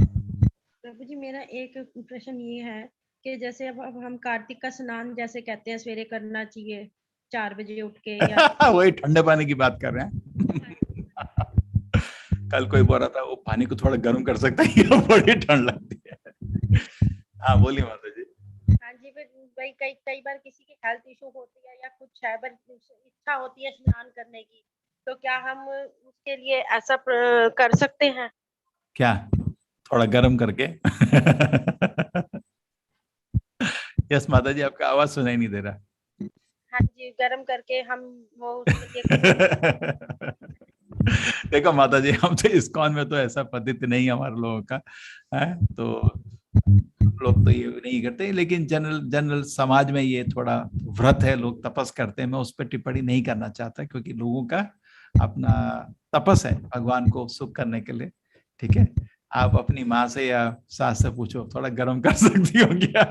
प्रभु जी, मेरा एक प्रश्न ये है कि जैसे अब हम कार्तिक का स्नान जैसे कहते हैं सवेरे करना चाहिए 4 बजे उठ के या वही ठंडे पानी की बात कर रहे हैं। कल कोई बोल रहा था वो पानी को थोड़ा गर्म कर सकता है, बड़ी ठंड लगती है। हाँ बोलिए माता जी। हाँ जी, फिर भाई कई बार किसी की हेल्थ इशू होती है या कुछ है, पर इच्छा होती है स्नान करने की, तो क्या हम उसके लिए ऐसा कर सकते हैं? क्या थोड़ा गर्म करके? यस माता जी, आपका आवाज सुनाई नहीं दे रहा। हाँ जी, गर्म करके हम वो उसके लिए देखो माता जी, हम तो इस्कॉन में तो ऐसा पद्धति नहीं हमारे लोगों का है, तो लोग तो ये नहीं करते, लेकिन जनरल समाज में ये थोड़ा व्रत है, लोग तपस करते हैं। मैं उस पर टिप्पणी नहीं करना चाहता, क्योंकि लोगों का अपना तपस है भगवान को सुख करने के लिए, ठीक है। आप अपनी माँ से या सास से पूछो, थोड़ा गर्म कर सकती हो क्या?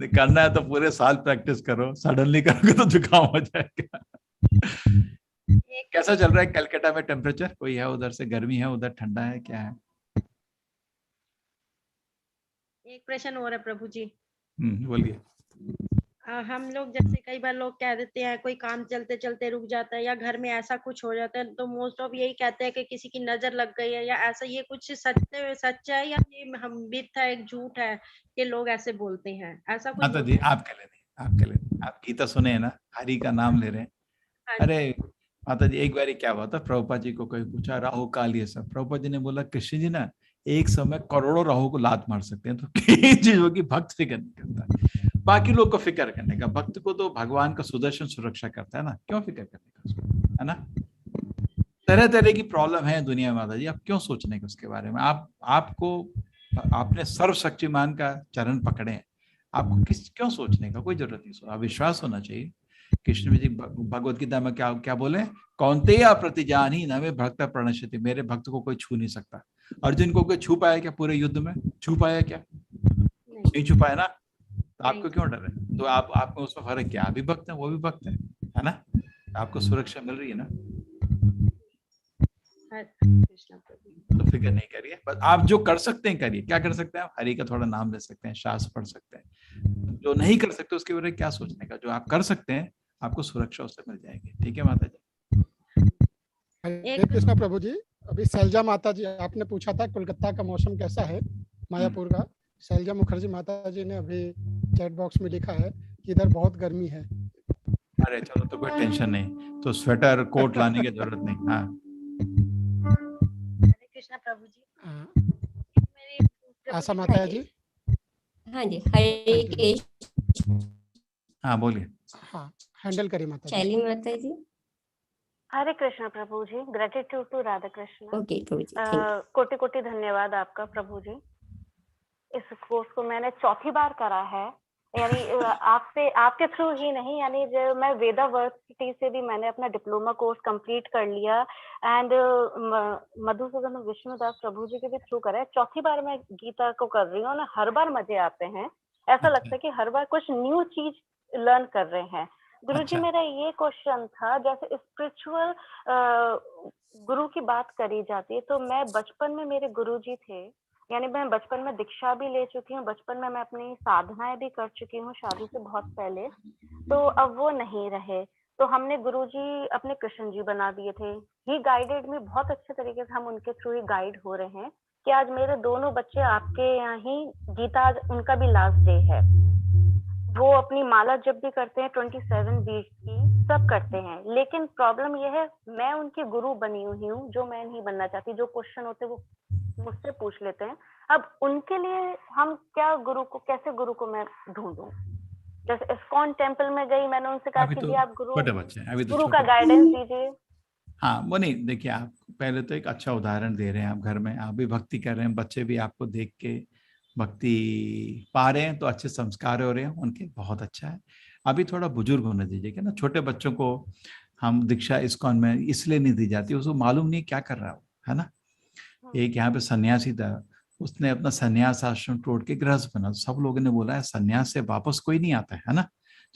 करना है तो पूरे साल प्रैक्टिस करो, सडनली करोगे तो जुकाम हो जाएगा। कैसा चल रहा है कलकत्ता में टेम्परेचर? कोई है उधर से? गर्मी है उधर, ठंडा है, क्या है? एक प्रश्न और है प्रभु जी। बोलिए। हम लोग जैसे कई बार लोग कह देते हैं कोई काम चलते चलते रुक जाता है या घर में ऐसा कुछ हो जाता है तो मोस्ट ऑफ यही कहते हैं कि किसी की नजर लग गई है या ऐसा, ये कुछ सच है या ये हम मिथ है, एक झूठ है कि लोग ऐसे बोलते हैं, ऐसा कुछ? माता जी आप कह लें, आप गीता सुने है ना, हरि का नाम ले रहे हैं। अरे माता जी एक बार क्या हुआ था, प्रभुपाद जी को कोई पूछा राहु काल ये सब, प्रभुपाद जी ने बोला कृष्ण जी ना एक समय करोड़ों राहु को लात मार सकते हैं, तो कई चीजों की भक्त फिक्र नहीं करता, बाकी लोग को फिक्र करने का, भक्त को तो भगवान का सुदर्शन सुरक्षा करता है ना, क्यों फिक्र करने का उसको, है ना। तरह तरह की प्रॉब्लम है दुनिया में माता जी, आप क्यों सोचने का उसके बारे में। आपने सर्वशक्तिमान का चरण पकड़े हैं, आपको क्यों सोचने का कोई जरूरत नहीं। आप विश्वास होना चाहिए। कृष्ण जी भगवत गीता में क्या बोले, कौन्तेय प्रतिजानी न मे भक्त प्रणश्यति, मेरे भक्त को कोई छू नहीं सकता। अर्जुन को कोई छू पाया क्या पूरे युद्ध में, छू पाया क्या, नहीं छू पाया ना, तो आपको क्यों डर है। तो आप में उसमें फर्क क्या, आप भी भक्त है वो भी भक्त है ना, आपको सुरक्षा मिल रही है ना, तो फिक्र नहीं करिए। बस आप जो कर सकते हैं करिए। क्या कर सकते हैं आप, हरि का थोड़ा नाम ले सकते हैं, शास्त्र पढ़ सकते हैं। जो नहीं कर सकते उसके बारे में क्या सोचने का, जो आप कर सकते हैं आपको सुरक्षा उससे मिल जाएगी। ठीक है माता जी। हरे कृष्णा प्रभु जी। अभी शैलजा माता जी आपने पूछा था कोलकाता का मौसम कैसा है, मायापुर का। शैलजा मुखर्जी माता जी ने अभी चैट बॉक्स में लिखा है कि इधर बहुत गर्मी है। अरे चलो तो कोई टेंशन नहीं, तो स्वेटर कोट लाने की जरूरत नहीं। हाँ कृष्णा प्रभु जी। आशा माता जी। हाँ जी, हरे कृष्ण। हाँ बोलिए। हाँ हैंडल करिए माता जी। शैली माता जी। हरे कृष्ण प्रभु ji, gratitude to Radha Krishna. Okay प्रभु जी, कोटि कोटि धन्यवाद आपका प्रभु जी। इस कोर्स को मैंने चौथी बार करा है, यानी आपसे, आपके थ्रू ही नहीं, यानी जो मैं वेदा वर्सिटी से भी मैंने अपना डिप्लोमा कोर्स कंप्लीट कर लिया एंड मधुसूदन विष्णुदास प्रभु जी के भी थ्रू करा है। चौथी बार मैं गीता को कर रही हूँ ना, हर बार मजे आते हैं, ऐसा लगता है कि हर बार कुछ न्यू चीज लर्न कर रहे हैं। गुरुजी मेरा ये क्वेश्चन था, जैसे स्पिरिचुअल गुरु की बात करी जाती है, तो मैं बचपन में मेरे गुरुजी थे, यानी मैं बचपन में दीक्षा भी ले चुकी हूँ, बचपन में मैं अपनी साधनाएं भी कर चुकी हूँ शादी से बहुत पहले, तो अब वो नहीं रहे, तो हमने गुरुजी अपने कृष्ण जी बना दिए थे। ही गाइडेड मी बहुत अच्छे तरीके से, हम उनके थ्रू ही गाइड हो रहे हैं कि आज मेरे दोनों बच्चे आपके यहाँ ही, गीता आज उनका भी लास्ट डे है, वो अपनी माला जब भी करते हैं 27 वीक की, सब करते हैं, लेकिन प्रॉब्लम यह है मैं उनकी गुरु बनी हुई हूँ, जो मैं नहीं बनना चाहती। जो क्वेश्चन होते हैं वो मुझसे पूछ लेते हैं, अब उनके लिए हम क्या गुरु को, कैसे गुरु को मैं ढूंढूं। जैसे इस्कॉन टेम्पल में गई, मैंने उनसे कहा कि जी आप गुरु का गाइडेंस दीजिए। हाँ वो नहीं, देखिए आप पहले तो एक अच्छा उदाहरण दे रहे हैं, आप घर में आप भी भक्ति कर रहे हैं, बच्चे भी आपको देख के भक्ति पा रहे हैं, तो अच्छे संस्कार हो रहे हैं उनके, बहुत अच्छा है। अभी थोड़ा बुजुर्ग होने दीजिए कि ना, छोटे बच्चों को हम दीक्षा इस्कॉन में इसलिए नहीं दी जाती, उसको मालूम नहीं क्या कर रहा हो, है ना। एक यहाँ पे सन्यासी था, उसने अपना सन्यास आश्रम तोड़ के गृहस्थ बना, सब लोगों ने बोला है सन्यास से वापस कोई नहीं आता है ना,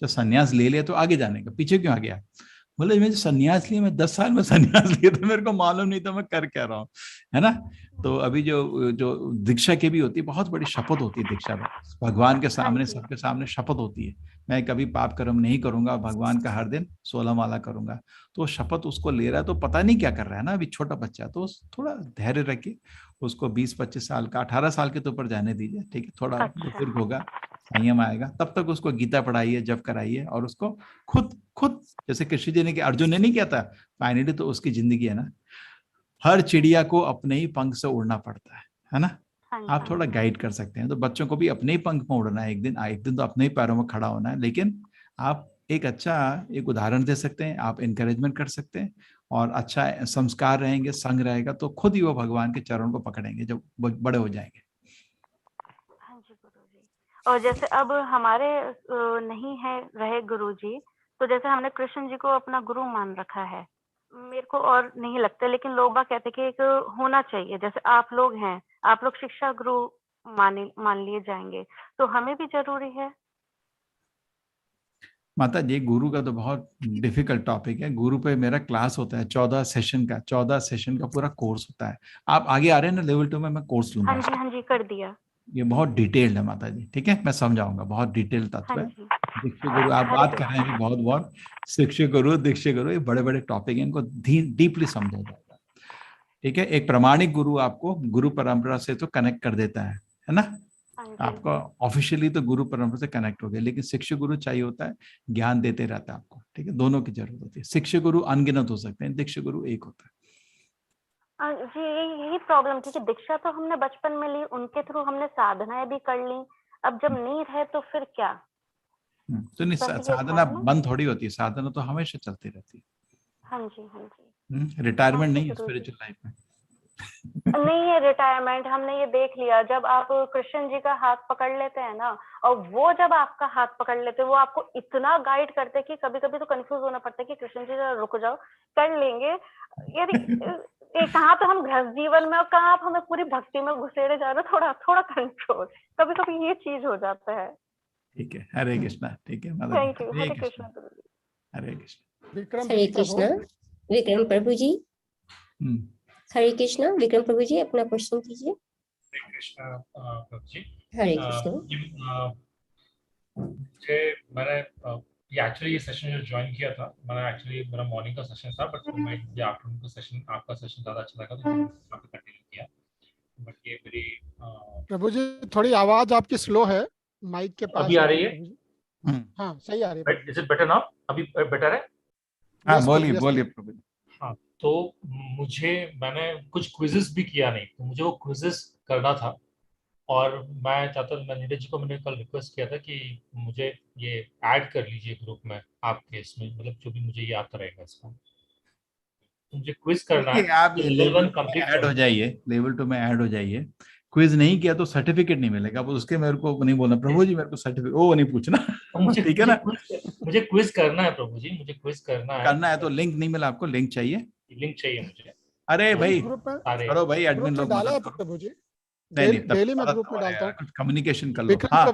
जब सन्यास ले लिया तो आगे जाने का, पीछे क्यों आ गया। बोले मैं सन्यास लिया, मैं 10 साल में सन्यास लिया था, मेरे को मालूम नहीं था मैं कर क्या रहा हूँ, है ना। तो अभी जो दीक्षा की भी होती है, बहुत बड़ी शपथ होती है दीक्षा में, भगवान के सामने, सबके सामने शपथ होती है, मैं कभी पाप कर्म नहीं करूंगा, भगवान का हर दिन 16 माला करूंगा। तो शपथ उसको ले रहा है, तो पता नहीं क्या कर रहा है ना, अभी छोटा बच्चा, तो थोड़ा धैर्य रखिए, उसको 20-25 साल का, 18 साल के तो ऊपर जाने दीजिए, ठीक है, थोड़ा बुजुर्ग होगा, संयम आएगा, तब तक उसको गीता पढ़ाइए, जप कराइए, और उसको खुद जैसे कृष्ण जी ने, अर्जुन ने नहीं किया था, फाइनली तो उसकी जिंदगी है ना, हर चिड़िया को अपने ही पंख से उड़ना पड़ता है ना। आप थोड़ा गाइड कर सकते हैं, तो बच्चों को भी अपने ही पंख में उड़ना है, एक दिन तो अपने ही पैरों में खड़ा होना है, लेकिन आप एक उदाहरण दे सकते हैं, आप इंकरेजमेंट कर सकते हैं, और अच्छा संस्कार रहेंगे, संग रहेगा, तो खुद ही वो भगवान के चरण को पकड़ेंगे जब बड़े हो जाएंगे। हाँ जी गुरुजी। और जैसे अब हमारे नहीं है रहे गुरुजी, तो जैसे हमने कृष्ण जी को अपना गुरु मान रखा है, मेरे को और नहीं लगता, लेकिन लोग बात कहते कि एक होना चाहिए, जैसे आप लोग हैं, आप लोग शिक्षा गुरु मान लिए जाएंगे, तो हमें भी जरूरी है। माता जी गुरु का तो बहुत डिफिकल्ट टॉपिक है, गुरु पे मेरा क्लास होता है 14 सेशन का पूरा कोर्स होता है। आप आगे आ रहे हैं ना लेवल 2 में, मैं कोर्स लूंगा। हाँ जी कर दिया। ये बहुत डिटेल्ड है माता जी, ठीक है, मैं समझाऊंगा, बहुत डिटेल तत्व है। दीक्षित गुरु आप बात कर रहे हैं बहुत बहुत, शिक्षक गुरु दीक्षित गुरु, ये बड़े बड़े टॉपिक है, इनको डीपली समझा जाएगा, ठीक है। एक प्रामाणिक गुरु आपको गुरु परंपरा से तो कनेक्ट कर देता है ना, आपका ऑफिशियली तो गुरु परंपरा से कनेक्ट हो गया, लेकिन शिक्षक गुरु चाहिए होता है, ज्ञान देते रहता है आपको, ठीक है, दोनों की जरूरत होती है। शिक्षक गुरु अनगिनत हो सकते हैं, दीक्षित गुरु एक होता है। जी यही प्रॉब्लम थी कि दीक्षा तो हमने बचपन में ली, उनके थ्रू हमने साधनाएं भी कर ली, अब जब नहीं रहे तो फिर क्या? तो नहीं, साधना बंद थोड़ी होती है, साधना तो हमेशा चलती रहती है। हाँ जी रिटायरमेंट नहीं है स्पिरिचुअल लाइफ में। नहीं है रिटायरमेंट, हमने ये देख लिया, जब आप कृष्ण जी का हाथ पकड़ लेते हैं ना, और वो जब आपका हाथ पकड़ लेते हैं, वो आपको इतना गाइड करते हैं कि कभी कभी तो कंफ्यूज होना पड़ता है कि कृष्ण जी जरा रुक जाओ, कर लेंगे। यार कहाँ पे हम गृहस्थ जीवन में और कहाँ आप हमें पूरी भक्ति में घुसेड़े जा रहे, थोड़ा थोड़ा कंट्रोल, कभी कभी ये चीज हो जाता है। ठीक है, हरे कृष्णा, ठीक है, थैंक यू, हरे कृष्णा, हरे कृष्ण। हरे कृष्णा, विक्रम प्रभु जी। हरे कृष्णा, विक्रम प्रभु जी अपना क्वेश्चन कीजिए। हरे कृष्णा प्रभु जी। हरे कृष्णा। मैंने ये एक्चुअली ये सेशन जो ज्वाइन किया था, मैंने एक्चुअली मेरा मॉर्निंग का सेशन था, बट मैं ये आफ्टरनून का सेशन, आपका सेशन ज्यादा अच्छा लगा तो मैंने कंटिन्यू किया। बट ये मेरी प्रभु जी थोड़ी आवाज आपकी स्लो है, माइक के पास अभी आ रही है? हाँ सही आ रही है। Is it better now? अभी बेटर है? हाँ बोलिए बोलिए प्रभु। हाँ, तो मैंने कुछ क्विजेस भी किया नहीं, तो मुझे वो क्विजेस करना था, और मैं चाहता था, मैं नीरज जी को मैंने कल रिक्वेस्ट किया था कि मुझे ये ऐड कर लीजिए ग्रुप में आपके, इसमें मतलब जो भी मुझे ये आता रहेगा इसका, मुझे क्विज करना है। आप लेवल 1 कंप्लीट ऐड हो जाइए, लेवल 2 में ऐड हो जाइए। क्विज नहीं किया तो सर्टिफिकेट नहीं मिलेगा, अब उसके मेरे को नहीं बोलना प्रभु जी मेरे को सर्टिफिकेट, वो नहीं पूछना, ठीक है ना। मुझे क्विज करना है प्रभु जी, मुझे क्विज करना है तो लिंक नहीं मिला आपको, लिंक चाहिए? लिंक चाहिए मुझे। अरे भाई करो भाई, एडमिन लोग डाला है प्रभु जी, नहीं डेली मैं ग्रुप में डालता हूँ, कुछ कम्युनिकेशन कर लो। हाँ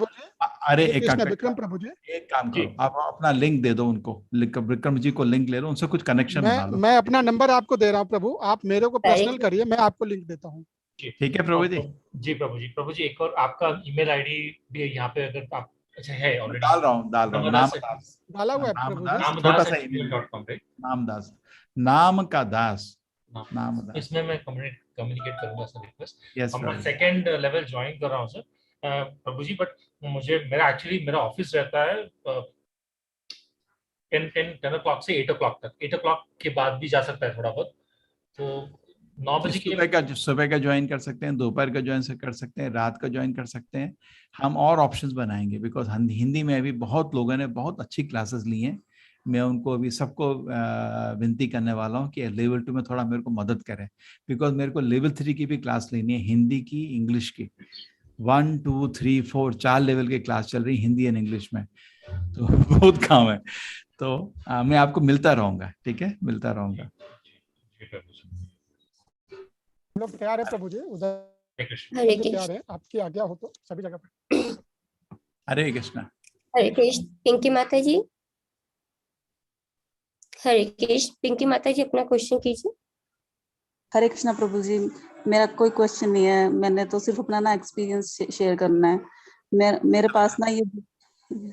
अरे विक्रम प्रभु जी एक काम करो, आप अपना लिंक दे दो उनको, विक्रम जी को लिंक ले लो, उनसे कुछ कनेक्शन बना लो। मैं अपना नंबर आपको दे रहा हूँ प्रभु, आप मेरे को पर्सनल करिए, मैं आपको लिंक देता हूँ। ठीक है प्रभु जी। जी प्रभु जी, प्रभु जी एक और आपका ईमेल आईडी भी है यहाँ पे, अगर आप अच्छा है ऑलरेडी डाल रहा हूँ नामदास डाला हुआ है प्रभु जी, छोटा सा email, नाम का दास, इसमें मैं कम्युनिकेट करूंगा सर रिक्वेस्ट। और मैं सेकंड लेवल ज्वाइन कर रहा हूँ सर प्रभु जी, बट मेरा ऑफिस रहता है 10 o'clock से 8 o'clock तक, 8 o'clock के बाद भी जा सकता है थोड़ा बहुत, तो 9 बजे सुबह का ज्वाइन कर सकते हैं, दोपहर का ज्वाइन कर सकते हैं, रात का ज्वाइन कर सकते हैं। हम और ऑप्शंस बनाएंगे, बिकॉज हिंदी में अभी बहुत लोगों ने बहुत अच्छी क्लासेस ली हैं। मैं उनको अभी सबको विनती करने वाला हूँ कि लेवल 2 में थोड़ा मेरे को मदद करें, बिकॉज मेरे को लेवल 3 की भी क्लास लेनी है, हिंदी की, इंग्लिश की, 1 2 3 4 4 लेवल की क्लास चल रही हिंदी एंड इंग्लिश में, तो बहुत काम है। तो मैं आपको मिलता रहूंगा, ठीक है, मिलता रहूंगा। लोग तैयार है प्रभु जी, उधर तैयार है, आपकी आज्ञा हो तो सभी जगह पे। हरे कृष्णा। हरे कृष्ण। पिंकी माता जी। हरे कृष्ण। पिंकी माता जी अपना क्वेश्चन कीजिए। हरे कृष्णा प्रभु जी, मेरा कोई क्वेश्चन नहीं है, मैंने तो सिर्फ अपना ना एक्सपीरियंस शेयर करना है। मेरे पास ना ये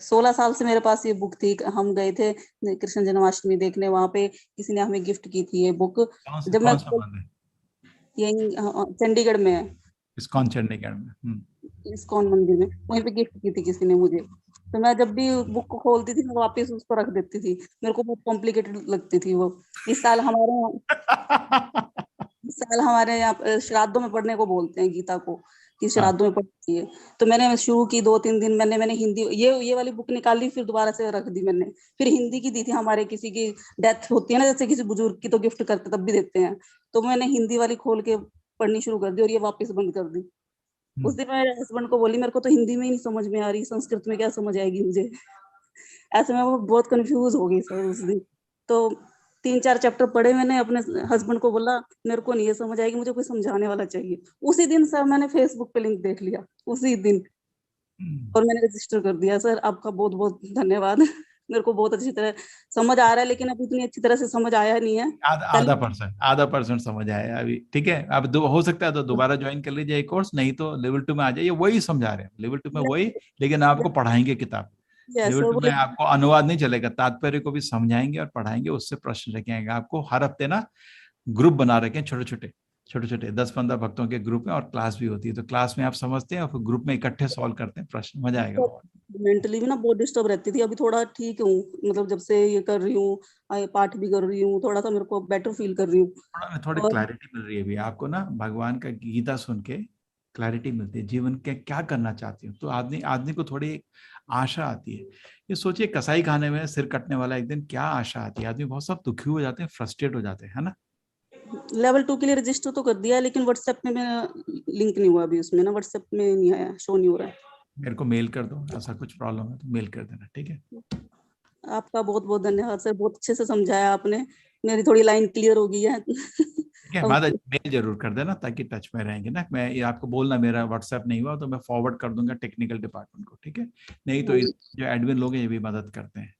16 साल से मेरे पास ये बुक थी, हम गए थे कृष्ण जन्माष्टमी देखने, वहां पे किसी ने हमें गिफ्ट की थी ये बुक। जब मैं यही चंडीगढ़ में है, इस्कॉन चंडीगढ़ में, इस्कॉन मंदिर में, वहीं पे गिफ्ट की थी किसी ने मुझे। तो मैं जब भी बुक को खोलती थी मैं वापस उसको रख देती थी, मेरे को बहुत कॉम्प्लिकेटेड लगती थी वो। इस साल हमारे यहाँ श्राद्धों में पढ़ने को बोलते हैं गीता को, कि श्राद्धों में पढ़ती है। तो मैंने शुरू की 2-3 दिन मैंने हिंदी ये वाली बुक निकाली, फिर दोबारा से रख दी मैंने। फिर हिंदी की दी थी, हमारे किसी की डेथ होती है ना, जैसे किसी बुजुर्ग की, तो गिफ्ट करते तब भी देते हैं, तो मैंने हिंदी वाली खोल के पढ़नी शुरू कर दी और ये वापस बंद कर दी। उस दिन मैं मेरे हस्बैंड को बोली, मेरे को तो हिंदी में ही नहीं समझ में आ रही, संस्कृत में क्या समझ आएगी मुझे। ऐसे में वो बहुत कंफ्यूज हो गई सर उस दिन। तो 3-4 चैप्टर पढ़े मैंने, अपने हस्बैंड को बोला मेरे को नहीं ये समझ आएगी, मुझे कोई समझाने वाला चाहिए। उसी दिन सर मैंने फेसबुक पे लिंक देख लिया, उसी दिन, और मैंने रजिस्टर कर दिया। सर आपका बहुत बहुत धन्यवाद। मेरे को बहुत अच्छी तरह समझ आ रहा है, लेकिन अभी इतनी अच्छी तरह से समझ आया नहीं है। आधा परसेंट समझ आया अभी, ठीक है। अब हो सकता है तो दोबारा ज्वाइन कर लीजिए कोर्स, नहीं तो लेवल 2 में आ जाइए, वही समझा रहे हैं लेवल 2 में वही, लेकिन आपको पढ़ाएंगे किताब। लेवल 2 में आपको अनुवाद नहीं चलेगा, तात्पर्य को भी समझाएंगे और पढ़ाएंगे, उससे प्रश्न रखेंगे आपको। हर हफ्ते ना ग्रुप बना रखे हैं, छोटे छोटे 10-15 भक्तों के ग्रुप में, और क्लास भी होती है, तो क्लास में आप समझते हैं और फिर ग्रुप में इकट्ठे सॉल्व करते हैं प्रश्न, मजा आएगा बहुत। मेंटली भी ना बहुत डिस्टर्ब रहती थी, अभी थोड़ा ठीक हूँ, मतलब जब से ये कर रही हूँ, पाठ भी कर रही हूँ, थोड़ा सा मेरे को बेटर फील कर रही हूँ। थोड़ी क्लैरिटी मिल रही है अभी आपको ना, भगवान का गीता सुन के क्लैरिटी मिलती है, जीवन के क्या करना चाहती हूँ, तो आदमी को थोड़ी आशा आती है। ये सोचिए कसाई खाने में सिर कटने वाला एक दिन, क्या आशा आती है, आदमी बहुत सब दुखी हो जाते हैं, फ्रस्ट्रेट हो जाते हैं, है ना। लेवल 2 के लिए रजिस्टर तो कर दिया, लेकिन व्हाट्सएप में मेरा लिंक नहीं हुआ अभी, उसमें ना व्हाट्सएप में नहीं आया, शो नहीं हो रहा है। मेरे को मेल कर दो, ऐसा कुछ प्रॉब्लम है तो मेल कर देना, ठीक है। आपका बहुत बहुत धन्यवाद सर, बहुत अच्छे से समझाया आपने, मेरी थोड़ी लाइन क्लियर हो गई है। ठीक है, माता मेल जरूर कर देना ताकि टच में रहेंगे ना। मैं ये आपको बोलना, मेरा व्हाट्सएप नहीं हुआ तो मैं फॉरवर्ड कर दूंगा टेक्निकल डिपार्टमेंट को, ठीक है। नहीं तो जो एडमिन लोग हैं ये भी मदद करते हैं।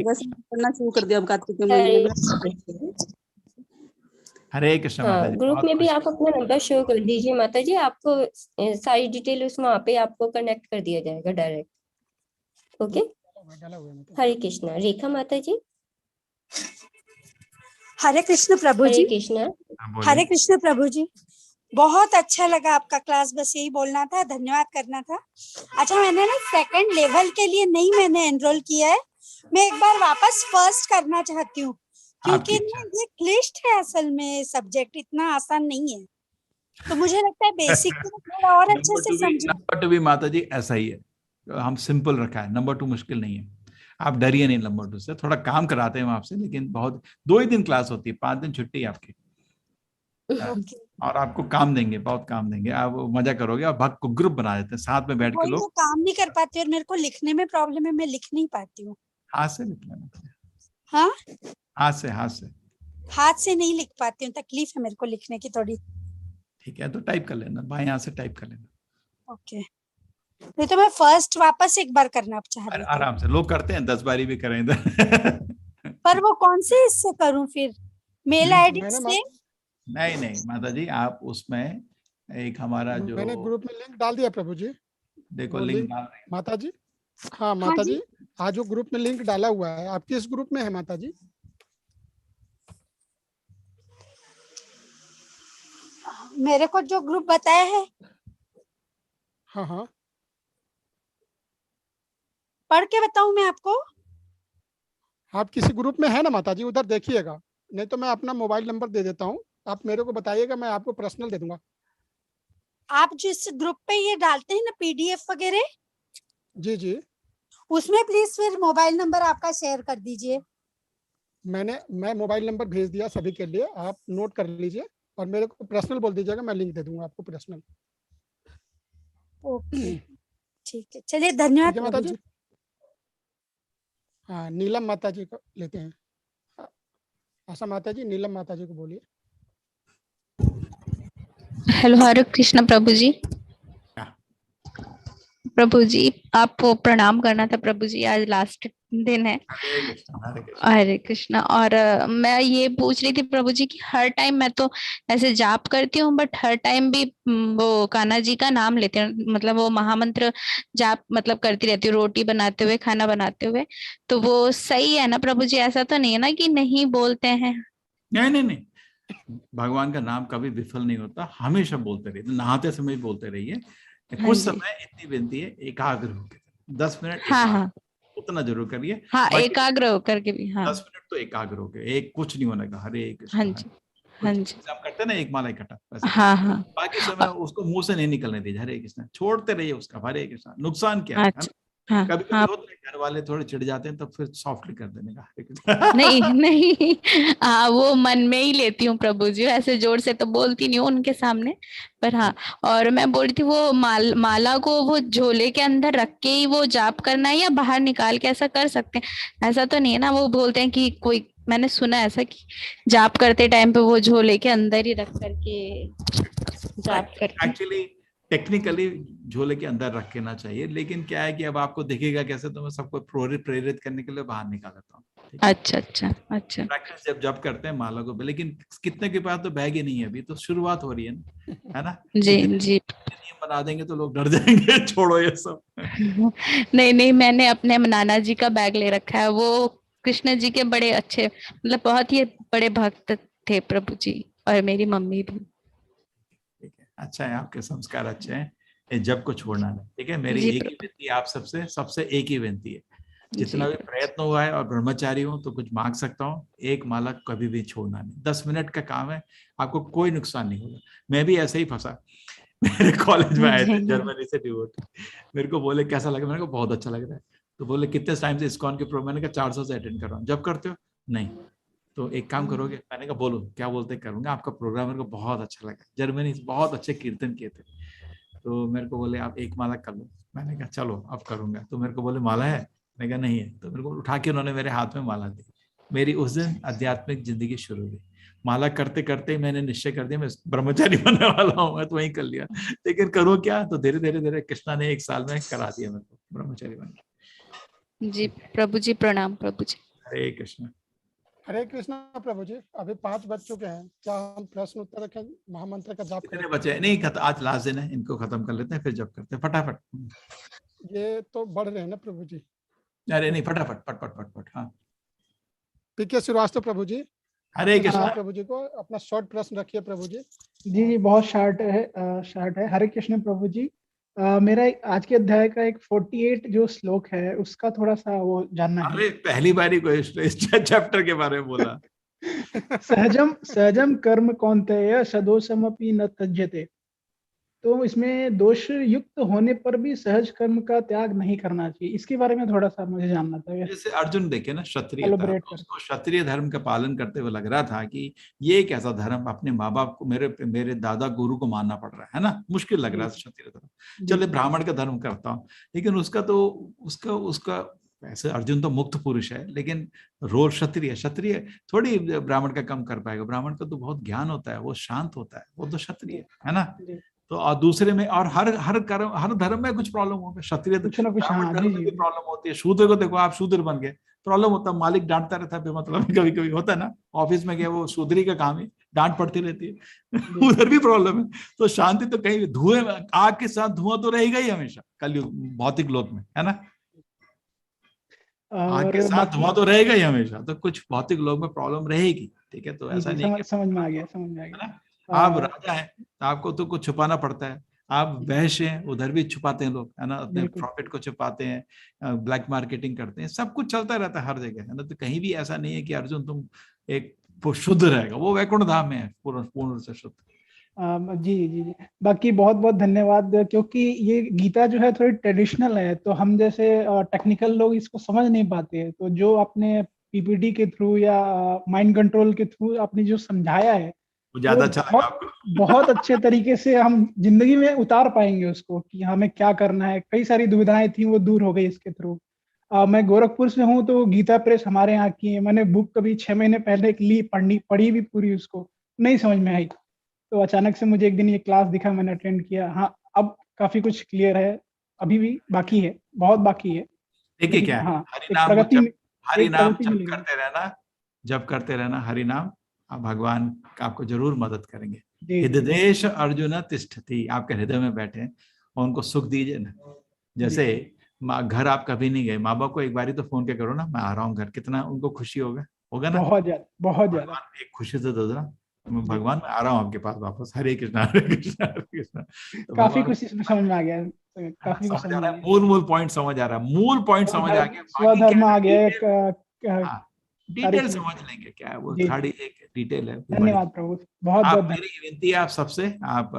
वैसे पढ़ना शुरू कर दिया अब कार्तिक के महीने में। हरे कृष्ण माता जी। ग्रुप में भी आप अपना नंबर शो कर दीजिए माता जी, आपको सारी डिटेल उस वहाँ पे आपको कनेक्ट कर दिया जाएगा डायरेक्ट। ओके, हरे कृष्णा। रेखा माता जी। हरे कृष्ण प्रभु जी। हरे कृष्णा। हरे कृष्ण प्रभु जी, बहुत अच्छा लगा आपका क्लास, बस यही बोलना था, धन्यवाद करना था। अच्छा, मैंने ना सेकंड लेवल के लिए नहीं मैंने एनरोल किया है, मैं एक बार वापस फर्स्ट करना चाहती हूँ, क्योंकि ये क्लिष्ट है, असल में सब्जेक्ट इतना आसान नहीं है, तो मुझे लगता है बेसिक को थोड़ा और अच्छे से समझे। नंबर 2 भी माता जी ऐसा ही है, हम सिंपल रखा है, नंबर 2 मुश्किल नहीं है, आप डरिए नहीं नंबर 2 से। थोड़ा काम कराते हैं हम आपसे, लेकिन बहुत 2 ही दिन क्लास होती है, 5 दिन छुट्टी आपकी, और आपको काम देंगे, बहुत काम देंगे, आप मजा करोगे। और भक्त को ग्रुप बना देते हैं, साथ में बैठ के लोग। काम नहीं कर पाती और मेरे को लिखने में प्रॉब्लम है, मैं लिख नहीं पाती हूँ। हाथ से लिख लेना। हाँ, हाथ से नहीं लिख पाती हूँ, तकलीफ है मेरे को लिखने की थोड़ी। ठीक है, तो टाइप कर लेना, बाएं हाथ से टाइप कर लेना। ओके, नहीं तो मैं फर्स्ट वापस एक बार करना चाह रही हूँ। आराम से लोग करते हैं, 10 बारी भी करें इधर। पर वो कौन से इससे करूं फिर, मेल आईडी से? नहीं माता जी, आप उसमें एक हमारा जो मैंने ग्रुप में लिंक डाल दिया प्रभु जी, देखो लिंक डाल रहे हैं माता जी। हाँ माता जी, आज जो ग्रुप में लिंक डाला हुआ है, आप किस ग्रुप में है माता जी? मेरे को जो ग्रुप बताया है। हाँ, पढ़ के बताऊं मैं आपको? आप किसी ग्रुप में है ना माता जी, उधर देखिएगा, नहीं तो मैं अपना मोबाइल नंबर दे देता हूँ, आप मेरे को बताइएगा, मैं आपको पर्सनल दे दूंगा। आप जिस ग्रुप पे ये डालते हैं ना पीडीएफ वगैरह, जी, उसमें प्लीज फिर मोबाइल नंबर आपका शेयर कर दीजिए। मैं मोबाइल नंबर भेज दिया सभी के लिए, आप नोट कर लीजिए और मेरे को पर्सनल बोल दीजिएगा, मैं लिंक दे दूंगा आपको पर्सनल। ओके, ठीक है, चलिए धन्यवाद माता जी। हाँ, नीलम माता जी को लेते हैं। आशा माता जी, नीलम माता जी को बोलिए। हेलो, हरे कृष्ण प्रभु जी। प्रभु जी, आपको प्रणाम करना था प्रभु जी, आज लास्ट दिन है। हरे कृष्ण। और मैं ये पूछ रही थी प्रभु जी कि हर टाइम मैं तो ऐसे जाप करती हूँ, बट हर टाइम भी वो कान्हा जी का नाम लेते हैं, मतलब वो महामंत्र जाप मतलब करती रहती हूँ, रोटी बनाते हुए, खाना बनाते हुए, तो वो सही है ना प्रभु जी? ऐसा तो नहीं है ना कि नहीं बोलते हैं? नहीं, भगवान का नाम कभी विफल नहीं होता, हमेशा बोलते रहिए, नहाते समय बोलते रहिए। कुछ समय इतनी विनती है, एकाग्र होकर 10 मिनट हाँ, उतना जरूर करिए। हाँ, एकाग्र होकर के भी। हाँ, 10 मिनट तो एकाग्र होकर, एक कुछ नहीं होने का। हरे कृष्ण। हाँ जी, हम करते ना एक माला इकट्ठा, हाँ, बाकी समय उसको मुंह से नहीं निकलने दीजिए। हरे कृष्ण छोड़ते रहिए उसका, हरे कृष्ण। नुकसान क्या है? हाँ, कभी हाँ, होता है घर वाले थोड़े चिढ़ जाते हैं, तो फिर सॉफ्टली कर देने का। नहीं, हाँ, वो मन में ही लेती हूँ प्रभु जी, ऐसे जोर से तो बोलती नहीं हूँ उनके सामने, पर हाँ। और मैं बोल रही थी, वो माला को वो झोले के अंदर रख के ही वो जाप करना है या बाहर निकाल के ऐसा कर सकते हैं? ऐसा तो नहीं है ना? वो बोलते हैं कि कोई, मैंने सुना ऐसा कि जाप करते टाइम पे वो झोले के अंदर ही रख करके जाप करते। एक्चुअली टेक्निकली झोले के अंदर रख ना चाहिए, लेकिन क्या है कि अब आपको दिखेगा कैसे, तो मैं सबको प्रेरित करने के लिए बाहर निकाल देता हूँ। अच्छा अच्छा अच्छा। प्रैक्टिस जब करते हैं माला को, लेकिन कितने के पास तो बैग ही नहीं है, अभी तो शुरुआत हो रही है ना, है ना? जी जी। नियम बना देंगे तो लोग डर जाएंगे, छोड़ो ये सब। नहीं नहीं, मैंने अपने नाना जी का बैग ले रखा है, वो कृष्ण जी के बड़े अच्छे, मतलब बहुत ही बड़े भक्त थे प्रभु जी, और मेरी मम्मी भी। अच्छा है, आपके संस्कार अच्छे हैं, ये जब को छोड़ना नहीं, ठीक है? मेरी एक ही विनती आप सबसे एक ही विनती है, जितना भी प्रयत्न हुआ है और ब्रह्मचारी हूँ तो कुछ मांग सकता हूँ, एक माला कभी भी छोड़ना नहीं। 10 मिनट का काम है, आपको कोई नुकसान नहीं होगा। मैं भी ऐसे ही फंसा, मेरे कॉलेज में आए थे जर्मनी से डिवोटी, मेरे को बोले कैसा लगा, मैंने कहा बहुत अच्छा लग रहा है। तो बोले कितने टाइम से इस्कॉन के प्रोग्राम, मैंने कहा 400 से अटेंड कर रहा हूँ। जब करते हो? नहीं। तो एक काम करोगे? मैंने कहा बोलो क्या बोलते, करूंगा। आपका प्रोग्राम मेरे को बहुत अच्छा लगा, जर्मनी से बहुत अच्छे कीर्तन किए थे। तो मेरे को बोले आप एक माला कर लो। मैंने कहा चलो अब करूंगा। तो मेरे को बोले माला है? मैंने कहा नहीं है। तो मेरे को उठा के उन्होंने मेरे हाथ में माला दी। मेरी उस दिन आध्यात्मिक जिंदगी शुरू हुई। माला करते करते मैंने निश्चय कर दिया मैं ब्रह्मचारी बनने वाला हूँ, मैं तो वही कर लिया। लेकिन करूँ क्या? तो धीरे धीरे धीरे कृष्णा ने 1 साल में करा दिया मेरे को ब्रह्मचारी बन के। जी प्रभु जी, प्रणाम प्रभु जी। हरे कृष्ण। हरे कृष्णा प्रभु जी। अभी 5 बज चुके हैं, क्या हम प्रश्न उत्तर रखें, महामंत्र का जाप कितने बचे? नहीं, आज लास्ट दिन है, इनको खत्म कर लेते हैं, फिर जब करते हैं फटाफट। ये तो बढ़ रहे हैं ना प्रभु जी। अरे नहीं, फटाफट पट पट पट पट। हाँ, पीके श्रीवास्तव प्रभु जी। हरे कृष्णा प्रभु जी को अपना शॉर्ट प्रश्न रखिए प्रभु जी। जी जी, बहुत शार्ट है। हरे कृष्ण प्रभु जी। मेरा आज के अध्याय का एक 48 जो श्लोक है उसका थोड़ा सा वो जानना है। अरे पहली बार ही कोई इस चैप्टर के बारे में बोला। सहजम कर्म कौन्तेय सदोषमपि न त्यज्यते। तो इसमें दोष युक्त होने पर भी सहज कर्म का त्याग नहीं करना चाहिए, इसके बारे में थोड़ा सा मुझे जानना था। जैसे अर्जुन देखे ना, क्षत्रिय था, उसको क्षत्रिय धर्म का पालन करते हुए लग रहा था कि ये एक ऐसा धर्म, अपने माँ बाप को, मेरे दादा गुरु को मानना पड़ रहा है ना, मुश्किल लग रहा है क्षत्रिय धर्म। चले ब्राह्मण का धर्म करता हूँ, लेकिन उसका ऐसे अर्जुन तो मुक्त पुरुष है, लेकिन रोल क्षत्रिय थोड़ी ब्राह्मण का कम कर पाएगा। ब्राह्मण का तो बहुत ज्ञान होता है, वो शांत होता है, वो तो क्षत्रिय है ना। तो और दूसरे में, और हर धर्म में कुछ प्रॉब्लम होगा। क्षत्रिय धर्म में भी प्रॉब्लम होती है। शूद्र को देखो, आप शूद्र बन गए, प्रॉब्लम होता है, मालिक डांटता रहता है बेमतलब, कभी कभी होता है ना, ऑफिस में गया वो शूद्री का काम है, डांट पड़ती रहती है, उधर भी प्रॉब्लम है। तो शांति तो कहीं, धुएं, आग के साथ धुआं तो रहेगा ही हमेशा कलयुग भौतिक लोक में, है ना। आग के साथ धुआं तो रहेगा ही हमेशा, तो कुछ भौतिक लोक में प्रॉब्लम रहेगी, ठीक है। तो ऐसा नहीं, समझ में आ गया। आप राजा हैं तो आपको तो कुछ छुपाना पड़ता है। आप वैश्य हैं, उधर भी छुपाते हैं लोग, है ना, अपने प्रॉफिट को छुपाते हैं, ब्लैक मार्केटिंग करते हैं, सब कुछ चलता रहता है हर जगह, है ना। तो कहीं भी ऐसा नहीं है कि अर्जुन तुम एक शुद्ध रहेगा, वो वैकुंठ धाम में है पूर्ण से शुद्ध। जी जी जी, बाकी बहुत बहुत धन्यवाद, क्योंकि ये गीता जो है थोड़ी ट्रेडिशनल है, तो हम जैसे टेक्निकल लोग इसको समझ नहीं पाते हैं। तो जो आपने पीपीटी के थ्रू या माइंड कंट्रोल के थ्रू आपने जो समझाया है, ज्यादा अच्छा लगा आपको। बहुत अच्छे तरीके से हम जिंदगी में उतार पाएंगे उसको, कि हमें क्या करना है। कई सारी दुविधाएं थी, वो दूर हो गई इसके थ्रू। मैं गोरखपुर से हूँ, तो गीता प्रेस हमारे यहाँ की है। मैंने बुक कभी 6 महीने पहले पढ़ी भी पूरी, उसको नहीं समझ में आई। तो अचानक से मुझे एक दिन ये क्लास दिखा, मैंने अटेंड किया। हाँ, अब काफी कुछ क्लियर है, अभी भी बाकी है, बहुत बाकी है। देखिए क्या है, हाँ, हरि नाम जब करते रहना हरि नाम, भगवान आपको जरूर मदद करेंगे। हृदयेश अर्जुन तिष्ठति, आपके हृदय में बैठे हैं और उनको सुख दीजिए ना। जैसे घर आप कभी नहीं गए, माँ बाप को एक बारी तो फोन के करो ना, मैं आ रहा हूँ घर, कितना उनको खुशी होगा ना। बहुत ज्यादा एक खुशी से दो ना, भगवान मैं आ रहा हूँ आपके पास वापस। हरे कृष्णा हरे कृष्णा हरे कृष्णा। काफी कुछ इसमें समझ में आ गया, काफी कुछ समझ आ रहा है। मूल पॉइंट समझ आ रहा है, मूल पॉइंट समझ आ गया, स्वधर्म आ गया, डिटेल समझ लेंगे क्या है वो, थोड़ी एक डिटेल है। धन्यवाद प्रभु, बहुत बहुत मेरी विनती है आप सबसे, आप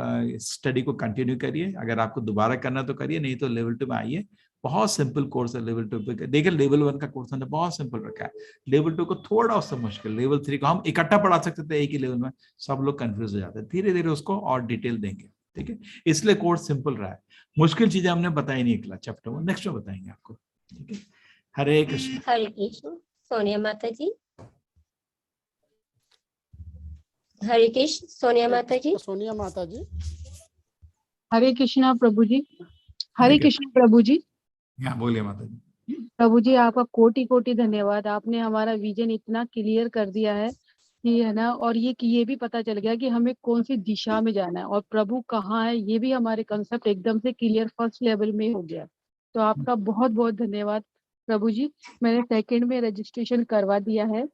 स्टडी को कंटिन्यू करिए। अगर आपको दोबारा करना तो करिए, नहीं तो लेवल 2 में आइए। बहुत सिंपल कोर्स है लेवल 2 पे। देखिए लेवल 1 का कोर्स हमने बहुत सिंपल रखा है, लेवल 2 को थोड़ा उससे मुश्किल, लेवल 3 को हम इकट्ठा पढ़ा सकते थे एक ही लेवल में, सब लोग कंफ्यूज हो जाते हैं। धीरे धीरे उसको और डिटेल देंगे, ठीक है। इसलिए कोर्स सिंपल रहा है, मुश्किल चीजें हमने बताई नहीं अगला चैप्टर में, नेक्स्ट में बताएंगे आपको, ठीक है। हरे कृष्ण। हरे कृष्ण। सोनिया माता जी। हरे कृष्ण। सोनिया माता जी। सोनिया माता जी। हरे कृष्णा प्रभु जी। हरे कृष्ण प्रभु जी। यहाँ बोलिए माता जी। प्रभु जी आपका कोटि कोटि धन्यवाद। आपने हमारा विजन इतना क्लियर कर दिया है कि है ना, और ये भी पता चल गया कि हमें कौन सी दिशा में जाना है और प्रभु कहाँ है, ये भी हमारे कंसेप्ट एकदम से क्लियर फर्स्ट लेवल में हो गया। तो आपका बहुत बहुत धन्यवाद प्रभु जी। मैंने सेकंड में रजिस्ट्रेशन करवा दिया है।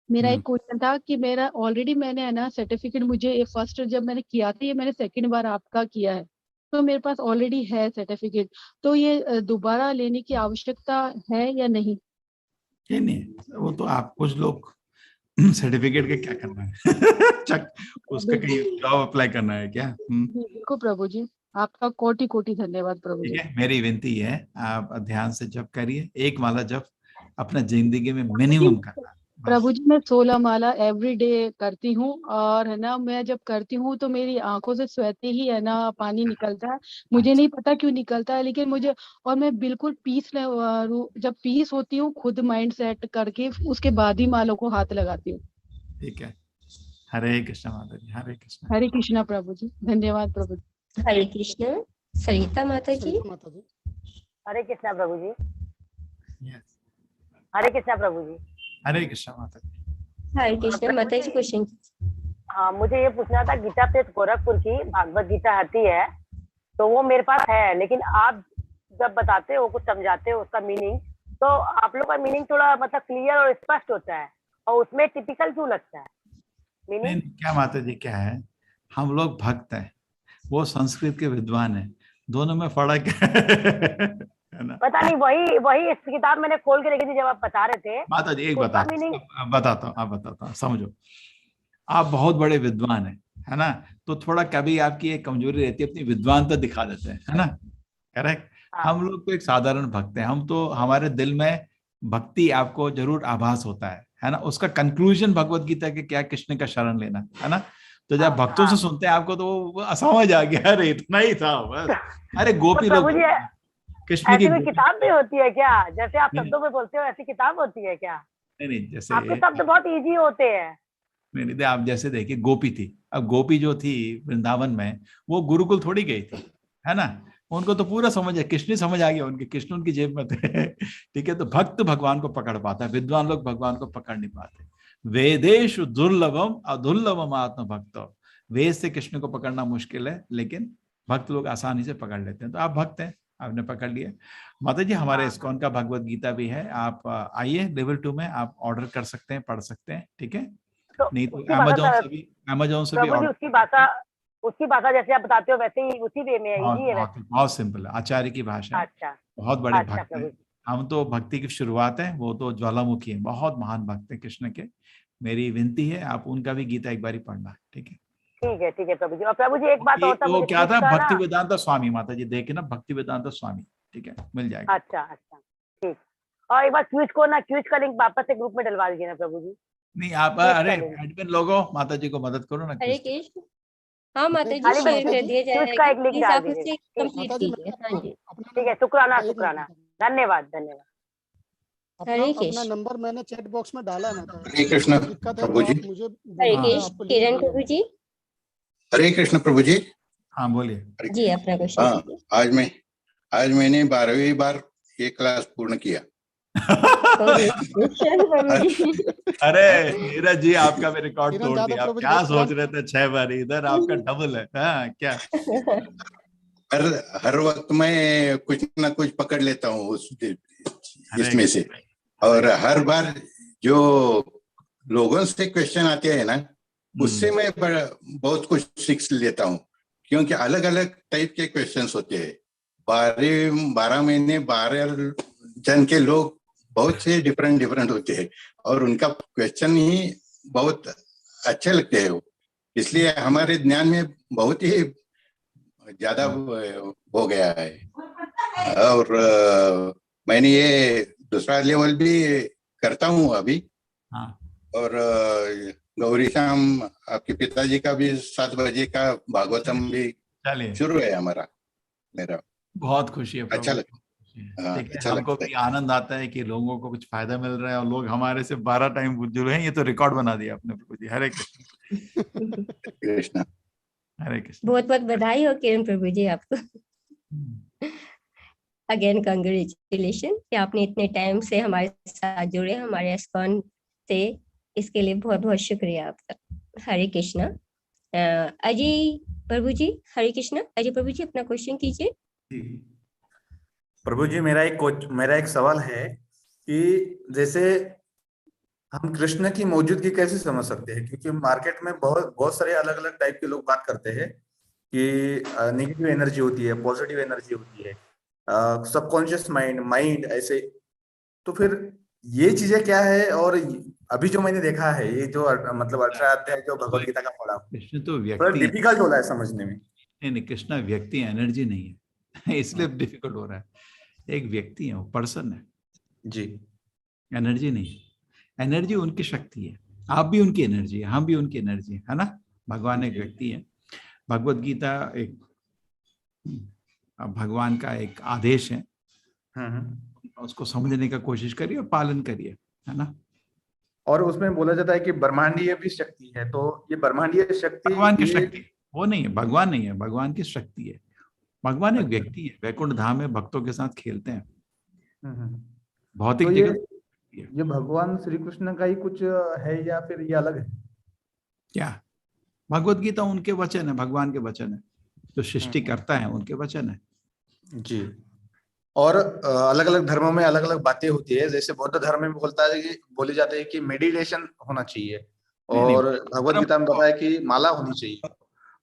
मेरा एक क्वेश्चन था कि मेरा ऑलरेडी मैंने है ना सर्टिफिकेट, मुझे फर्स्ट जब मैंने किया था, ये मैंने सेकंड बार आपका किया है, तो मेरे पास ऑलरेडी है सर्टिफिकेट, तो ये दोबारा लेने की आवश्यकता है या नहीं? नहीं, वो तो आप कुछ लोग सर्टिफिकेट के क्या करना है चक उसका कहीं जॉब अप्लाई करना है क्या? बिल्कुल प्रभु जी, आपका कोटि कोटि धन्यवाद प्रभु जी। ठीक है, मेरी विनती है आप ध्यान से जप करिए, एक माला जप अपना जिंदगी में मिनिमम करना। प्रभु जी मैं 16 माला एवरी डे करती हूँ, और है ना मैं जब करती हूँ तो मेरी आंखों से स्वतः ही है ना पानी निकलता है, मुझे नहीं पता क्यों निकलता है, लेकिन मुझे, और मैं बिल्कुल पीस, जब पीस होती हूँ खुद माइंड सेट करके उसके बाद ही मालों को हाथ लगाती हूँ। ठीक है, हरे कृष्णा माता जी। हरे कृष्णा। हरे कृष्णा प्रभु जी, धन्यवाद प्रभु जी। हरे कृष्ण सरिता माता जी। हरे कृष्णा प्रभु जी। हरे कृष्णा प्रभु जी। हरे कृष्णा माता जी। हरे कृष्ण माता जी। क्वेश्चन। हाँ, मुझे ये पूछना था, गीता प्रेस गोरखपुर की भागवत गीता आती है तो वो मेरे पास है, लेकिन आप जब बताते हो, कुछ समझाते हो उसका मीनिंग, तो आप लोग का मीनिंग थोड़ा मतलब क्लियर और स्पष्ट होता है, और उसमें टिपिकल क्यों लगता है मीनिंग? क्या माता जी, क्या है, हम लोग भक्त हैं, वो संस्कृत के विद्वान हैं, दोनों में फर्क है ना? पता नहीं, वही इस किताब मैंने खोल के रखी थी जब आप बता रहे थे। माता जी एक बताता हूँ, समझो, आप बहुत बड़े विद्वान है ना, तो थोड़ा कभी आपकी एक कमजोरी रहती है, अपनी विद्वानता दिखा देते हैं, है ना, करेक्ट। हम लोग तो एक साधारण भक्त हैं, हम तो, हमारे दिल में भक्ति आपको जरूर आभास होता है ना, उसका कंक्लूजन भगवत गीता के क्या, कृष्ण का शरण लेना, है ना। तो जब भक्तों से सुनते हैं आपको तो वो समझ आ गया, अरे इतना ही था बस, अरे गोपी लोग कृष्ण की किताब भी होती है क्या? जैसे आप शब्दों में बोलते हो ऐसी किताब होती है क्या? नहीं, जैसे आपके शब्द बहुत इजी होते हैं। नहीं, आप जैसे देखिए, गोपी थी, अब गोपी जो थी वृंदावन में, वो गुरुकुल थोड़ी गई थी, है ना, उनको तो पूरा समझ है, कृष्ण समझ आ गया उनके, कृष्ण उनकी जेब में थे ठीक है, तो भक्त भगवान को पकड़ पाता है, विद्वान लोग भगवान को पकड़ नहीं पाते। वेदेषु दुर्लभम अदुर्लभम आत्म भक्त, वेद से कृष्ण को पकड़ना मुश्किल है, लेकिन भक्त लोग आसानी से पकड़ लेते हैं। तो आप भक्त हैं, आपने पकड़ लिया। माता जी हमारे इस्कॉन का भगवत गीता भी है, आप आइए लेवल 2 में, आप ऑर्डर कर सकते हैं, पढ़ सकते हैं, ठीक है। तो नहीं तो अमेजोन से भी उसकी भाषा जैसे आप बताते हो वैसे ही उसी वे में है, इजी है वैसे। बहुत सिंपल है, आचार्य की भाषा। अच्छा, बहुत बड़े भक्त हैं, हम तो भक्ति की शुरुआत है, वो तो ज्वालामुखी है, बहुत महान भक्त है कृष्ण के। मेरी विनती है आप उनका भी गीता एक बार पढ़ना है, ठीक है। ठीक है प्रभु जी। और प्रभु जी एक बात और था, वो क्या था, भक्ति वेदांत स्वामी, माता जी देखे ना, भक्ति वेदांत स्वामी, ठीक है, मिल जाएगा। अच्छा ठीक। और एक बार क्विज का लिंक वापस से ग्रुप में डलवा दीजिए ना प्रभु जी। नहीं आप, अरे एडमिन लोगों, माता जी को मदद करो ना। हरे कृष्ण। हाँ माता जी शेयर कर दिया जाएगा, का एक लिंक डाल आप उसे कंप्लीट कीजिए। हाँ जी ठीक है, शुक्राना। धन्यवाद। हरे कृष्ण। अपना नंबर मैंने चैट बॉक्स में डाला ना। हरे कृष्ण प्रभु जी। हरे कृष्ण किरण प्रभु जी। हरे कृष्ण प्रभु जी। हाँ बोलिए जी, अपना क्वेश्चन। हाँ, आज मैंने 12वीं बार ये क्लास पूर्ण किया। अरे नीरज जी, आपका भी रिकॉर्ड तोड़ दिया, आप क्या सोच रहे थे 6 बार, इधर आपका डबल है। हाँ क्या? हर वक्त मैं कुछ ना कुछ पकड़ लेता हूँ इसमें से, और हर बार जो लोगों से क्वेश्चन आते हैं ना, उससे मैं बहुत कुछ सीख लेता हूँ, क्योंकि अलग अलग टाइप के क्वेश्चंस होते हैं। 12 महीने 12 जन के लोग बहुत से डिफरेंट होते हैं, और उनका क्वेश्चन ही बहुत अच्छे लगते हैं, इसलिए हमारे ज्ञान में बहुत ही ज्यादा हो गया है। और मैंने ये दूसरा लेवल भी करता हूँ अभी। और गौरी शाम आपके पिताजी का भी 7 बजे का भागवतम भी शुरू है हमारा, मेरा बहुत खुशी है। अच्छा लगता है। अच्छा, हमको भी आनंद आता है कि लोगों को कुछ फायदा मिल रहा है, और लोग हमारे से 12 टाइम जुड़े हैं। ये तो रिकॉर्ड बना दिया आपने प्रभु जी। हरे कृष्ण। कृष्ण। हरे कृष्ण। बहुत बहुत बधाई हो किरण प्रभु जी आपको। अगेन कंग्रेचुलेशन कि आपने इतने टाइम से हमारे साथ जुड़े, हमारे एस्कॉन से, इसके लिए बहुत बहुत शुक्रिया आपका। हरे कृष्णा। अजय प्रभु जी, हरे कृष्णा। अजय प्रभु जी अपना क्वेश्चन कीजिए। प्रभु जी, मेरा एक सवाल है कि जैसे हम कृष्ण की मौजूदगी कैसे समझ सकते हैं, क्योंकि मार्केट में बहुत सारे अलग अलग टाइप के लोग बात करते हैं कि नेगेटिव एनर्जी होती है, पॉजिटिव एनर्जी होती है, सबकॉन्शियस माइंड ऐसे। तो फिर ये चीजें क्या है? और अभी जो मैंने देखा है, ये जो मतलब 18 अध्याय जो भगवत गीता का पढ़ा, कृष्ण तो थोड़ा व्यक्ति डिफिकल्ट हो रहा है समझने में। नहीं, कृष्णा व्यक्ति एनर्जी नहीं है इसलिए डिफिकल्ट हो रहा है। एक व्यक्ति है, वो पर्सन है जी, एनर्जी नहीं। एनर्जी उनकी शक्ति है, आप भी उनकी एनर्जी है, हम भी उनकी एनर्जी है ना। भगवान एक व्यक्ति है। भगवत गीता एक भगवान का एक आदेश है, उसको समझने का कोशिश करिए और पालन करिए, है ना। और उसमें बोला जाता है कि ब्रह्मांडीय भी शक्ति है, तो ये ब्रह्मांडीय शक्ति भगवान की शक्ति वो नहीं है, भगवान नहीं है, भगवान की शक्ति है। भगवान एक व्यक्ति है, वैकुंठ धाम में भक्तों के साथ खेलते हैं। भौतिक तो जगत ये भगवान श्री कृष्ण का ही कुछ है या फिर ये अलग है? क्या? भगवत गीता उनके वचन है, भगवान के वचन है, जो सृष्टि करता है उनके वचन है जी। और अलग अलग धर्मों में अलग अलग बातें होती है। जैसे बौद्ध धर्म में बोली जाती है कि मेडिटेशन होना चाहिए, और भगवत गीता में बताया कि माला होनी चाहिए।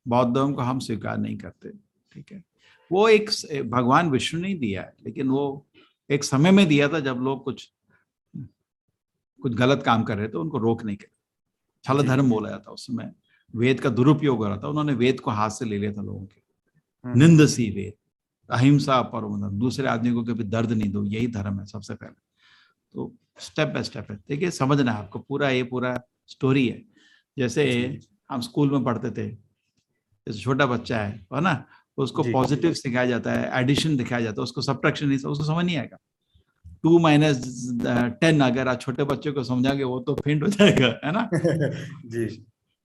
बौद्धों को हम स्वीकार नहीं करते, ठीक है। वो एक भगवान विष्णु ने दिया है, लेकिन वो एक समय में दिया था जब लोग कुछ गलत काम कर रहे थे, उनको रोक नहीं कर। छल धर्म बोला जाता उस समय, वेद का दुरुपयोग हो रहा था। उन्होंने वेद को हाथ से ले लिया था लोगों के। निंदसी वेद, अहिंसा, परम, दूसरे आदमी को कभी दर्द नहीं दो, यही धर्म है सबसे पहले। तो स्टेप बाय स्टेप है, देखिए समझना है आपको। पूरा स्टोरी है। जैसे हम स्कूल में पढ़ते थे, जैसे छोटा बच्चा है ना, उसको पॉजिटिव सिखाया जाता है, एडिशन दिखाया जाता है, उसको सब्ट्रैक्शन नहीं, उसको समझ नहीं आएगा। 2 - 10 अगर आप छोटे बच्चे को समझाएंगे वो तो फेंट हो जाएगा, है ना। जी।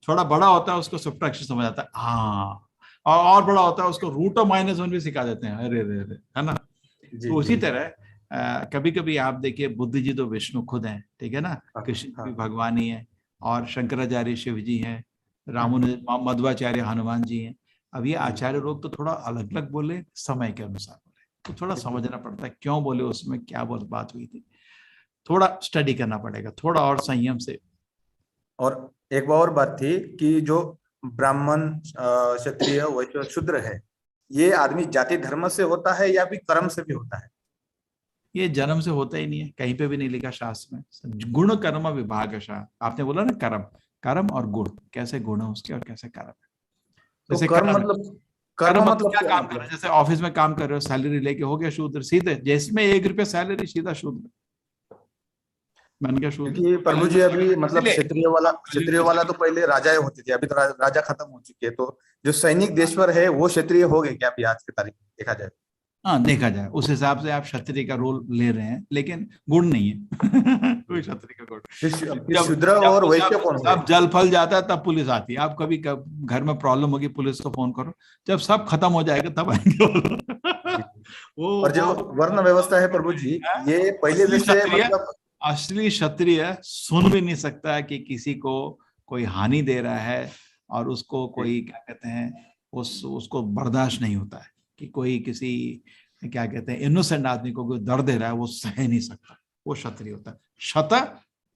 थोड़ा बड़ा होता है उसको सब्ट्रैक्शन समझ आता है, हाँ। और बड़ा होता है उसको रूट ऑफ -1 भी सिखा देते हैं, अरे रे रे, है ना। तो उसी तरह कभी कभी आप देखिए, बुद्ध जी तो विष्णु खुद हैं, ठीक है ना। कृष्ण भी भगवान ही है, और शंकराचार्य शिव जी हैं, मध्वाचार्य हनुमान जी हैं। अब ये आचार्य लोग तो थोड़ा अलग अलग बोले, समय के अनुसार बोले, तो थोड़ा समझना पड़ता है क्यों बोले, उसमें क्या बात हुई थी। थोड़ा स्टडी करना पड़ेगा, थोड़ा और संयम से। और एक और बात थी कि जो ब्राह्मण, क्षत्रिय, वैश्य, शूद्र है, ये आदमी जाति धर्म से होता है या फिर कर्म से भी होता है? ये जन्म से होता ही नहीं है, कहीं पे भी नहीं लिखा शास्त्र में। गुण कर्म विभाग, आपने बोला ना, कर्म और गुण, कैसे गुण है उसके और कैसे कर्म है। जैसे कर्म मतलब क्या काम कर रहे हैं, जैसे ऑफिस में काम कर रहे हो, सैलरी लेके हो गया शूद्र सीधे, जिसमें 1 रुपया सैलरी सीधा शूद्र। मैंने क्या शूद्र? क्योंकि प्रभु जी अभी मतलब क्षत्रिय वाला तो पहले राजाएं होती थी, अभी तो राजा खत्म हो चुके हैं। तो जो सैनिक देशवर है वो क्षत्रिय हो गए क्या अभी आज की तारीख देखा जाए? हाँ, देखा जाए उस हिसाब से आप क्षत्रिय का रोल ले रहे हैं, लेकिन गुण नहीं है कोई क्षत्रिय का गुण। शूद्र और वैश्य कौन है? अब जल फल जाता है तब पुलिस आती है। आप कभी घर में प्रॉब्लम होगी, पुलिस को फोन करो, जब सब खत्म हो जाएगा तब आएंगे वो। और जो वर्ण व्यवस्था है प्रभु जी, ये पहले जैसे मतलब असली क्षत्रिय सुन भी नहीं सकता कि किसी को कोई हानि दे रहा है, और उसको कोई क्या कहते हैं, उसको बर्दाश्त नहीं होता है कि कोई किसी क्या कहते हैं इनोसेंट आदमी को कोई दर्द दे रहा है, वो सह नहीं सकता, वो क्षत्रिय होता है। शत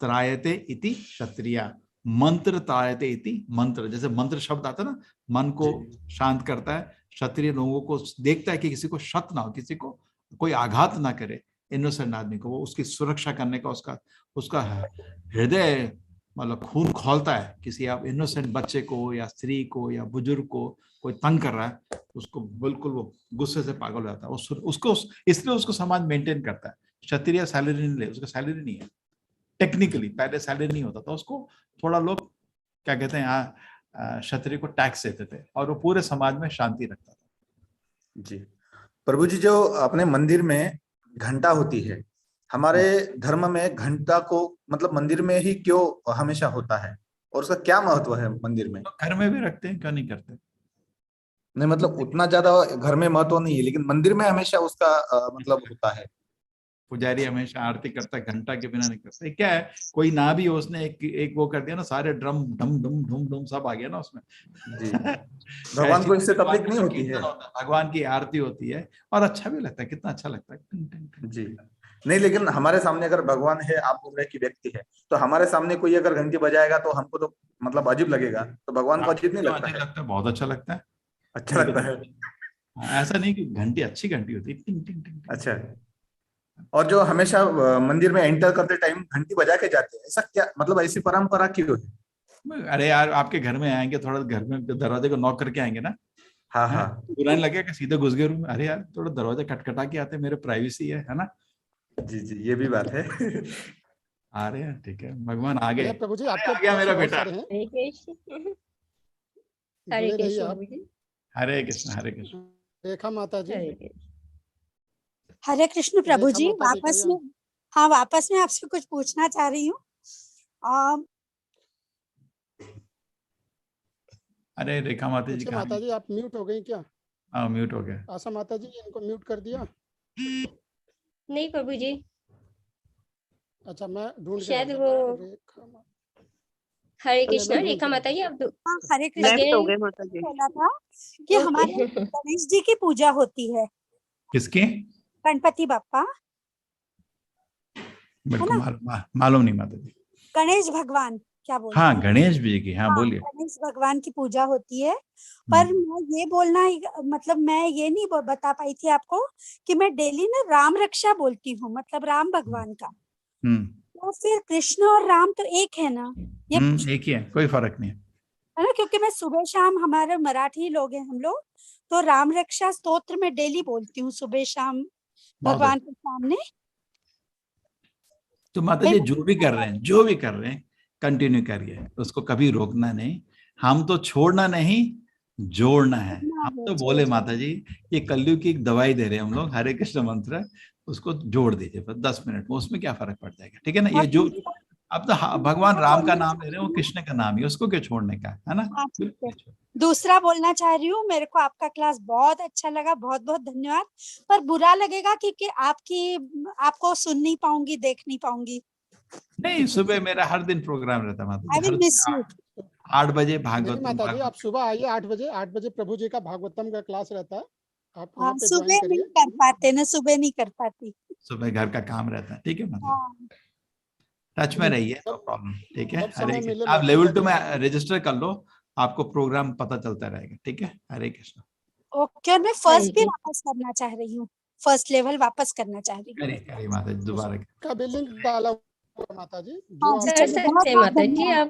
त्रायते इति क्षत्रिय, मंत्र त्रायते इति मंत्र। जैसे मंत्र शब्द आता है ना, मन को शांत करता है। क्षत्रिय लोगों को देखता है कि किसी को शत ना हो, किसी को कोई आघात ना करे, इनोसेंट आदमी को, वो उसकी सुरक्षा करने का उसका हृदय मतलब खून खोलता है। किसी आप इनोसेंट बच्चे को या स्त्री को या बुजुर्ग को कोई तंग कर रहा है, उसको बिल्कुल वो गुस्से से पागल हो जाता है उसको, इसलिए उसको समाज मेंटेन करता है। क्षत्रिय सैलरी नहीं ले, उसका सैलरी नहीं है टेक्निकली, पहले सैलरी नहीं होता था उसको, थोड़ा लोग क्या कहते हैं क्षत्रिय को टैक्स देते थे, और वो पूरे समाज में शांति रखता था। जी प्रभु जी, जो अपने मंदिर में घंटा होती है, हमारे धर्म में घंटा को मतलब मंदिर में ही क्यों हमेशा होता है, और उसका क्या महत्व है मंदिर में? तो घर में भी रखते हैं, क्यों नहीं करते? नहीं मतलब उतना ज्यादा घर में महत्व नहीं है, लेकिन मंदिर में हमेशा उसका मतलब होता है। पुजारी हमेशा आरती करता है, घंटा के बिना नहीं करता। क्या है, कोई ना भी हो, उसने एक वो कर दिया ना, सारे ड्रम ढम ढुम ढुम ढुम सब आ गया ना उसमें। जी भगवान को इससे तकलीफ नहीं होती है। भगवान की आरती होती है और अच्छा भी लगता है, कितना अच्छा लगता है। जी नहीं, लेकिन हमारे सामने अगर भगवान है, आप बोल रहे हैं कि व्यक्ति है, तो हमारे सामने कोई अगर घंटी बजाएगा तो हमको तो मतलब अजीब लगेगा, तो भगवान को अजीब नहीं लगता है? बहुत अच्छा लगता है। अच्छा लगता है। ऐसा नहीं कि घंटी अच्छी घंटी होती है, टिंग टिंग टिंग। अच्छा, और जो हमेशा मंदिर में एंटर करते टाइम घंटी बजा के जाते हैं, ऐसा क्या मतलब, ऐसी परंपरा क्यों है? अरे यार, आपके घर में आएंगे, थोड़ा घर में दरवाजे को नॉक करके आएंगे ना। हाँ हाँ, बुरा नहीं लगेगा, सीधे घुस गए रूम में। अरे यार, थोड़ा दरवाजा खटखटा के आते, मेरे प्राइवेसी है ना। जी जी, ये भी बात है। आ रहे हैं, ठीक है, भगवान आ गए। प्रभु जी, आपके आ गया मेरा बेटा। हरे कृष्ण। हरे कृष्ण हरे कृष्ण। रेखा माता जी। हरे कृष्ण प्रभु जी, वापस में, हाँ वापस में आपसे कुछ पूछना चाह रही हूँ। अरे रेखा माता जी, माता जी आप म्यूट हो गई क्या? हाँ म्यूट हो गया। आशा माता जी, इनको म्यूट कर दिया? नहीं प्रभु जी। अच्छा, मैं ढूंढ शायद वो हरे कृष्णा रेखा माता जी, आप हरे कृष्ण बोला था कि हमारे गणेश जी की पूजा होती है। किसकी? गणपति बाप्पा। मालूम नहीं माता जी। गणेश भगवान क्या बोलते हैं? हाँ गणेश जी की, हाँ बोलिए। गणेश भगवान की पूजा होती है, पर मैं ये बोलना, मतलब मैं ये नहीं बता पाई थी आपको कि मैं डेली ना राम रक्षा बोलती हूँ, मतलब राम भगवान का। तो फिर कृष्ण और राम तो एक है ना? ये एक ही है, कोई फर्क नहीं है ना, क्योंकि मैं सुबह शाम, हमारे मराठी लोग हैं हम लोग, तो राम रक्षा स्तोत्र में डेली बोलती हूँ सुबह शाम भगवान के सामने। तो माता जी जो भी कर रहे हैं कंटिन्यू करिए, उसको कभी रोकना नहीं। हम तो छोड़ना नहीं, जोड़ना है। हम तो बोले माता जी, ये कलयुग की एक दवाई दे रहे हैं हम लोग, हरे कृष्ण मंत्र, उसको जोड़ दीजिए बस 10 मिनट में, उसमें क्या फर्क पड़ जाएगा, ठीक है ना। ये जो अब तो भगवान राम का नाम ले रहे हैं, वो कृष्ण का नाम ही, उसको क्यों छोड़ने का है ना। दूसरा बोलना चाह रही हूँ, मेरे को आपका क्लास बहुत अच्छा लगा, बहुत बहुत धन्यवाद। पर बुरा लगेगा क्योंकि आपको सुन नहीं पाऊंगी, देख नहीं पाऊंगी। नहीं, सुबह मेरा हर दिन प्रोग्राम रहता माता जी, 8 बजे भागवत। माता जी आप सुबह आइए 8 बजे प्रभु जी का भागवतम का क्लास रहता है, आप वहाँ पे सुबह नहीं कर पाते ना, सुबह नहीं कर पाती, सुबह घर का काम रहता है, ठीक है माता जी। टच में रहिए, नो प्रॉब्लम, ठीक है। हरे, आप लेवल 2 में रजिस्टर कर लो, आपको प्रोग्राम पता चलता रहेगा, ठीक है। हरे कृष्ण। ओके, मैं फर्स्ट भी वापस करना चाह रही हूँ, फर्स्ट लेवल वापस करना चाह रही हूँ। करिए माता जी, दोबारा का भी लिंक डाला हुआ माता जी, कर सकते हैं माता जी, आप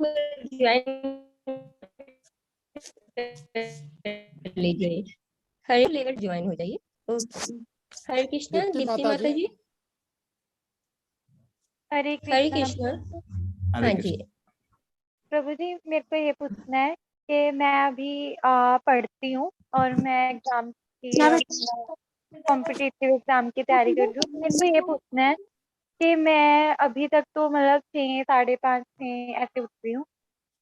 लीजिए, हरे लेकर ज्वाइन हो जाइए। हरे कृष्णा दीप्ति माता जी। हरे कृष्णा। हाँ जी प्रभु जी, मेरे को ये पूछना है कि मैं अभी पढ़ती हूँ और मैं एग्जाम की, कॉम्पिटिटिव एग्जाम की तैयारी कर रही हूँ। मेरे को ये पूछना है कि मैं अभी तक तो मतलब 6, 5:30, 6 ऐसे उठती हूँ।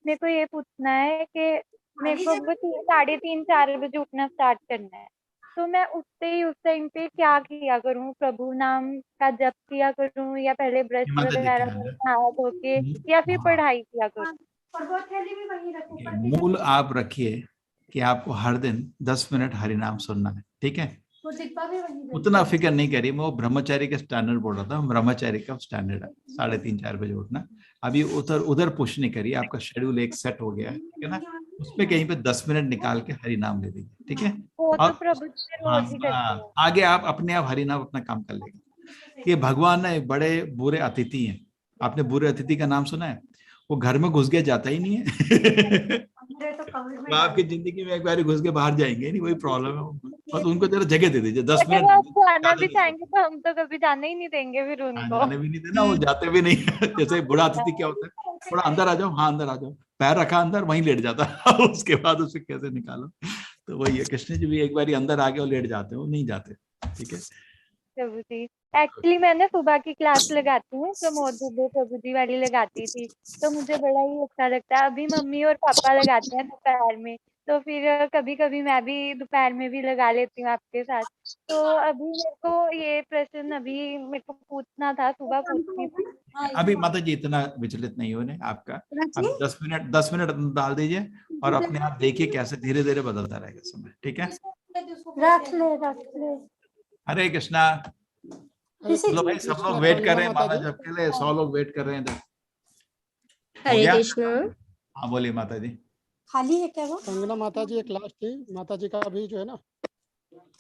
मेरे को ये पूछना है कि मेरे को 3:30, 4 बजे उठना स्टार्ट करना है, तो मैं उठते ही उस टाइम पे क्या किया करूँ? प्रभु नाम का जप किया करूँ या पहले ब्रश वगैरह नहा धो के, या फिर पढ़ाई किया करूँ? मूल आप रखिए कि आपको हर दिन 10 मिनट हरि नाम सुनना है, ठीक है। उतना फिक्र नहीं करिए, मैं वो ब्रह्मचारी का स्टैंडर्ड बोल रहा था, ब्रह्मचारी का स्टैंडर्ड है 3:30, 4 बजे उठना। अभी उधर पुश नहीं करिए, आपका शेड्यूल एक सेट हो गया है, ठीक है ना। उसमें कहीं पे 10 मिनट निकाल के हरि नाम ले लीजिए, ठीक है। और आगे आप अपने आप हरि नाम अपना काम कर लेगा। ये भगवान ना बड़े बुरे अतिथि हैं। आपने बुरे अतिथि का नाम सुना है? वो घर में घुस गया जाता ही नहीं है। तो आपकी जिंदगी में एक बार घुस के बाहर जाएंगे नहीं, वही प्रॉब्लम है। बस उनको जरा जगह दे दीजिए, 10 मिनट। जाना भी चाहेंगे तो हम तो कभी जाने ही नहीं देंगे फिर उनको। जाने भी नहीं देना, वो जाते भी नहीं। जैसे बुरा अतिथि क्या होता है, थोड़ा अंदर आ जाओ, हाँ अंदर आ जाओ, पैर रखा अंदर, वहीं लेट जाता है। उसके बाद उसे कैसे निकालो, तो वही है। कृष्ण जी भी एक बार अंदर आ गए और लेट जाते हो, नहीं जाते, ठीक है। प्रभु जी, एक्चुअली मैंने सुबह की क्लास लगाती हूँ, प्रमोद दुबे प्रभु जी वाली लगाती थी, तो मुझे बड़ा ही अच्छा लगता है। अभी मम्मी और पापा लगाते हैं दोपहर में, तो फिर कभी कभी मैं भी दोपहर में भी लगा लेती हूँ आपके साथ। तो अभी मेरे को ये प्रश्न अभी मेरे को पूछना था, सुबह पूछनी थी। अभी माता जी इतना विचलित नहीं होने आपका, अभी 10 मिनट डाल दीजिए और अपने आप देखिए कैसे धीरे धीरे बदलता रहेगा समय। ठीक है, रख ले। हरे कृष्णा। चलो भाई, सब लोग वेट कर रहे हैं माता जब के लिए, 100 लोग वेट कर रहे हैं इधर। हो हरे गया? कृष्ण। हाँ बोलिए माता जी। खाली है क्या वो? कंगना माता जी एक लास्ट थी, माता जी का भी जो है ना,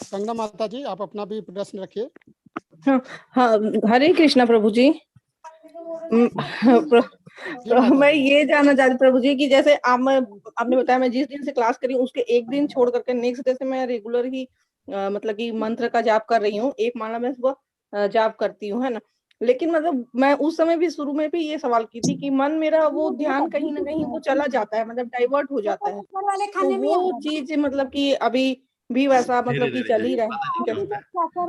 कंगना माता जी आप अपना भी प्रश्न रखिए। हाँ, हरे कृष्णा प्रभु जी। मैं ये जानना चाहती प्रभु जी कि जैसे आपने बताया मैं जिस दिन से क्लास करी उसके एक दिन छोड़ करके नेक्स्ट डे से मैं रेगुलर ही मतलब कि मंत्र का जाप कर रही हूँ। एक माला मैं सुबह जाप करती हूँ, है ना। लेकिन मतलब मैं उस समय भी शुरू में भी ये सवाल की थी कि मन मेरा वो ध्यान कहीं ना कहीं वो चला जाता है, मतलब डाइवर्ट हो जाता है। तो वो चीज मतलब कि अभी भी वैसा मतलब कि चल ही रहा है।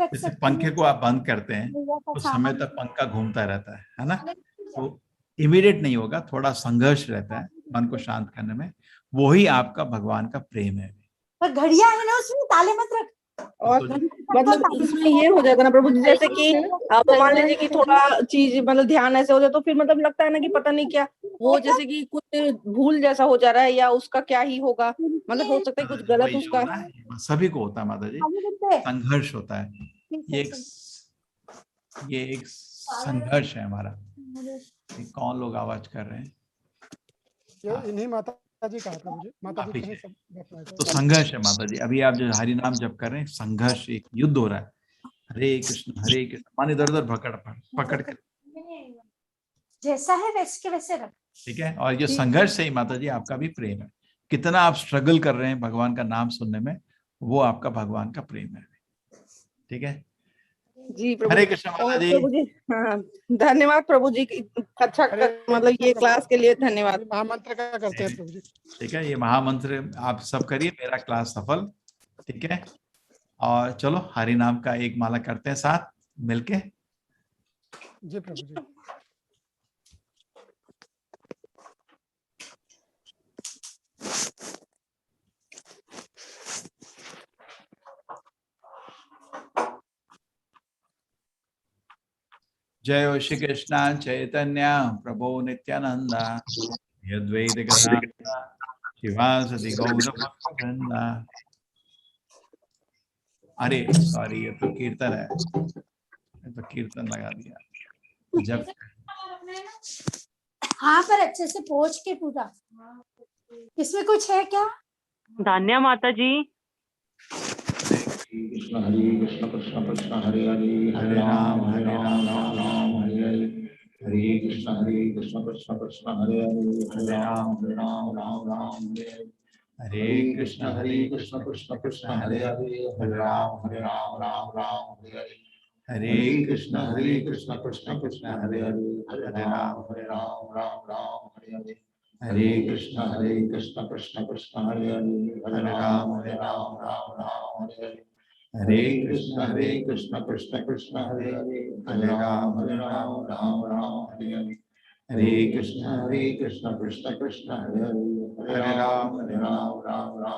जैसे पंखे को आप बंद करते हैं उस समय तक पंखा घूमता रहता है ना। तो इमीडिएट नहीं होगा, थोड़ा संघर्ष रहता है मन को शांत करने में। वही आपका भगवान का प्रेम है। पर घड़िया है ना उसमें, ताले मत रख। और मतलब इसमें ये हो जाएगा ना प्रभु जी, जैसे कि आप मान लीजिए कि थोड़ा चीज मतलब ध्यान ऐसे हो जाए तो फिर मतलब लगता है ना कि पता नहीं क्या वो जैसे कि कुछ भूल जैसा हो जा रहा है या उसका क्या ही होगा, मतलब हो सकता है कुछ गलत उसका। सभी को होता है माता जी, संघर्ष होता है। ये एक संघर्ष है हमारा। कौन लोग आवाज कर रहे हैं? इन्हीं माता जी का प्रभु जी, माता जी कहीं सब तो संघर्ष है माता जी। अभी आप जो हरि नाम जप कर रहे हैं, संघर्ष, एक युद्ध हो रहा है। हरे कृष्ण मान इधर उधर पकड़ कर जैसा है वैसे के वैसे रख। ठीक है। और ये संघर्ष से ही माता जी आपका भी प्रेम है। कितना आप स्ट्रगल कर रहे हैं भगवान का नाम सुनने में, वो आपका भगवान का प्रेम है। ठीक है जी प्रभु। हरे कृष्ण माता जी। प्रभु जी हाँ, धन्यवाद प्रभु जी, अच्छा मतलब ये क्लास के लिए धन्यवाद। महामंत्र का करते हैं प्रभु जी। ठीक है, ये महामंत्र आप सब करिए, मेरा क्लास सफल। ठीक है, और चलो हरि नाम का एक माला करते हैं साथ मिलके। जी प्रभु जी। जय श्री कृष्ण चैतन्य प्रभु नित्यानंद अद्वैत गदाधर शिवासदि गौर भक्तवृंद। अरे सॉरी, ये तो कीर्तन है, ये तो कीर्तन लगा दिया। जब हाँ पर अच्छे से पोंछ के पूरा। इसमें कुछ है क्या? धन्य माता जी। Krishna Krishna Krishna Hare Hare Hare Ram Ram Ram Hare Hare Hare Krishna Krishna Krishna Hare Hare Hare Ram Ram Ram Hare Hare Krishna Krishna Krishna Hare Hare Hare Ram Ram Hare Hare Hare Krishna Krishna Hare Hare Hare Ram Ram Hare Hare Hare Krishna Krishna Hare Hare Hare Ram Ram Hare Hare Hare Krishna Krishna Hare Hare Hare Ram Ram Hare Hare Hare Krishna Krishna Hare Hare Hare Ram Ram Hare Hare Hare Krishna Krishna Hare Hare Hare Ram Ram Hare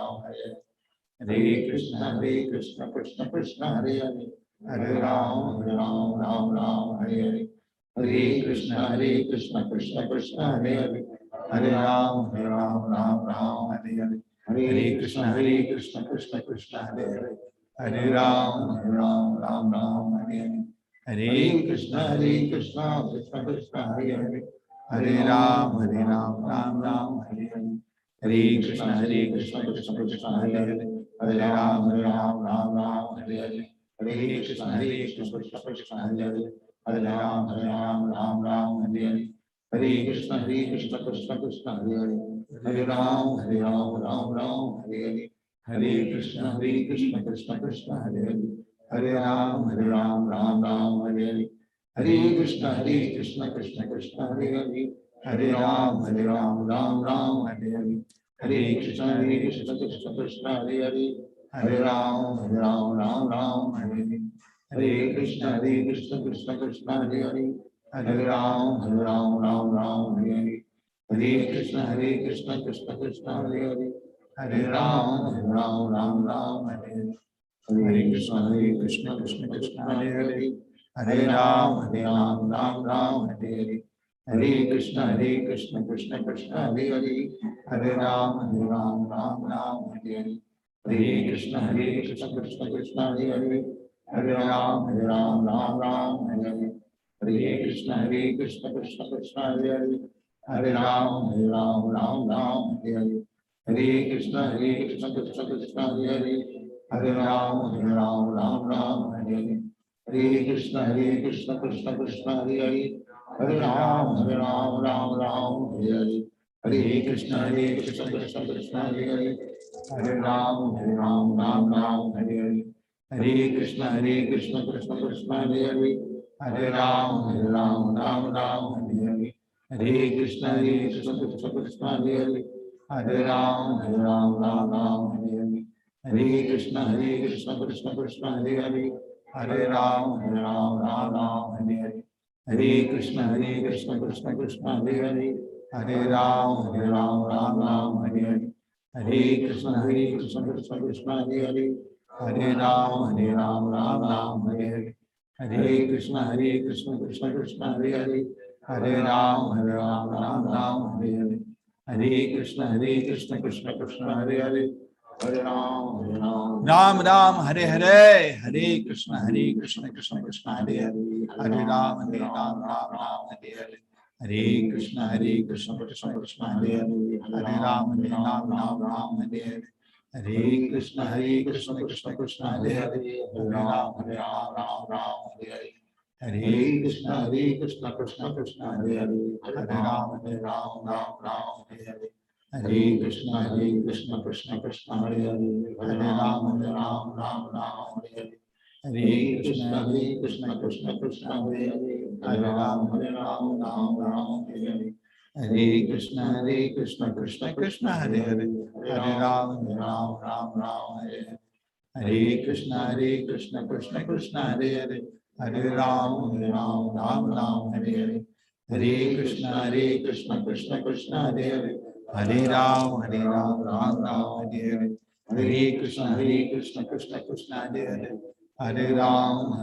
Hare Hare Krishna Krishna Hare Hare Hare Ram Ram Hare Hare Hare Krishna Krishna Hare Hare Hare Ram Ram Hare Hare Hare Krishna Krishna Hare Hare Hare Ram Ram Hare Hare Hare Krishna Krishna Hare Hare Hare Ram Ram Hare Hare Hare Krishna Krishna Hare Hare Hare Ram Ram Hare Hare Hare Krishna Krishna Hare Hare Hare Ram Ram Hare Hare Hare Krishna Krishna Hare Hare Hare Ram Ram Hare Hare Hare Krishna Krishna Hare Hare Hare Ram Ram Hare Hare Hare Krishna Krishna Hare Hare Hare Ram Ram Hare Hare Hare Krishna Krishna Hare Hare Hare Ram Ram Hare Hare Hare Krishna Krishna Hare Hare Hare Ram, Ram Ram, Hare Hare. Hare Krishna, Krishna Krishna, Hare Hare. Hare Ram, Ram Ram, Hare Hare. Hare Krishna, Krishna Krishna, Hare Hare. Hare Ram, Ram Ram, Hare Hare. Hare Krishna, Krishna Krishna, Hare Hare. Hare Ram, Ram Ram, Hare Hare. Hare Krishna, Krishna Krishna, Hare Hare. Hare Ram, Ram Ram, Hare Hare. Hare Krishna, Krishna Krishna, Hare Hare. Hare Ram, Ram Ram, Hare Hare. Hare Krishna, Krishna Krishna, Hare Hare. Hare Ram, Ram Ram, Hare Hare. Hare Krishna, Krishna Krishna, Hare Hare. Hare Ram, Ram Ram, Hare Hare. Hare Krishna, Krishna Krishna, Hare Hare. Hare Ram, Ram Ram, Hare Hare. Hare Krishna, Krishna Krishna, Hare Hare. Hare Ram, Ram, Hare Hare. Hare Krishna, Krishna Krishna, Hare Hare. Hare Ram, Ram, Hare Hare. Hare Krishna, Krishna Krishna, Hare Hare. Hare Ram, Ram, Hare Hare. Hare Krishna, Krishna Krishna, Hare Hare. Hare Ram, Ram, Hare Hare. Hare Krishna, Krishna Krishna, Hare Hare. Hare Ram, Ram, Hare Hare. Hare Krishna, Krishna Krishna, Hare Hare. Hare Ram, Ram, Hare Hare. Hare Krishna, Krishna Krishna, Hare Hare. Hare Ram, Ram, Hare Hare. Hare Krishna, Krishna Krishna, Hare Hare. Hare Ram, Ram, Hare Hare. Hare Krishna, Krishna Krishna, Hare Hare. Hare Ram, Ram, Hare Hare. Hare Krishna, Krishna Krishna, Hare Hare. Hare Ram, Ram, Hare Hare. Hare Krishna, Krishna Krishna, Hare Hare. Hare Ram, Ram, Hare Hare. Hare Krishna, Krishna Krishna, Hare Hare. Hare Ram, Ram, Hare Hare. Hare Krishna, Krishna Krishna, Hare Hare. Hare Ram, Ram, Hare Hare. Hare Krishna, Krishna Krishna, Hare Hare. Hare Ram, Ram, Hare Hare. Hare Krishna, Krishna Krishna, Hare Hare. Hare Ram, Ram, Hare Hare. Hare Krishna, Krishna Krishna, Hare Hare. Hare Ram, Ram,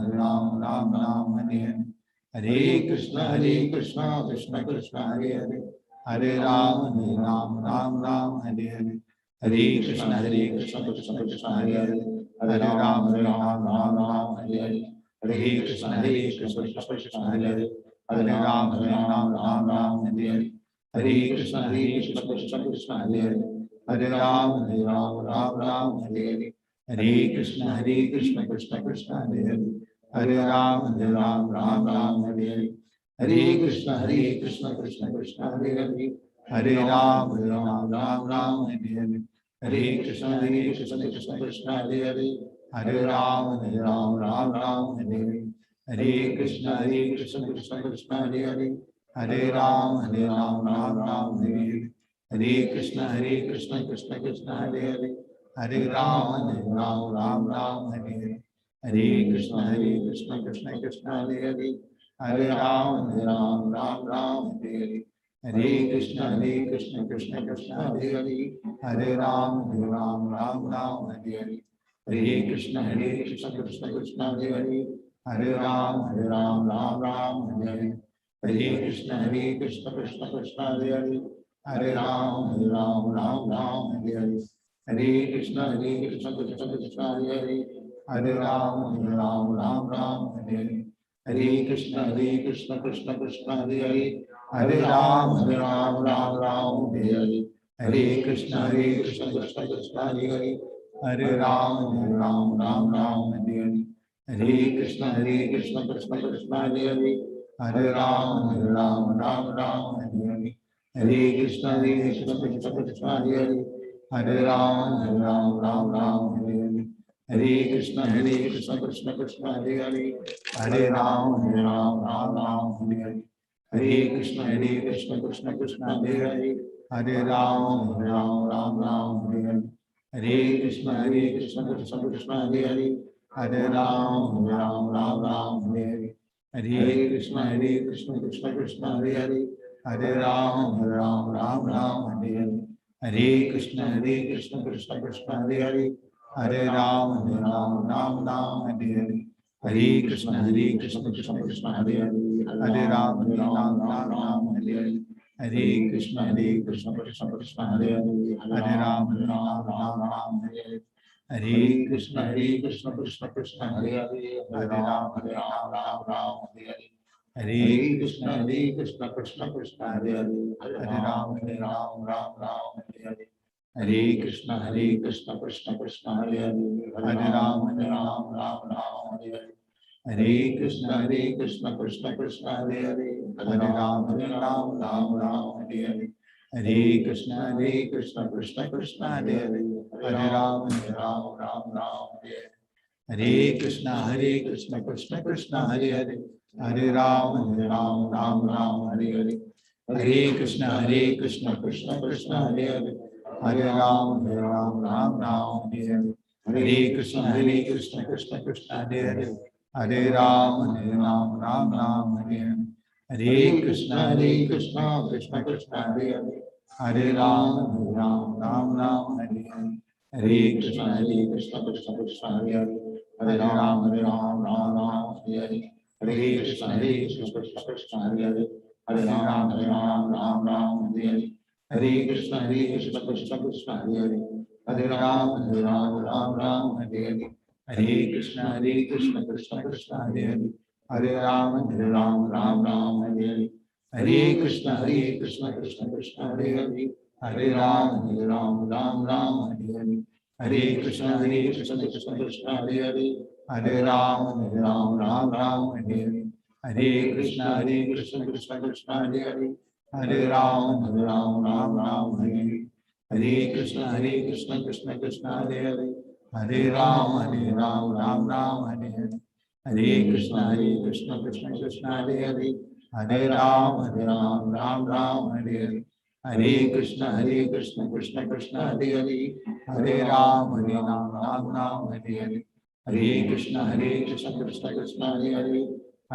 Hare Hare. Hare Krishna, Krishna Krishna, Hare Hare. Hare Ram, Ram, Hare Hare. Hare Krishna, Krishna Krishna, Hare Hare. Hare Ram, Hare Hare. Hare Krishna, Krishna Krishna, Hare Hare. Hare Ram, Hare Hare. Hare Krishna, Krishna Krishna, Hare Hare. Hare Ram, Ram, Hare Hare. Hare Krishna, Krishna Krishna, Hare Hare. Hare Ram, Ram, Hare Hare. Hare Krishna, Krishna Krishna, Hare Hare. Hare Ram, Ram, Hare Hare. Hare Krishna, Krishna Krishna, Hare Hare. Hare Ram, Ram, Hare Hare. Hare Krishna, Krishna Krishna, Hare Hare. Hare Ram, Ram, Hare Hare. Hare Krishna, Krishna Krishna, Hare Hare. Hare Ram, Ram, Hare Hare. Hare Krishna, Krishna Krishna, Hare Hare. Hare Ram, Ram, Hare Hare. Hare Krishna, Krishna Krishna, Hare Hare. Hare Ram, Ram, Hare Hare. Hare Krishna, Krishna Krishna, Hare Hare. Hare Ram, Ram, Hare Hare. Hare Krishna, Krishna Krishna, Hare Hare. Hare Ram, Ram, Hare Hare. Hare Krishna, Krishna Krishna, Hare Hare. Hare Ram, Ram, Hare Hare. Hare Krishna, Krishna Krishna, Hare Hare. Hare Ram, Ram, Hare Hare. Hare Krishna, Krishna Krishna, Hare Hare. Hare Ram, Ram, Hare Hare. Hare Krishna, Krishna Krishna, Hare Hare. Hare Ram, Ram, Hare Hare. Hare Krishna, Krishna Krishna, Hare Hare. Hare Ram, Ram, Hare Hare. Hare Krishna, Krishna Krishna, Hare Hare. Hare Ram, Ram, Hare Hare. Hare Krishna, Krishna Krishna, Hare Hare. Hare Ram, Ram, Hare Hare. Hare Krishna, Krishna Krishna, Hare Hare. Hare Ram, Ram, Hare Hare. Hare Krishna, Krishna Krishna, Hare Hare. Hare Ram, Ram, Hare Hare. हरे कृष्ण कृष्ण कृष्ण हरे हरे, हरे राम राम राम हरे हरे, हरे कृष्ण कृष्ण कृष्ण हरे हरे, हरे राम राम हरे हरे, हरे कृष्ण कृष्ण कृष्ण हरे हरे, हरे राम राम हरे हरे, हरे कृष्ण कृष्ण कृष्ण हरे हरे, हरे राम राम हरे हरे, हरे कृष्ण कृष्ण कृष्ण हरे हरे, हरे राम राम हरे हरे, हरे कृष्ण कृष्ण कृष्ण हरे हरे, हरे राम राम हरे हरे, हरे कृष्ण कृष्ण कृष्ण हरे हरे, हरे राम राम हरे हरे, हरे कृष्ण कृष्ण कृष्ण हरे हरे, हरे राम राम हरे हरे, हरे कृष्ण कृष्ण कृष्ण हरे हरे, हरे राम राम हरे हरे, हरे कृष्ण कृष्ण कृष्ण हरे हरे, हरे राम राम हरे हरे, हरे कृष्ण कृष्ण कृष्ण हरे हरे, हरे राम राम हरे हरे, हरे कृष्ण कृष्ण कृष्ण हरे हरे, हरे राम राम हरे हरे, हरे कृष्ण कृष्ण कृष्ण हरे हरे, हरे राम हरे हरे, हरे कृष्ण कृष्ण कृष्ण हरे हरे, हरे राम राम हरे हरे, हरे कृष्ण कृष्ण कृष्ण हरे हरे, हरे राम राम हरे हरे, हरे कृष्ण कृष्ण कृष्ण हरे हरे, हरे राम राम हरे हरे, हरे कृष्ण कृष्ण कृष्ण हरे हरे, हरे राम राम हरे हरे, हरे कृष्ण कृष्ण कृष्ण हरे हरे, हरे राम राम हरे हरे, हरे कृष्ण कृष्ण कृष्ण हरे हरे, हरे राम राम हरे हरे, हरे कृष्ण कृष्ण कृष्ण हरे हरे, हरे राम राम हरे हरे, हरे कृष्ण कृष्ण कृष्ण हरे हरे, हरे राम राम हरे हरे, हरे कृष्ण कृष्ण कृष्ण हरे हरे, हरे राम राम हरे हरे, हरे कृष्ण कृष्ण कृष्ण हरे हरे, हरे राम राम हरे हरे, हरे कृष्ण कृष्ण कृष्ण हरे हरे, हरे राम राम हरे हरे, हरे कृष्ण कृष्ण हरे हरे, हरे राम राम हरे हरे, हरे कृष्ण कृष्ण कृष्ण हरे हरे,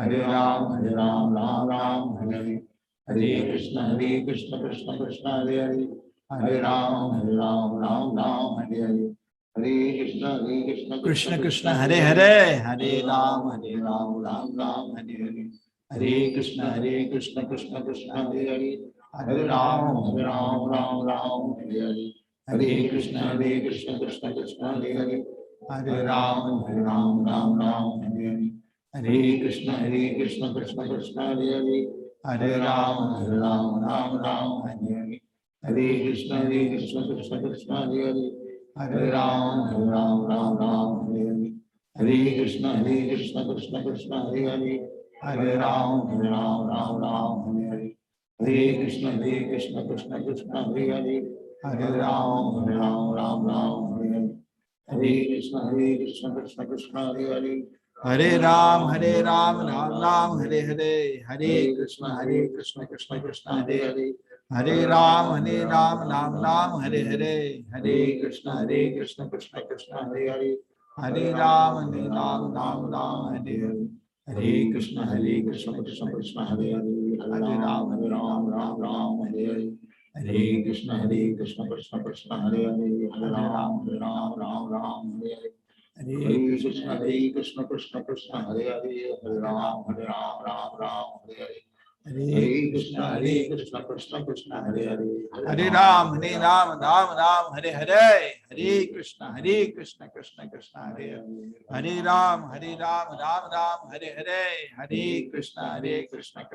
हरे राम राम हरे हरे, हरे कृष्ण कृष्ण कृष्ण हरे हरे, हरे राम राम हरे हरे, हरे कृष्ण कृष्ण कृष्ण हरे हरे, हरे राम राम हरे हरे, हरे कृष्ण कृष्ण कृष्ण हरे हरे, हरे राम राम हरे हरे, हरे कृष्ण कृष्ण कृष्ण हरे हरे, हरे राम राम हरे हरे, हरे कृष्ण कृष्ण कृष्ण हरे हरे, हरे राम राम हरे हरे, हरे कृष्ण कृष्ण कृष्ण हरे हरे, हरे राम राम हरे हरे, हरे कृष्ण कृष्ण कृष्ण हरे हरे, हरे राम राम हरे हरे, हरे कृष्ण कृष्ण कृष्ण हरे हरे, हरे राम राम हरे हरे, हरे कृष्ण कृष्ण कृष्ण हरे हरे, हरे राम राम हरे हरे, हरे कृष्ण कृष्ण कृष्ण हरे हरे, हरे राम राम हरे हरे, हरे कृष्ण कृष्ण कृष्ण हरे हरे, हरे राम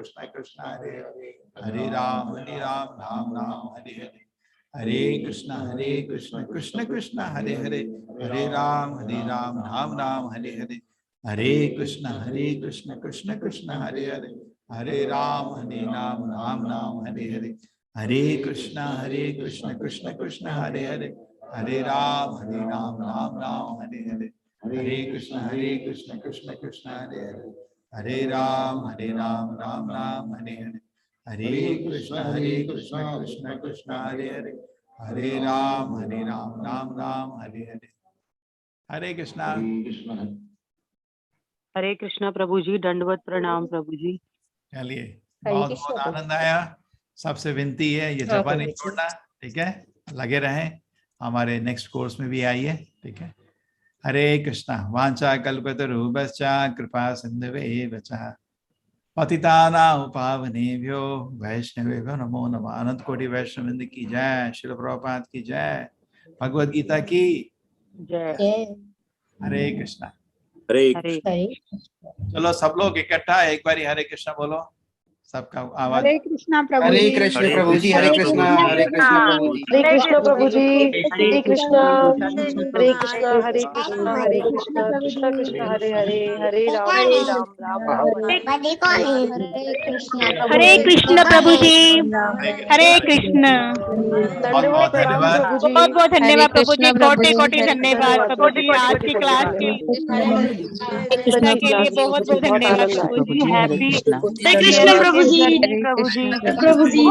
राम हरे हरे, हरे कृष्ण कृष्ण कृष्ण हरे हरे, हरे राम राम हरे हरे, हरे कृष्ण कृष्ण कृष्ण हरे हरे, हरे राम राम हरे हरे, हरे कृष्ण कृष्ण कृष्ण हरे हरे, हरे राम राम हरे हरे, हरे कृष्ण कृष्ण कृष्ण हरे हरे, हरे राम राम हरे हरे, हरे कृष्ण कृष्ण कृष्ण हरे हरे, हरे राम राम हरे हरे, हरे कृष्ण कृष्ण कृष्ण हरे हरे, हरे राम राम हरे हरे, हरे कृष्ण कृष्ण कृष्ण हरे हरे, हरे राम राम हरे हरे, हरे कृष्ण कृष्ण कृष्ण हरे हरे, हरे राम राम हरे हरे, हरे कृष्णा। हरे कृष्णा प्रभु जी, दंडवत प्रणाम प्रभु जी। चलिए, बहुत बहुत आनंद आया। सबसे विनती है ये जपा नहीं छोड़ना, ठीक है? लगे रहें, हमारे नेक्स्ट कोर्स में भी आइए, ठीक है। हरे कृष्णा। वांछा कल्पतरुभ्यश्च कृपा सिन्धुभ्येव च पतितानां पावनेभ्यो वैष्णवेभ्यो नमो नमः। अनंत कोटि वैष्णव वृंद की जय, श्रील प्रभुपाद की जय, भगवद गीता की जय। हरे कृष्णा। हरे कृष्ण। चलो सब लोग इकट्ठा एक बारी हरे कृष्णा बोलो, सबका आवाज। हरे कृष्णा प्रभु हरे जी। कृष्ण प्रभु जी, हरे कृष्णा प्रभु जी। हरे कृष्ण प्रभु जी। हरे कृष्णा हरे कृष्णा हरे कृष्णा हरे कृष्णा कृष्णा कृष्णा हरे हरे, हरे राम राम राम हरे। हरे कृष्ण प्रभु जी। हरे कृष्ण। दंडवत प्रणाम प्रभु जी। बहुत बहुत धन्यवाद प्रभु जी, कोटि कोटि हरे धन्यवाद प्रभु जी, आज की क्लास के कृष्ण के लिए बहुत बहुत धन्यवाद प्रभु जी। हैप्पी हरे कृष्ण प्रभु जी। प्रभु जी। प्रभु जी।